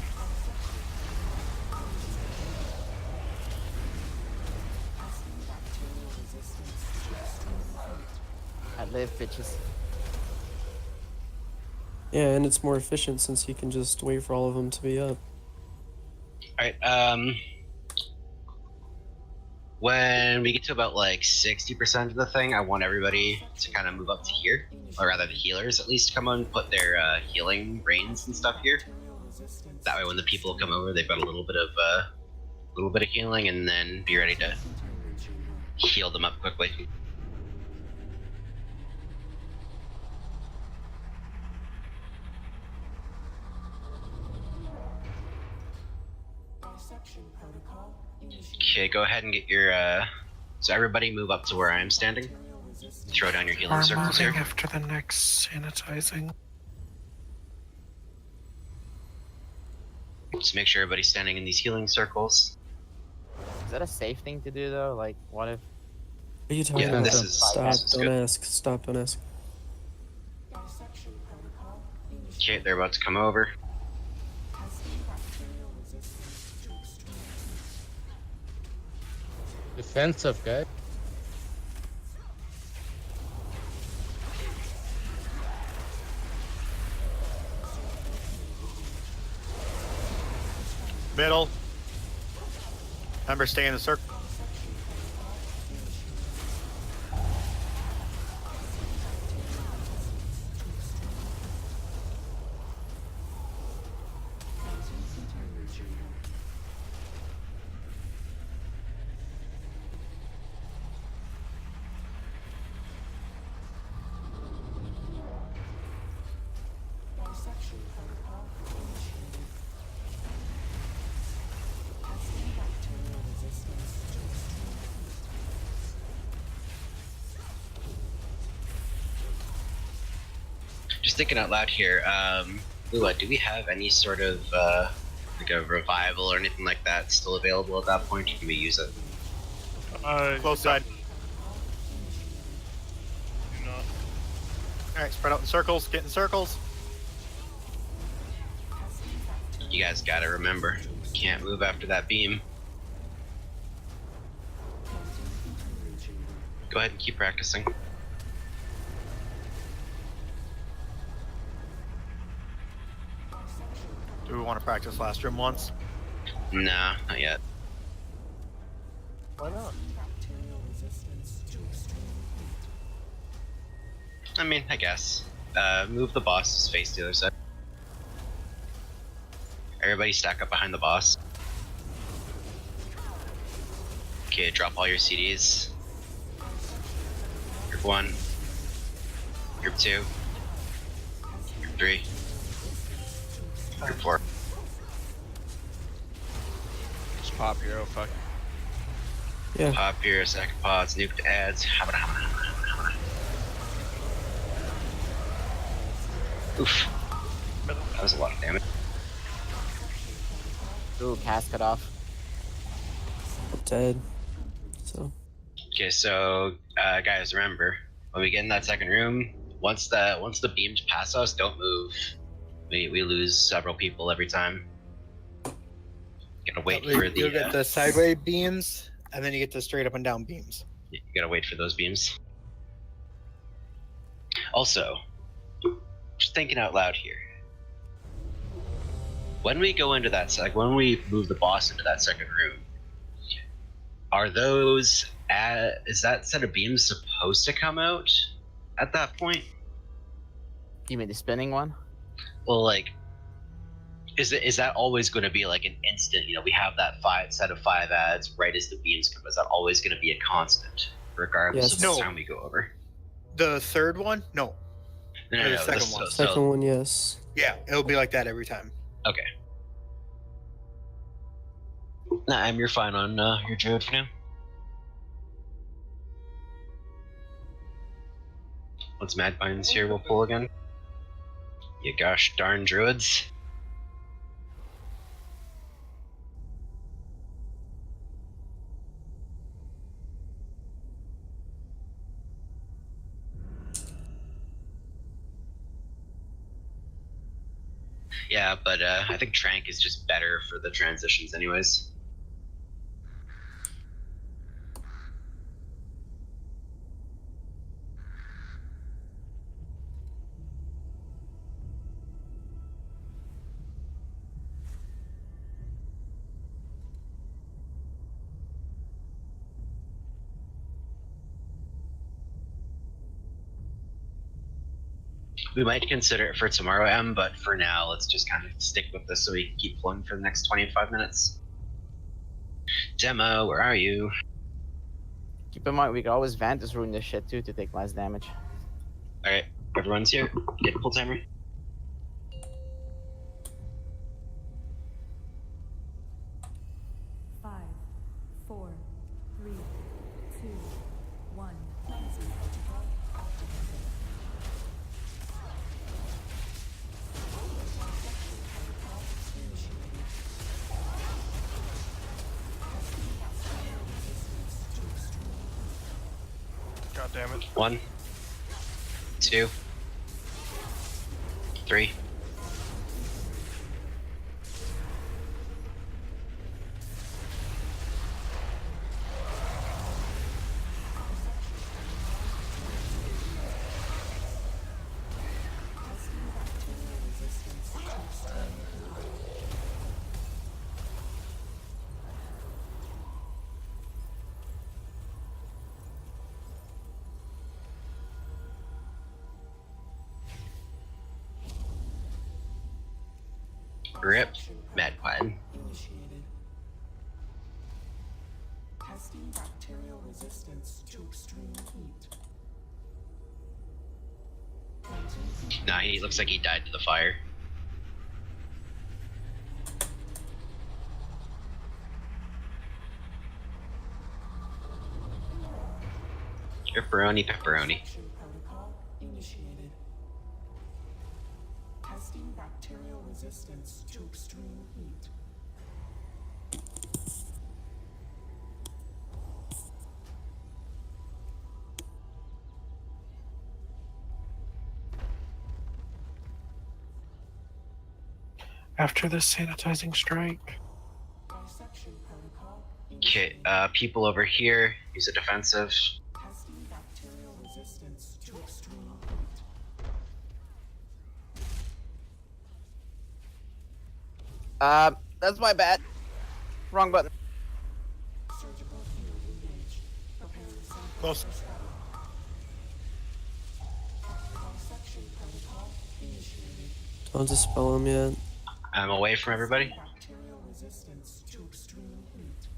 Speaker 16: I live, bitches.
Speaker 6: Yeah, and it's more efficient since you can just wait for all of them to be up.
Speaker 4: Alright, when we get to about like 60% of the thing, I want everybody to kind of move up to here. Or rather, the healers at least come on and put their healing reins and stuff here. That way when the people come over, they've got a little bit of healing, and then be ready to heal them up quickly. Okay, go ahead and get your, so everybody move up to where I'm standing. Throw down your healing
Speaker 1: We're
Speaker 4: circles
Speaker 1: moving
Speaker 4: here.
Speaker 1: after the next sanitizing.
Speaker 4: Just make sure everybody's standing in these healing circles.
Speaker 16: Is that a safe thing to do though? Like, what if?
Speaker 6: What are you talking
Speaker 4: Yeah,
Speaker 6: about?
Speaker 4: this is
Speaker 6: Stop, don't
Speaker 4: good.
Speaker 6: ask. Stop, don't ask.
Speaker 4: Okay, they're about to come over.
Speaker 14: Defensive, guy.
Speaker 5: Middle. Remember, stay in the circle.
Speaker 4: Just thinking out loud here, Lua, do we have any sort of like a revival or anything like that still available at that point? Or can we use it?
Speaker 5: Close side.
Speaker 12: Do not.
Speaker 5: Alright, spread out in circles. Get in circles.
Speaker 4: You guys gotta remember, can't move after that beam. Go ahead and keep practicing.
Speaker 5: Do we want to practice last room once?
Speaker 4: Nah, not yet.
Speaker 5: Why not?
Speaker 4: I mean, I guess. Move the boss's face to the other side. Everybody stack up behind the boss. Okay, drop all your CDs. Group 1. Group 2. Group 3. Group 4.
Speaker 10: Just pop hero, fuck.
Speaker 6: Yeah.
Speaker 4: Pop here, second pods, nuked ads. Oof. That was a lot of damage.
Speaker 16: Ooh, cast cut off.
Speaker 6: I'm dead. So.
Speaker 4: Okay, so guys, remember when we get in that second room, once the beams pass us, don't move. We lose several people every time. Gotta wait for the.
Speaker 5: You get the sideways beams, and then you get the straight up and down beams.
Speaker 4: You gotta wait for those beams. Also, just thinking out loud here. When we go into that when we move the boss into that second room, are those is that set of beams supposed to come out at that point?
Speaker 16: You mean the spinning one?
Speaker 4: Well, like, is that always going to be like an instant? You know, we have that set of 5 ads right as the beams come. Is that always going to be a constant? regardless
Speaker 6: Yes.
Speaker 4: of what
Speaker 5: No.
Speaker 4: time we go over.
Speaker 5: The third one? No.
Speaker 4: No,
Speaker 5: Or
Speaker 4: no,
Speaker 5: the
Speaker 4: no.
Speaker 5: second one.
Speaker 6: Second one, yes.
Speaker 5: Yeah, it'll be like that every time.
Speaker 4: Okay. Nah, you're fine on your druid for now. Once Madbine's here, we'll pull again. You gosh darn druids. Yeah, but I think Trank is just better for the transitions anyways. We might consider it for tomorrow, M, but for now, let's just kind of stick with this so we can keep flowing for the next 25 minutes. Demo, where are you?
Speaker 16: Keep in mind, we can always Vantus ruin this shit too to take less damage.
Speaker 4: Alright, everyone's here. Get a pull timer.
Speaker 2: Five, four, three, two, one.
Speaker 12: God damn it.
Speaker 4: 1, 2, 3. Rip, Madpine.
Speaker 8: Testing bacterial resistance to extreme heat.
Speaker 4: Nah, he looks like he died to the fire. Pepperoni, pepperoni.
Speaker 8: Protocol initiated. Testing bacterial resistance to extreme heat.
Speaker 1: After this sanitizing strike.
Speaker 8: Dissection protocol.
Speaker 4: Okay, people over here, use a defensive.
Speaker 8: Testing bacterial resistance to extreme heat.
Speaker 16: That's my bad. Wrong button.
Speaker 8: Surgical field engaged. Preparing sample.
Speaker 5: Close.
Speaker 8: Dissection protocol initiated.
Speaker 6: Don't dispel him yet.
Speaker 4: I'm away from everybody.
Speaker 8: Bacterial resistance to extreme heat.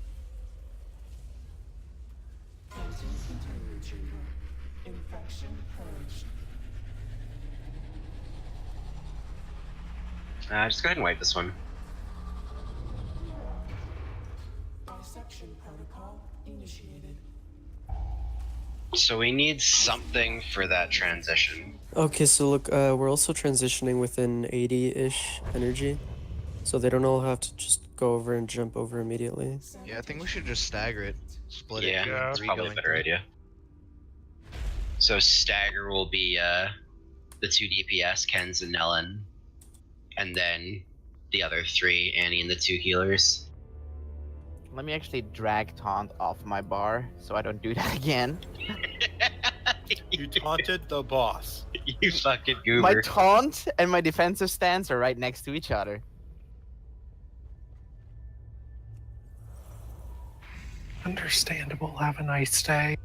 Speaker 8: Entering containment chamber. Infection purged.
Speaker 4: Just go ahead and wipe this one.
Speaker 8: Dissection protocol initiated.
Speaker 4: So we need something for that transition.
Speaker 6: Okay, so look, we're also transitioning within 80-ish energy. So they don't all have to just go over and jump over immediately.
Speaker 10: Yeah, I think we should just stagger it. Split it.
Speaker 4: Yeah,
Speaker 10: into
Speaker 4: that's
Speaker 10: three
Speaker 4: probably a
Speaker 10: going
Speaker 4: better
Speaker 10: through.
Speaker 4: idea. So stagger will be the 2 DPS, Ken's and Nellen, and then the other 3, Annie and the 2 healers.
Speaker 16: Let me actually drag taunt off my bar so I don't do that again.
Speaker 5: You taunted the boss.
Speaker 4: You fucking goober.
Speaker 16: My taunt and my defensive stance are right next to each other.
Speaker 1: Understandable. Have a nice day.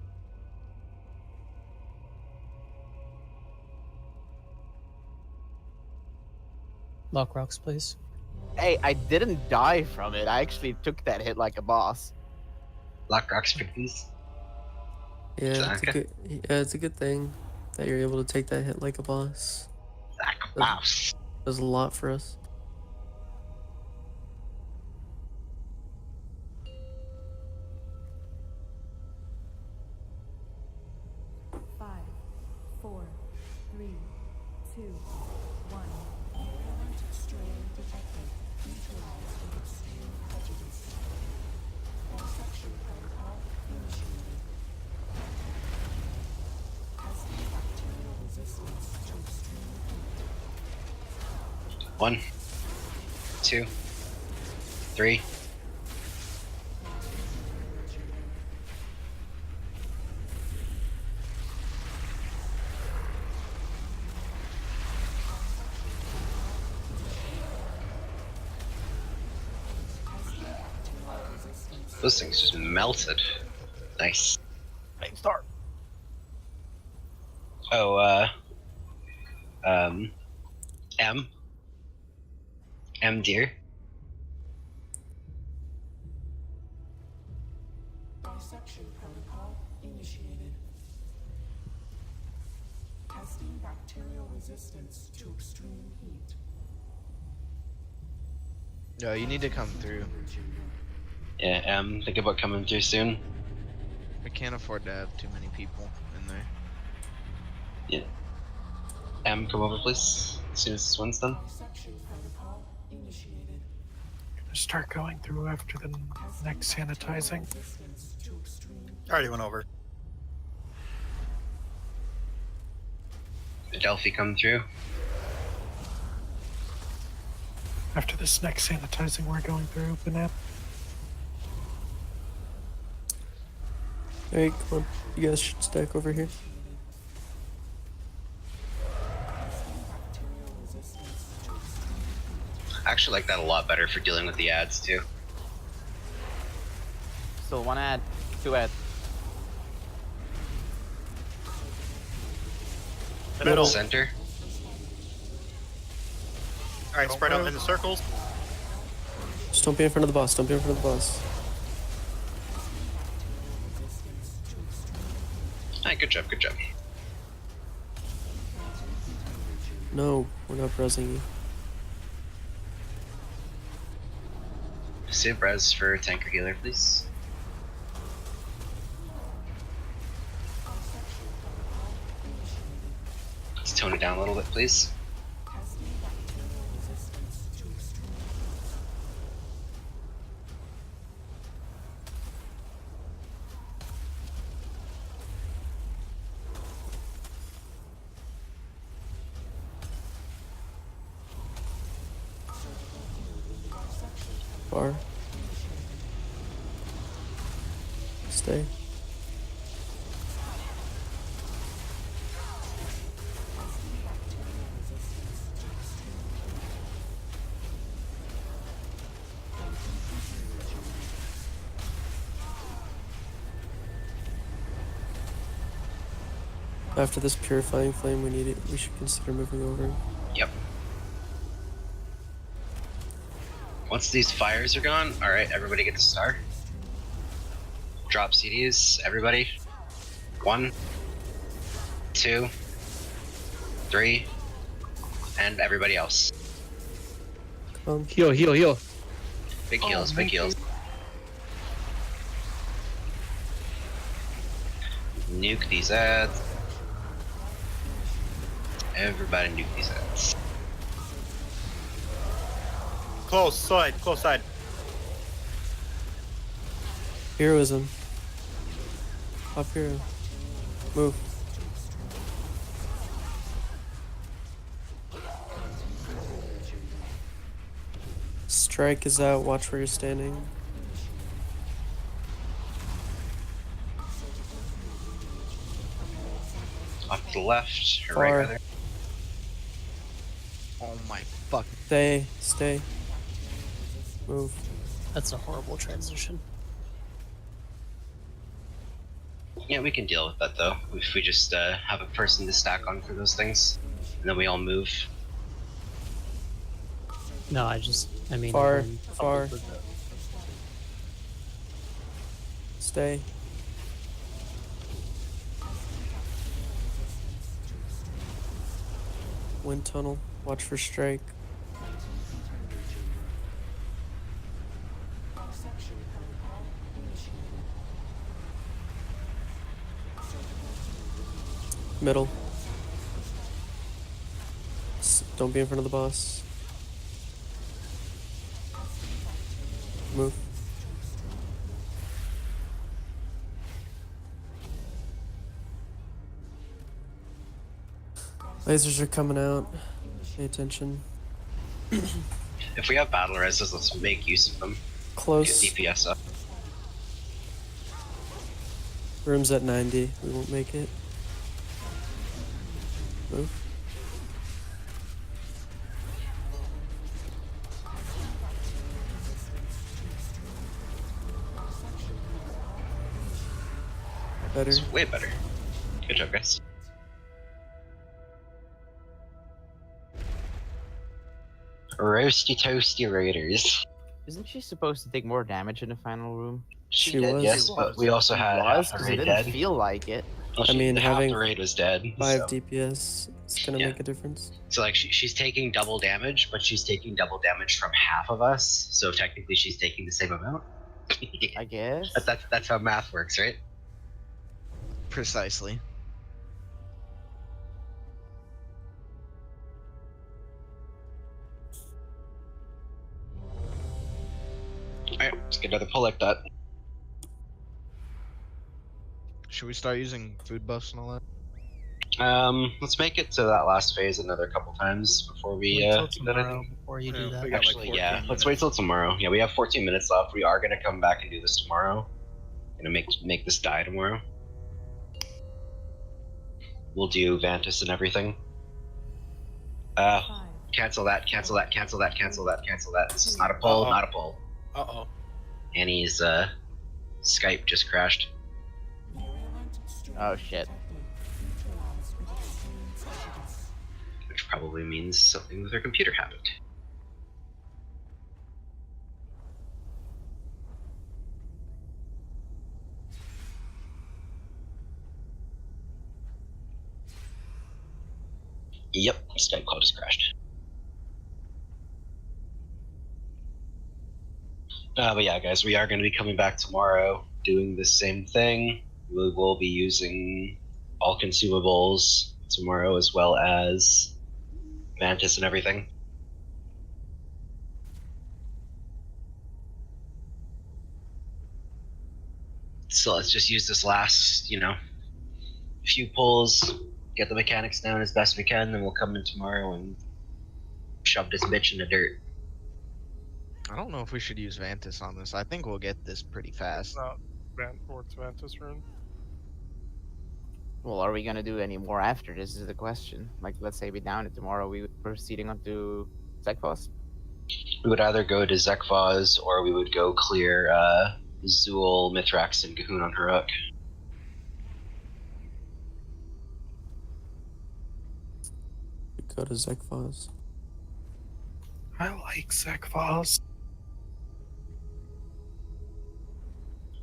Speaker 11: Lock rocks, please.
Speaker 16: Hey, I didn't die from it. I actually took that hit like a boss.
Speaker 4: Lock rocks, please.
Speaker 6: Yeah, it's a good. Yeah, it's a good thing that you're able to take that hit like a boss.
Speaker 4: Like a boss.
Speaker 6: Does a lot for us.
Speaker 2: Five, 4, 3, 2, 1.
Speaker 4: One, 2, 3. Those things just melted. Nice.
Speaker 5: Nice start.
Speaker 4: Oh, M dear.
Speaker 8: Dissection protocol initiated. Testing bacterial resistance to extreme heat.
Speaker 10: No, you need to come through.
Speaker 4: Yeah, think about coming through soon.
Speaker 10: We can't afford to have too many people in there.
Speaker 4: Yeah. Come over please, as soon as this one's done.
Speaker 8: Dissection protocol initiated.
Speaker 1: Start going through after the next sanitizing.
Speaker 8: Resistance to extreme
Speaker 5: Already went over.
Speaker 4: Delphi come through.
Speaker 1: After this next sanitizing we're going through, Banana.
Speaker 6: Alright, come on. You guys should stack over here.
Speaker 4: I actually like that a lot better for dealing with the ads too.
Speaker 16: So 1 ad, 2 ad.
Speaker 5: Middle.
Speaker 4: Center.
Speaker 5: All right, spread out in the circles.
Speaker 6: Just don't be in front of the boss. Don't be in front of the boss.
Speaker 4: Alright, good job, good job.
Speaker 6: No, we're not browsing you.
Speaker 4: Save res for tanker healer, please. Let's tone it down a little bit, please.
Speaker 6: Bar. Stay. After this purifying flame, we should consider moving over.
Speaker 4: Yep. Once these fires are gone, alright, everybody get the star. Drop CDs, everybody. 1, 2, 3, and everybody else.
Speaker 14: Heal, heal, heal.
Speaker 4: Big heals, big heals. Nuke these ads. Everybody nuke these ads.
Speaker 5: Close side, close side.
Speaker 6: Heroism. Up hero. Move. Strike is out. Watch where you're standing.
Speaker 4: Off to the left, or
Speaker 6: Far.
Speaker 4: right rather.
Speaker 10: Oh my fuck.
Speaker 6: Stay. Stay. Move.
Speaker 11: That's a horrible transition.
Speaker 4: Yeah, we can deal with that though. If we just have a person to stack on for those things, and then we all move.
Speaker 11: No, I mean...
Speaker 6: Far.
Speaker 11: I'm
Speaker 6: Far.
Speaker 11: with it.
Speaker 6: Stay. Wind tunnel. Watch for strike. Middle. Don't be in front of the boss. Move. Lasers are coming out. Pay attention.
Speaker 4: If we have battle reses, let's make use of them.
Speaker 6: Close.
Speaker 4: Get DPS up.
Speaker 6: Room's at 90. We won't make it. Move. Better.
Speaker 4: It's way better. Good job, guys. Roasty toasty raiders.
Speaker 16: Isn't she supposed to take more damage in the final room?
Speaker 4: She did, yes, but we also had half the
Speaker 16: Because it
Speaker 4: raid
Speaker 16: didn't
Speaker 4: dead.
Speaker 16: feel like it.
Speaker 4: Well,
Speaker 6: I mean,
Speaker 4: half
Speaker 6: having
Speaker 4: the raid was dead.
Speaker 6: 5
Speaker 4: so.
Speaker 6: DPS, it's gonna make a difference.
Speaker 4: So like she's taking double damage, but she's taking double damage from half of us. So technically, she's taking the same amount.
Speaker 16: I guess.
Speaker 4: But that's how math works, right?
Speaker 10: Precisely.
Speaker 4: Alright, let's get another pull like that.
Speaker 10: Should we start using food buffs and all that?
Speaker 4: Let's make it to that last phase another couple times before we
Speaker 11: Wait till
Speaker 4: do that.
Speaker 11: tomorrow before you do that.
Speaker 4: Actually, yeah, let's wait till tomorrow. Yeah, we have 14 minutes left. We are gonna come back and do this tomorrow. Gonna make this die tomorrow. We'll do Vantis and everything. Cancel that, cancel that, cancel that, cancel that, cancel that. This is not a poll, not a poll.
Speaker 5: Uh-oh.
Speaker 4: Annie's Skype just crashed.
Speaker 16: Oh shit.
Speaker 4: Which probably means something with her computer happened. Yep, Skype call just crashed. But yeah, guys, we are going to be coming back tomorrow, doing the same thing. We will be using all consumables tomorrow, as well as Mantis and everything. So let's just use this last, few pulls, get the mechanics down as best we can, then we'll come in tomorrow and shove this bitch in the dirt.
Speaker 10: I don't know if we should use Vantis on this. I think we'll get this pretty fast.
Speaker 12: Not what's Vantis rune?
Speaker 16: Well, are we gonna do any more after this is the question. Like, let's say we down it tomorrow, we proceeding on to Zekphos?
Speaker 4: We would either go to Zekphos or we would go clear Zool, Mithrax, and Gahoon on Haruk.
Speaker 6: Go to Zekphos.
Speaker 1: I like Zekphos.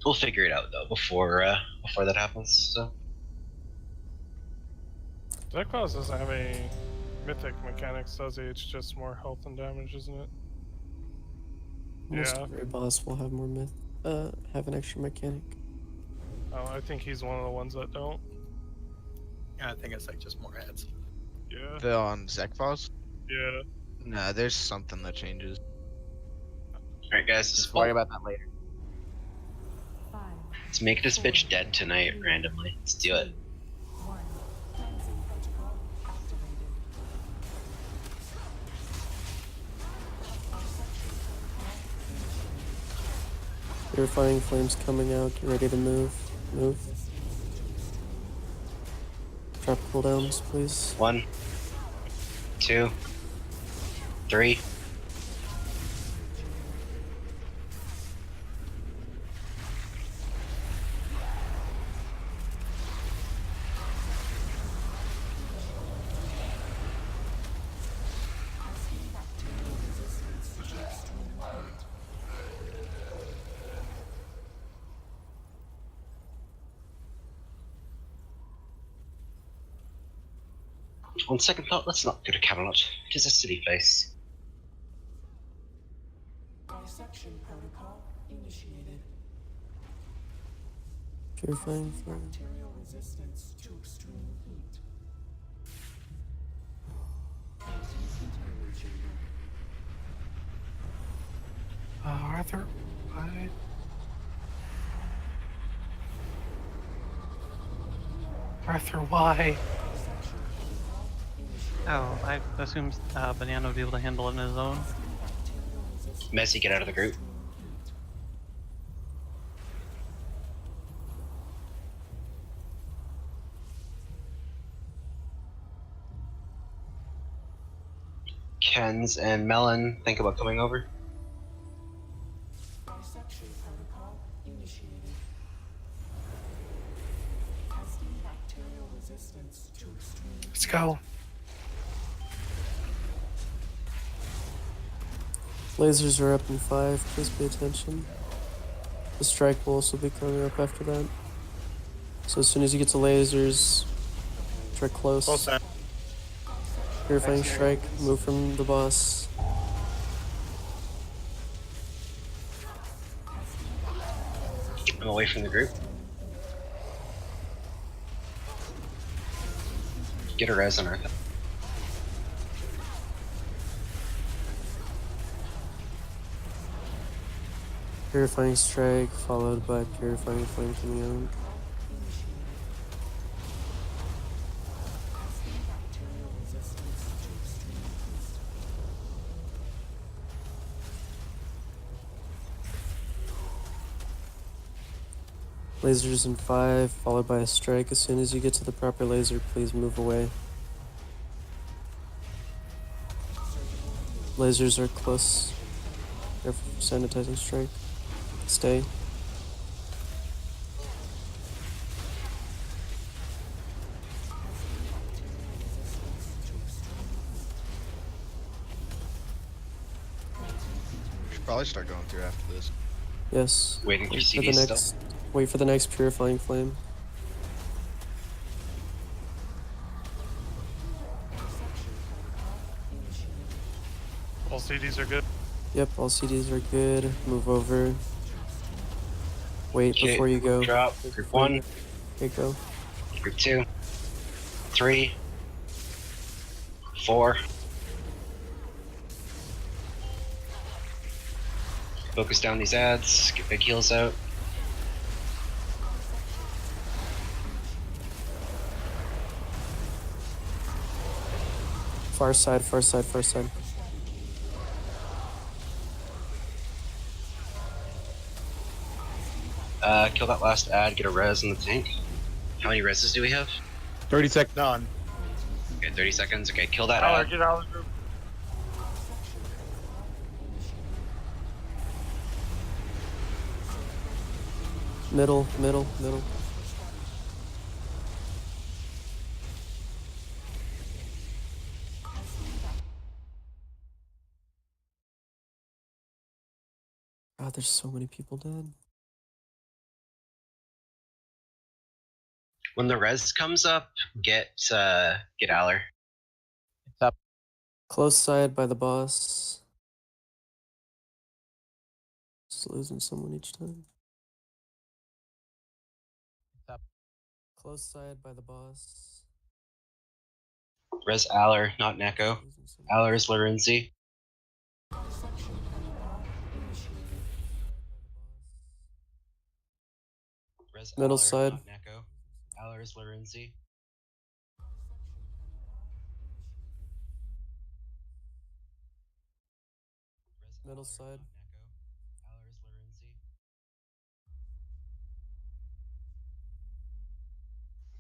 Speaker 4: We'll figure it out though before that happens. So.
Speaker 12: Zekphos doesn't have any mythic mechanics, does he? It's just more health and damage, isn't it?
Speaker 6: Almost
Speaker 12: Yeah.
Speaker 6: every boss will have more have an extra mechanic.
Speaker 12: Oh, I think he's one of the ones that don't.
Speaker 5: Yeah, I think it's like just more ads.
Speaker 12: Yeah.
Speaker 10: The on Zekphos?
Speaker 12: Yeah.
Speaker 10: Nah, there's something that changes.
Speaker 4: Alright, guys,
Speaker 16: Just worry about that later.
Speaker 4: let's make this bitch dead tonight randomly. Let's do it.
Speaker 6: Purifying flames coming out. Get ready to move. Move. Drop cooldowns, please.
Speaker 4: 1, 2, 3. On second thought, let's not go to Camelot. It is a city place.
Speaker 8: Dissection protocol initiated.
Speaker 6: Purifying flame.
Speaker 8: Bacterial resistance to extreme heat.
Speaker 1: Arthur, I... Arthur, why?
Speaker 18: Oh, I assume Banana would be able to handle it on his own.
Speaker 4: Messi, get out of the group. Ken's and Melon think about coming over.
Speaker 8: Dissection protocol initiated. Testing bacterial resistance to extreme.
Speaker 1: Let's go.
Speaker 6: Lasers are up in 5. Please pay attention. The strike will also be coming up after that. So as soon as you get to lasers, try close.
Speaker 5: Close that.
Speaker 6: Purifying strike. Move from the boss.
Speaker 4: I'm away from the group. Get a res on Earth.
Speaker 6: Purifying strike followed by purifying flame coming out. Lasers in 5, followed by a strike. As soon as you get to the proper laser, please move away. Lasers are close. Careful for sanitizing strike. Stay.
Speaker 10: We should probably start going through after this.
Speaker 6: Yes.
Speaker 4: Waiting for
Speaker 6: Wait
Speaker 4: CD
Speaker 6: the
Speaker 4: still.
Speaker 6: next. Wait for the next purifying flame.
Speaker 12: All CDs are good.
Speaker 6: Yep, all CDs are good. Move over. Wait
Speaker 4: Okay,
Speaker 6: before you go.
Speaker 4: drop.
Speaker 6: Wait
Speaker 4: Group
Speaker 6: before you
Speaker 4: 1,
Speaker 6: go. Okay, go.
Speaker 4: Group 2, 3, 4. Focus down these ads. Get big heals out.
Speaker 6: Far side, far side, far side.
Speaker 4: Kill that last ad. Get a res in the tank. How many reses do we have?
Speaker 5: 30 seconds. None.
Speaker 4: Okay, 30 seconds. Okay, kill that
Speaker 12: Tyler,
Speaker 4: ad.
Speaker 12: get out of the group.
Speaker 6: Middle, middle, middle. God, there's so many people dead.
Speaker 4: When the res comes up, get Aller.
Speaker 16: It's up.
Speaker 6: Close side by the boss. Just losing someone each time.
Speaker 16: It's up.
Speaker 6: Close side by the boss.
Speaker 4: Res Aller, not Neko.
Speaker 6: Losing someone.
Speaker 4: Aller is Lorenzi.
Speaker 8: Dissection protocol initiated.
Speaker 4: Res
Speaker 6: Middle
Speaker 4: Aller,
Speaker 6: side.
Speaker 4: not Neko. Aller is Lorenzi. Res
Speaker 6: Middle
Speaker 4: Aller,
Speaker 6: side.
Speaker 4: not Neko. Aller is Lorenzi.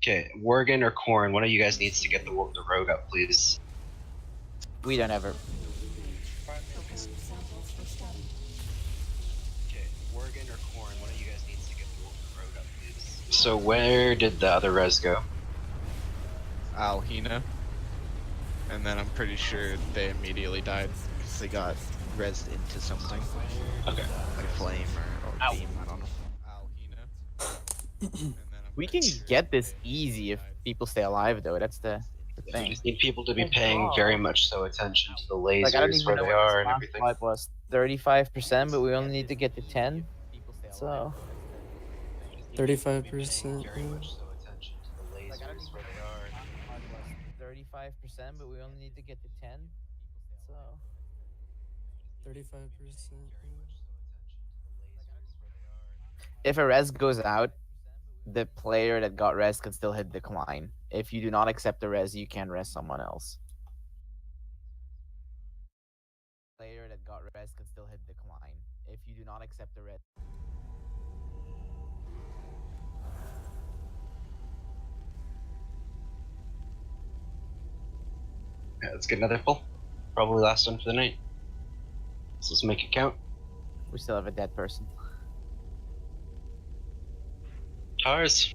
Speaker 4: Okay, Worgen or Korn, one of you guys needs to get the rogue up, please.
Speaker 16: We don't ever.
Speaker 4: Okay, Worgen or Korn, one of you guys needs to get the rogue up, please. So where did the other res go?
Speaker 10: Alhina. And then I'm pretty sure they immediately died because they got rezzed into something.
Speaker 4: Okay.
Speaker 10: Like flame or
Speaker 4: Ow.
Speaker 10: beam, I don't know. Alhina. And then I'm
Speaker 16: We
Speaker 10: pretty
Speaker 16: can
Speaker 10: sure
Speaker 16: get this
Speaker 10: they
Speaker 16: easy if
Speaker 10: died.
Speaker 16: people stay alive, though. That's the the
Speaker 4: We
Speaker 16: thing.
Speaker 4: just need people to be paying very much so attention to the lasers,
Speaker 16: Like I don't even
Speaker 4: where
Speaker 16: know
Speaker 4: they
Speaker 16: what this
Speaker 4: are, and
Speaker 16: last
Speaker 4: everything.
Speaker 16: swipe was. 35%, but we only need to get to 10. So
Speaker 6: 35%.
Speaker 4: Very much so attention to the lasers, where they are, and everything.
Speaker 16: was 35%, but we only need to get to 10. So
Speaker 6: 35%.
Speaker 16: if a res goes out, the player that got res can still hit decline. If you do not accept the res, you can res someone else. Player that got res can still hit decline. If you do not accept the res.
Speaker 4: Yeah, let's get another pull. Probably last one for the night. So let's make it count.
Speaker 16: We still have a dead person.
Speaker 4: Tars.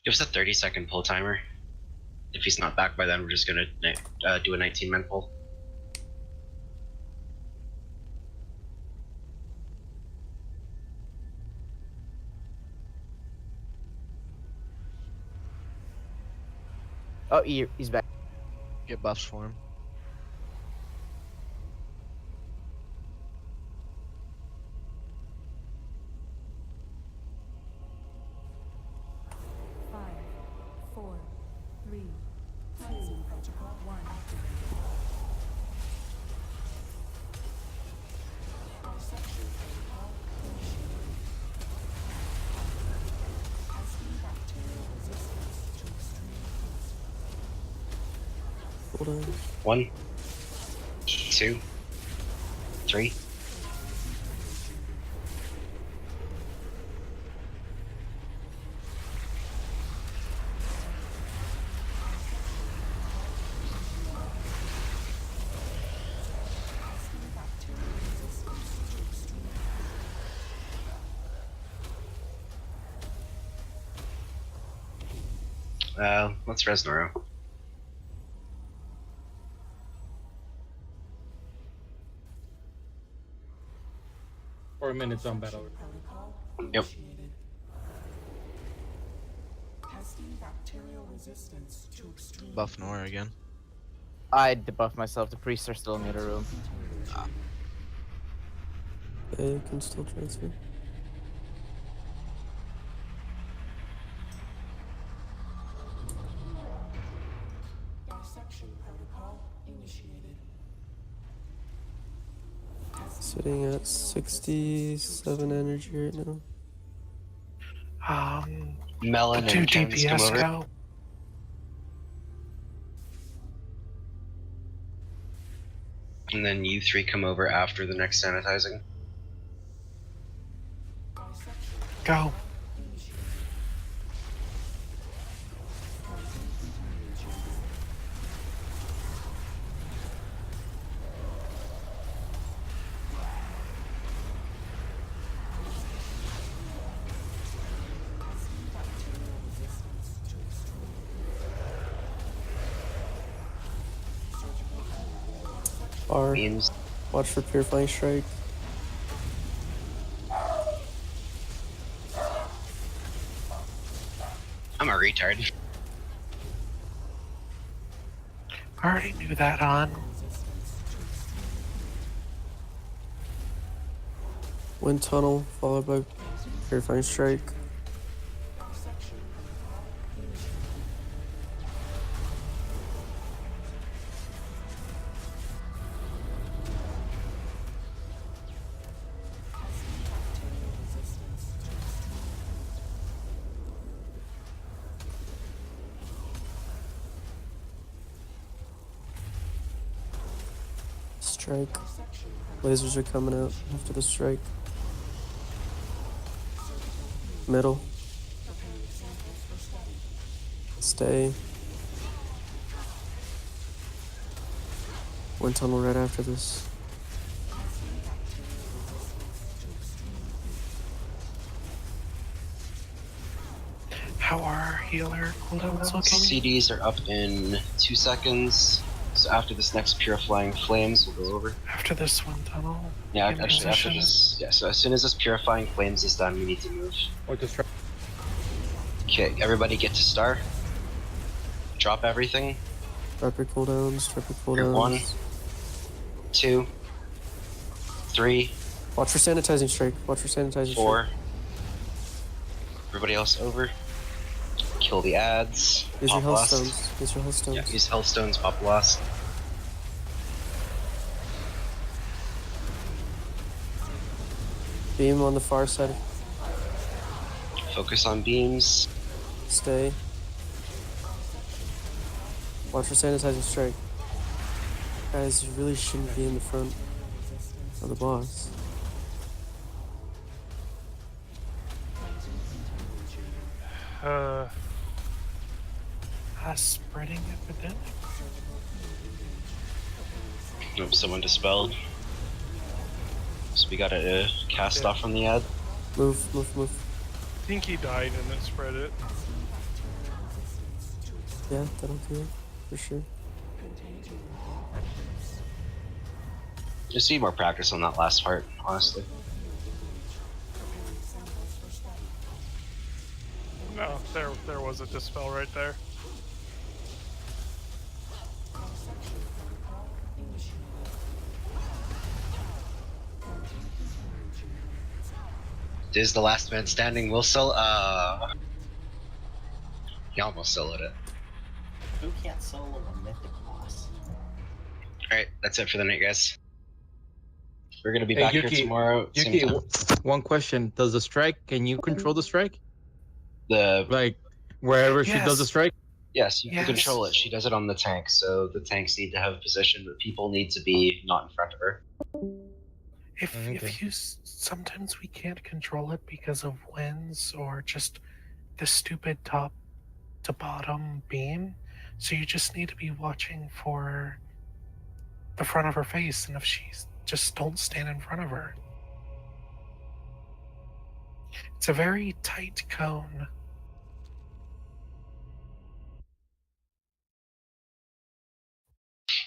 Speaker 4: Give us a 30-second pull timer. If he's not back by then, we're just gonna do a 19-man pull.
Speaker 16: Oh, he's back.
Speaker 10: Get buffs for him.
Speaker 2: Five, four, three, two, one.
Speaker 6: Hold on.
Speaker 4: 1, 2, 3. Let's res Noro.
Speaker 14: For a minute on battle.
Speaker 4: Yep.
Speaker 10: Buff Nora again.
Speaker 16: I debuffed myself. The priests are still in the other room.
Speaker 6: They can still transfer. Sitting at 67 energy right now.
Speaker 4: Melon
Speaker 1: two
Speaker 4: and Jens come
Speaker 1: DPS
Speaker 4: over.
Speaker 1: go.
Speaker 4: And then you 3 come over after the next sanitizing.
Speaker 1: Go.
Speaker 6: R.
Speaker 4: Means
Speaker 6: Watch for Purifying Strike.
Speaker 4: I'm a retard.
Speaker 1: I already knew that on.
Speaker 6: Wind Tunnel, followed by Purifying Strike. Strike. Lasers are coming out after the strike. Middle. Stay. Wind tunnel right after this.
Speaker 1: How are our healer cooldowns looking?
Speaker 4: CDs are up in 2 seconds. So after this next Purifying Flames, we'll go over.
Speaker 1: After this wind tunnel?
Speaker 4: Yeah,
Speaker 1: in
Speaker 4: actually, after
Speaker 1: position?
Speaker 4: this. Yeah, so as soon as this Purifying Flames is done, we need to move.
Speaker 14: Or just try.
Speaker 4: Okay, everybody get to star. Drop everything.
Speaker 6: Drop your cooldowns. Drop your
Speaker 4: Group 1,
Speaker 6: cooldowns.
Speaker 4: 2, 3,
Speaker 6: Watch for sanitizing strike. Watch for sanitizing
Speaker 4: 4.
Speaker 6: strike.
Speaker 4: Everybody else over. Kill the ads.
Speaker 6: Use your
Speaker 4: Pop
Speaker 6: health
Speaker 4: blast.
Speaker 6: stones. Use your health stones.
Speaker 4: Yeah, use health stones, pop blast.
Speaker 6: Beam on the far side.
Speaker 4: Focus on beams.
Speaker 6: Stay. Watch for sanitizing strike. Guys, you really shouldn't be in the front of the boss.
Speaker 1: Spreading epidemic.
Speaker 4: Nope, someone dispelled. So we gotta cast off from the ad.
Speaker 6: Move.
Speaker 12: I think he died and it spread it.
Speaker 6: Yeah, that'll do it. For sure.
Speaker 4: Just need more practice on that last part, honestly.
Speaker 12: No, there was a dispel right there.
Speaker 4: Diz the last man standing will sell. He almost soloed it.
Speaker 16: Who can't solo a mythic boss?
Speaker 4: Alright, that's it for the night, guys. We're gonna be
Speaker 14: Hey,
Speaker 4: back
Speaker 14: Yuki,
Speaker 4: here tomorrow. Same
Speaker 14: Yuki,
Speaker 4: time.
Speaker 14: one question. Does the strike, can you control the strike?
Speaker 4: The
Speaker 14: Like, wherever she does the
Speaker 1: Yes.
Speaker 14: strike?
Speaker 4: Yes, you can
Speaker 1: Yes.
Speaker 4: control it. She does it on the tank, so the tanks need to have a position, but people need to be not in front of her.
Speaker 1: If you sometimes we can't control it because of winds or just the stupid top to bottom beam, so you just need to be watching for the front of her face, and if she's just don't stand in front of her. It's a very tight cone.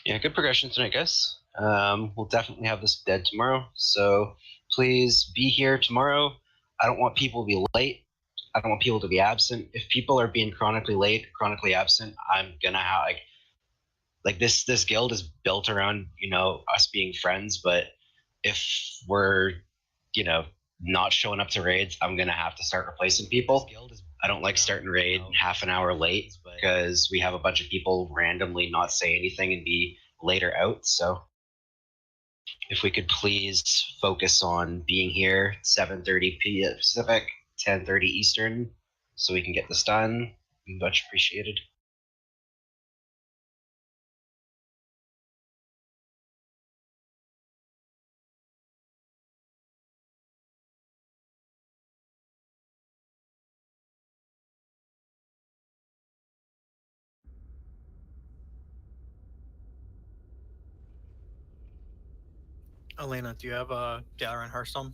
Speaker 4: Yeah, good progression tonight, guys. We'll definitely have this dead tomorrow, so please be here tomorrow. I don't want people to be late. I don't want people to be absent. If people are being chronically late, chronically absent, I'm gonna have like this guild is built around, you know, us being friends, but if we're, you know, not showing up to raids, I'm gonna have to start replacing people. I don't like starting raid half an hour late because we have a bunch of people randomly not say anything and be later out. So if we could please focus on being here 7:30 p.m. Pacific, 10:30 Eastern, so we can get this done, much appreciated.
Speaker 5: Elena, do you have a Dalaran Hearthstone?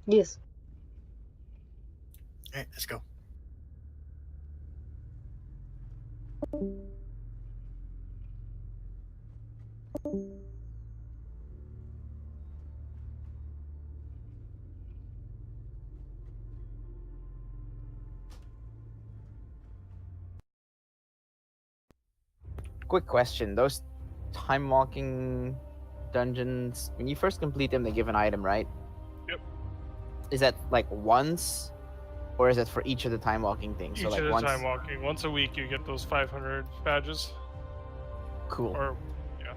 Speaker 9: Yes.
Speaker 5: Alright, let's go.
Speaker 16: Quick question: those time walking dungeons, when you first complete them, they give an item, right?
Speaker 12: Yep.
Speaker 16: Is that like once, or is it for each of the time walking things?
Speaker 12: Each
Speaker 16: So like
Speaker 12: of the
Speaker 16: once.
Speaker 12: time walking. Once a week you get those 500 badges.
Speaker 16: Cool.
Speaker 12: Or yeah.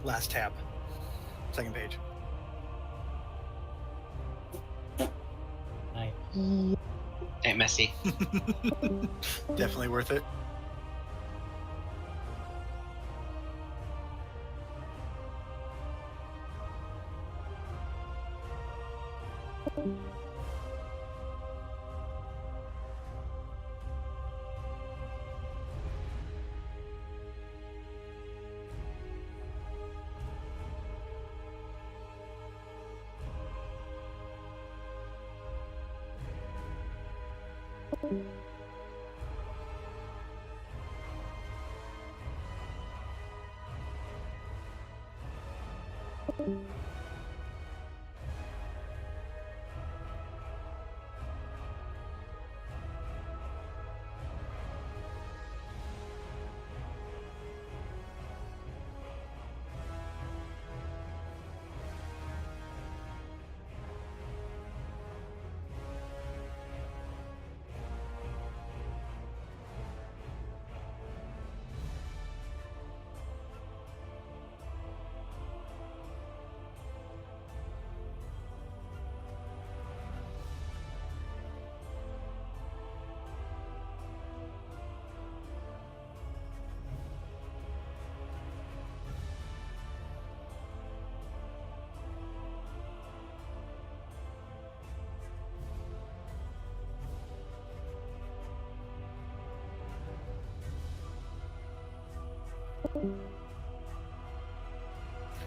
Speaker 5: Last tab. Second page.
Speaker 16: Nice.
Speaker 4: Ain't messy.
Speaker 5: Definitely worth it.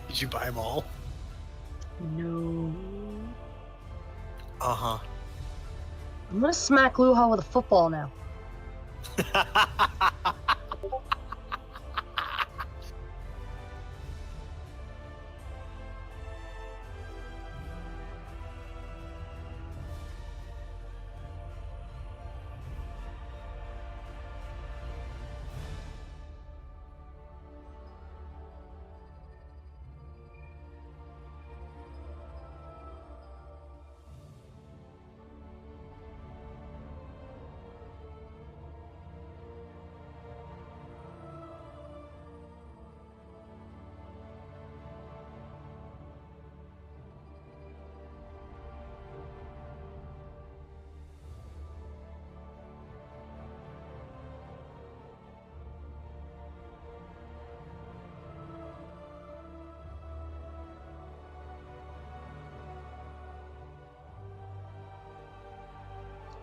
Speaker 5: Did you buy them all?
Speaker 9: No.
Speaker 5: Uh-huh.
Speaker 9: I'm gonna smack Luha with a football now.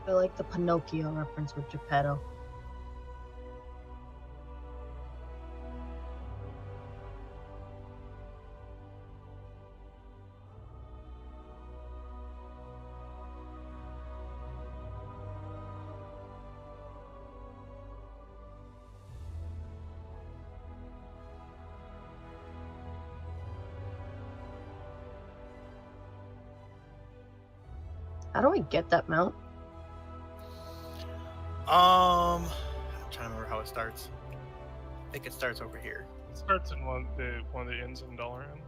Speaker 9: I like the Pinocchio reference with Geppetto. How do I get that mount?
Speaker 5: I'm trying to remember how it starts. I think it starts over here.
Speaker 12: It starts in one of the inns in Dalaran.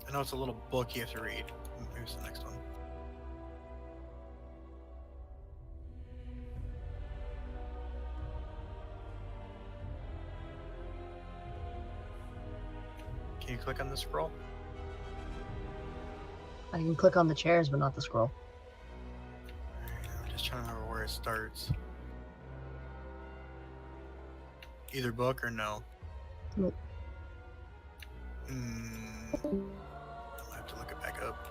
Speaker 5: I know it's a little book you have to read. Here's the next one. Can you click on the scroll?
Speaker 9: I can click on the chairs, but not the scroll.
Speaker 5: I'm just trying to remember where it starts. Either book or no?
Speaker 9: Nope.
Speaker 5: I'll have to look it back up.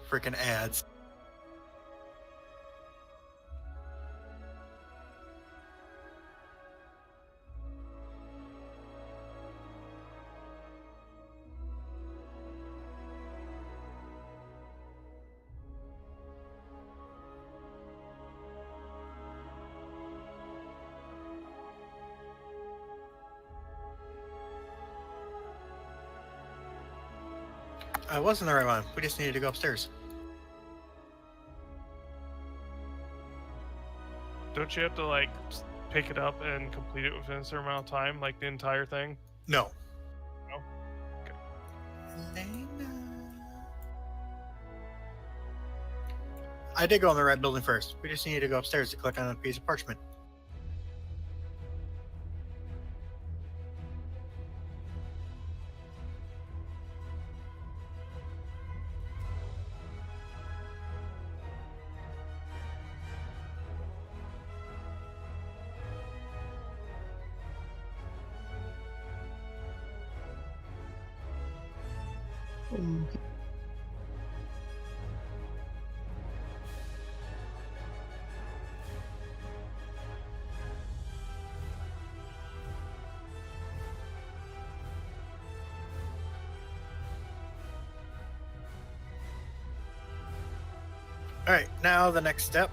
Speaker 5: Freaking ads. I was in the right one. We just needed to go upstairs.
Speaker 12: Don't you have to like pick it up and complete it within a certain amount of time, like the entire thing?
Speaker 5: No.
Speaker 12: No. Okay.
Speaker 5: I did go in the right building first. We just needed to go upstairs to click on a piece of parchment. All right, now the next step.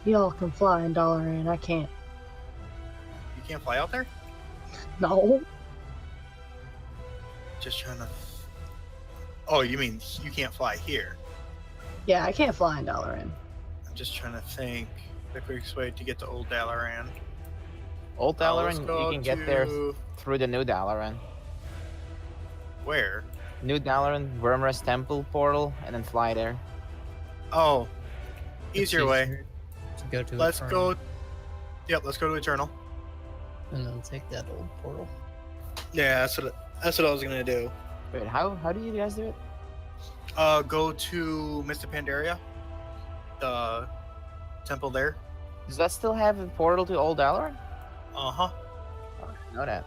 Speaker 9: Y'all can fly in Dalaran. I can't.
Speaker 5: You can't fly out there?
Speaker 9: No.
Speaker 5: Just trying to. Oh, you mean you can't fly here?
Speaker 9: Yeah, I can't fly in Dalaran.
Speaker 5: I'm just trying to think the quickest way to get to Old Dalaran.
Speaker 16: Old
Speaker 5: let's
Speaker 16: Dalaran,
Speaker 5: go
Speaker 16: you can get there
Speaker 5: to-
Speaker 16: through the New Dalaran.
Speaker 5: Where?
Speaker 16: New Dalaran, Wormrest Temple portal, and then fly there.
Speaker 5: Oh,
Speaker 11: It's
Speaker 5: easier way.
Speaker 11: to go to
Speaker 5: Let's
Speaker 11: Eternal,
Speaker 5: go. Yep, let's go to Eternal.
Speaker 11: and then take that old portal.
Speaker 5: Yeah, that's what I was gonna do.
Speaker 16: Wait, how do you guys do it?
Speaker 5: Go to Mr. Pandaria, the temple there.
Speaker 16: Does that still have a portal to Old Dalaran?
Speaker 5: Uh huh.
Speaker 16: Oh, I didn't know that.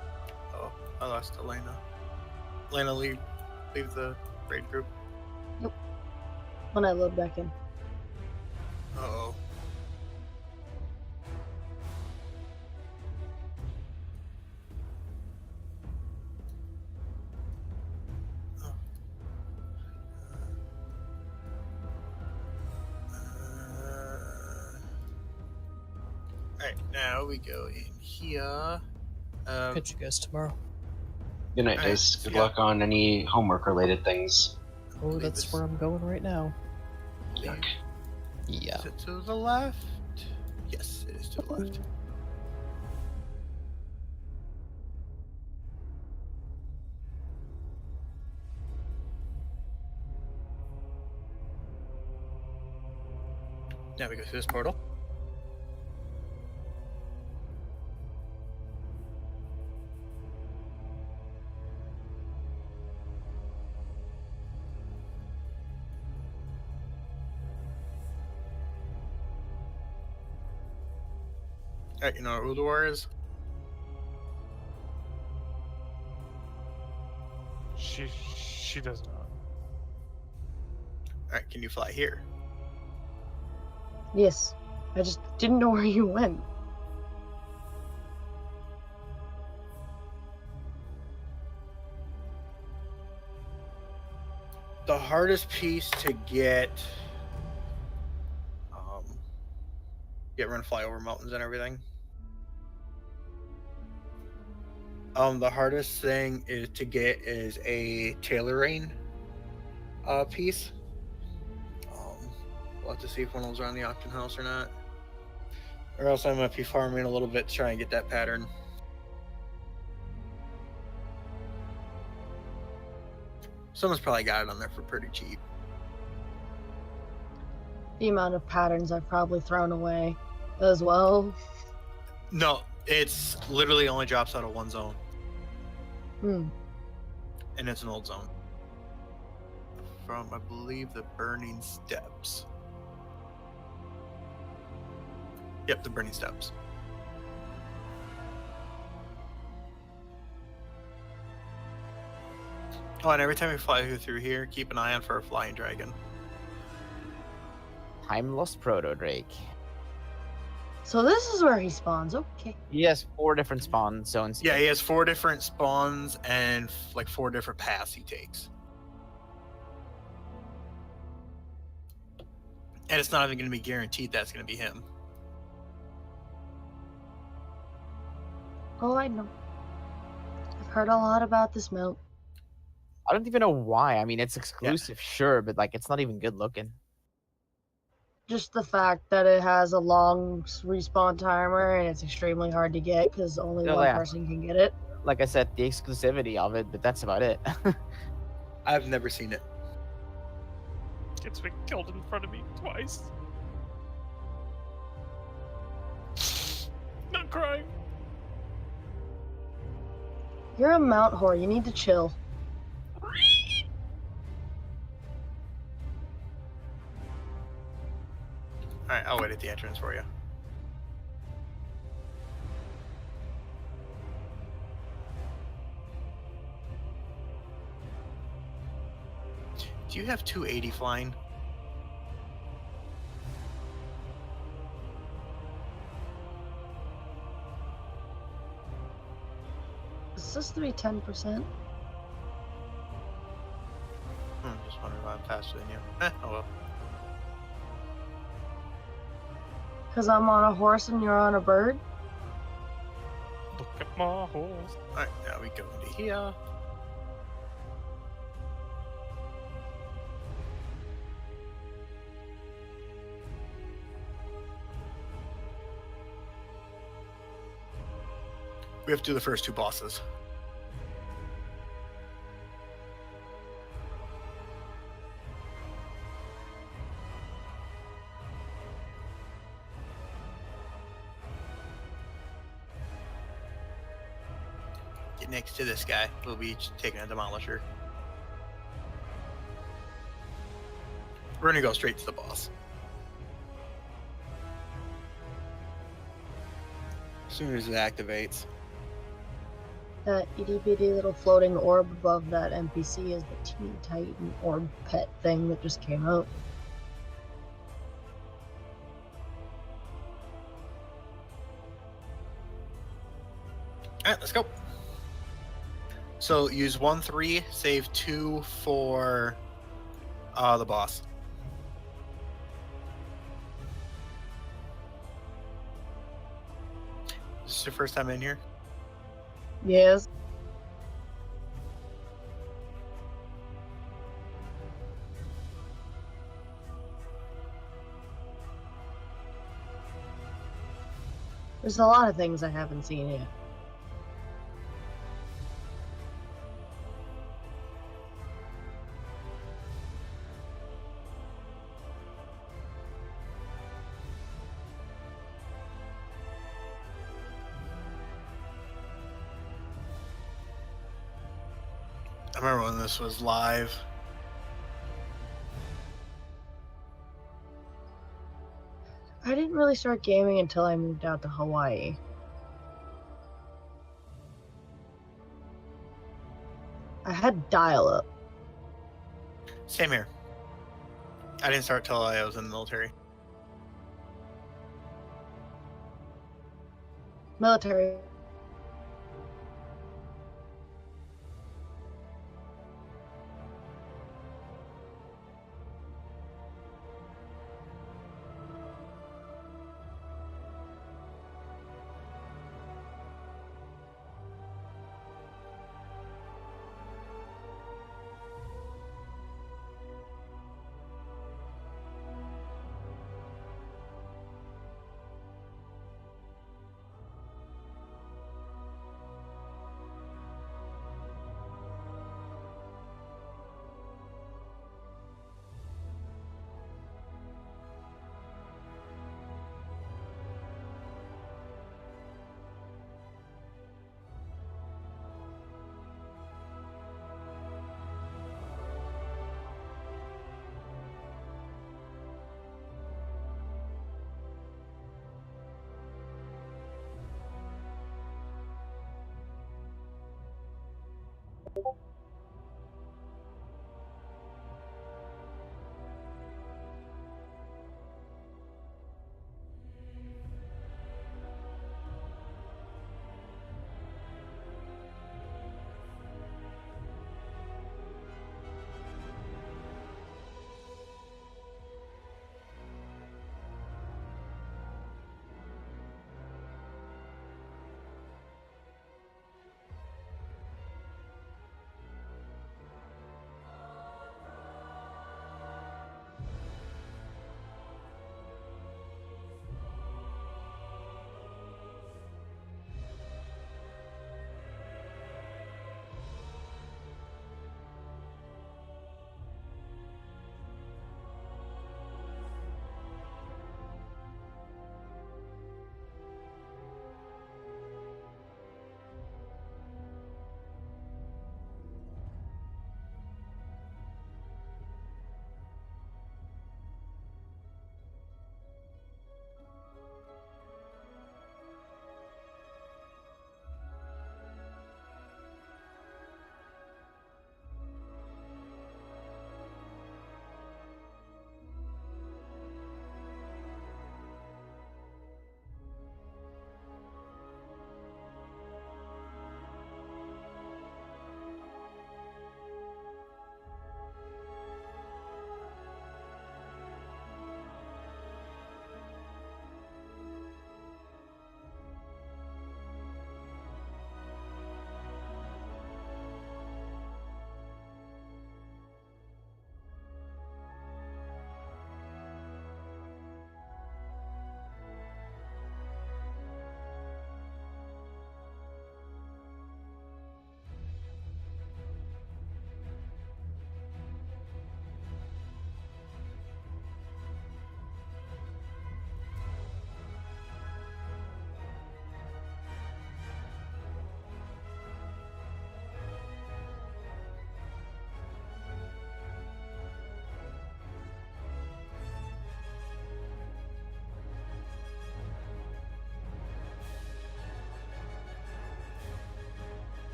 Speaker 5: Oh, I lost Elena. Elena, leave the raid group.
Speaker 9: When I load back in.
Speaker 5: Uh oh. Alright, now we go in here.
Speaker 11: Catch you guys tomorrow.
Speaker 4: Good night,
Speaker 5: Alright,
Speaker 4: guys. Good
Speaker 5: yeah.
Speaker 4: luck on any homework related things.
Speaker 11: Oh, that's where I'm going right now.
Speaker 4: Yuck.
Speaker 11: Yeah.
Speaker 5: Is it to the left? Yes, it is to the left. Now we go through this portal. Alright, you know what Ulduar is?
Speaker 12: She does not.
Speaker 5: Alright, can you fly here?
Speaker 9: Yes. I just didn't know where you went.
Speaker 5: The hardest piece to get run fly over mountains and everything. The hardest thing is to get is a tailoring piece. We'll have to see if one of those are on the auction house or not. Or else I might be farming a little bit to try and get that pattern. Someone's probably got it on there for pretty cheap.
Speaker 9: The amount of patterns I've probably thrown away as well.
Speaker 5: No, it's literally only drops out of one zone.
Speaker 9: Hmm.
Speaker 5: And it's an old zone. From, I believe, the Burning Steps. Yep, the Burning Steps. Oh, and every time we fly through here, keep an eye out for a flying dragon.
Speaker 16: Time Lost Proto Drake.
Speaker 9: So this is where he spawns. Okay.
Speaker 16: He has 4 different spawn zones.
Speaker 5: Yeah, he has 4 different spawns and like 4 different paths he takes. And it's not even going to be guaranteed that's going to be him.
Speaker 9: Oh, I know. I've heard a lot about this mount.
Speaker 16: I don't even know why. I mean, it's exclusive, sure, but like, it's not even good looking.
Speaker 9: Just the fact that it has a long respawn timer and it's extremely hard to get because only
Speaker 16: No,
Speaker 9: one
Speaker 16: yeah.
Speaker 9: person can get it.
Speaker 16: Like I said, the exclusivity of it, but that's about it.
Speaker 5: I've never seen it.
Speaker 12: It's been killed in front of me twice. Not crying.
Speaker 9: You're a mount whore. You need to chill.
Speaker 5: Alright, I'll wait at the entrance for you. Do you have 280 flying?
Speaker 9: It's supposed to be 10%.
Speaker 5: Just wondering why I'm faster than you. Oh well.
Speaker 9: Because I'm on a horse and you're on a bird.
Speaker 12: Look at my horse.
Speaker 5: Alright, now we go into here. We have to do the first two bosses. Get next to this guy. We'll be taking a demolisher. We're gonna go straight to the boss. As soon as it activates.
Speaker 9: That itty bitty little floating orb above that NPC is the Teeny Titan orb pet thing that just came out.
Speaker 5: Alright, let's go. So use 1-3, save 2 for the boss. Is this your first time in here?
Speaker 9: Yes. There's a lot of things I haven't seen yet.
Speaker 5: I remember when this was live.
Speaker 9: I didn't really start gaming until I moved out to Hawaii. I had dial-up.
Speaker 5: Same here. I didn't start till I was in the military.
Speaker 9: Military.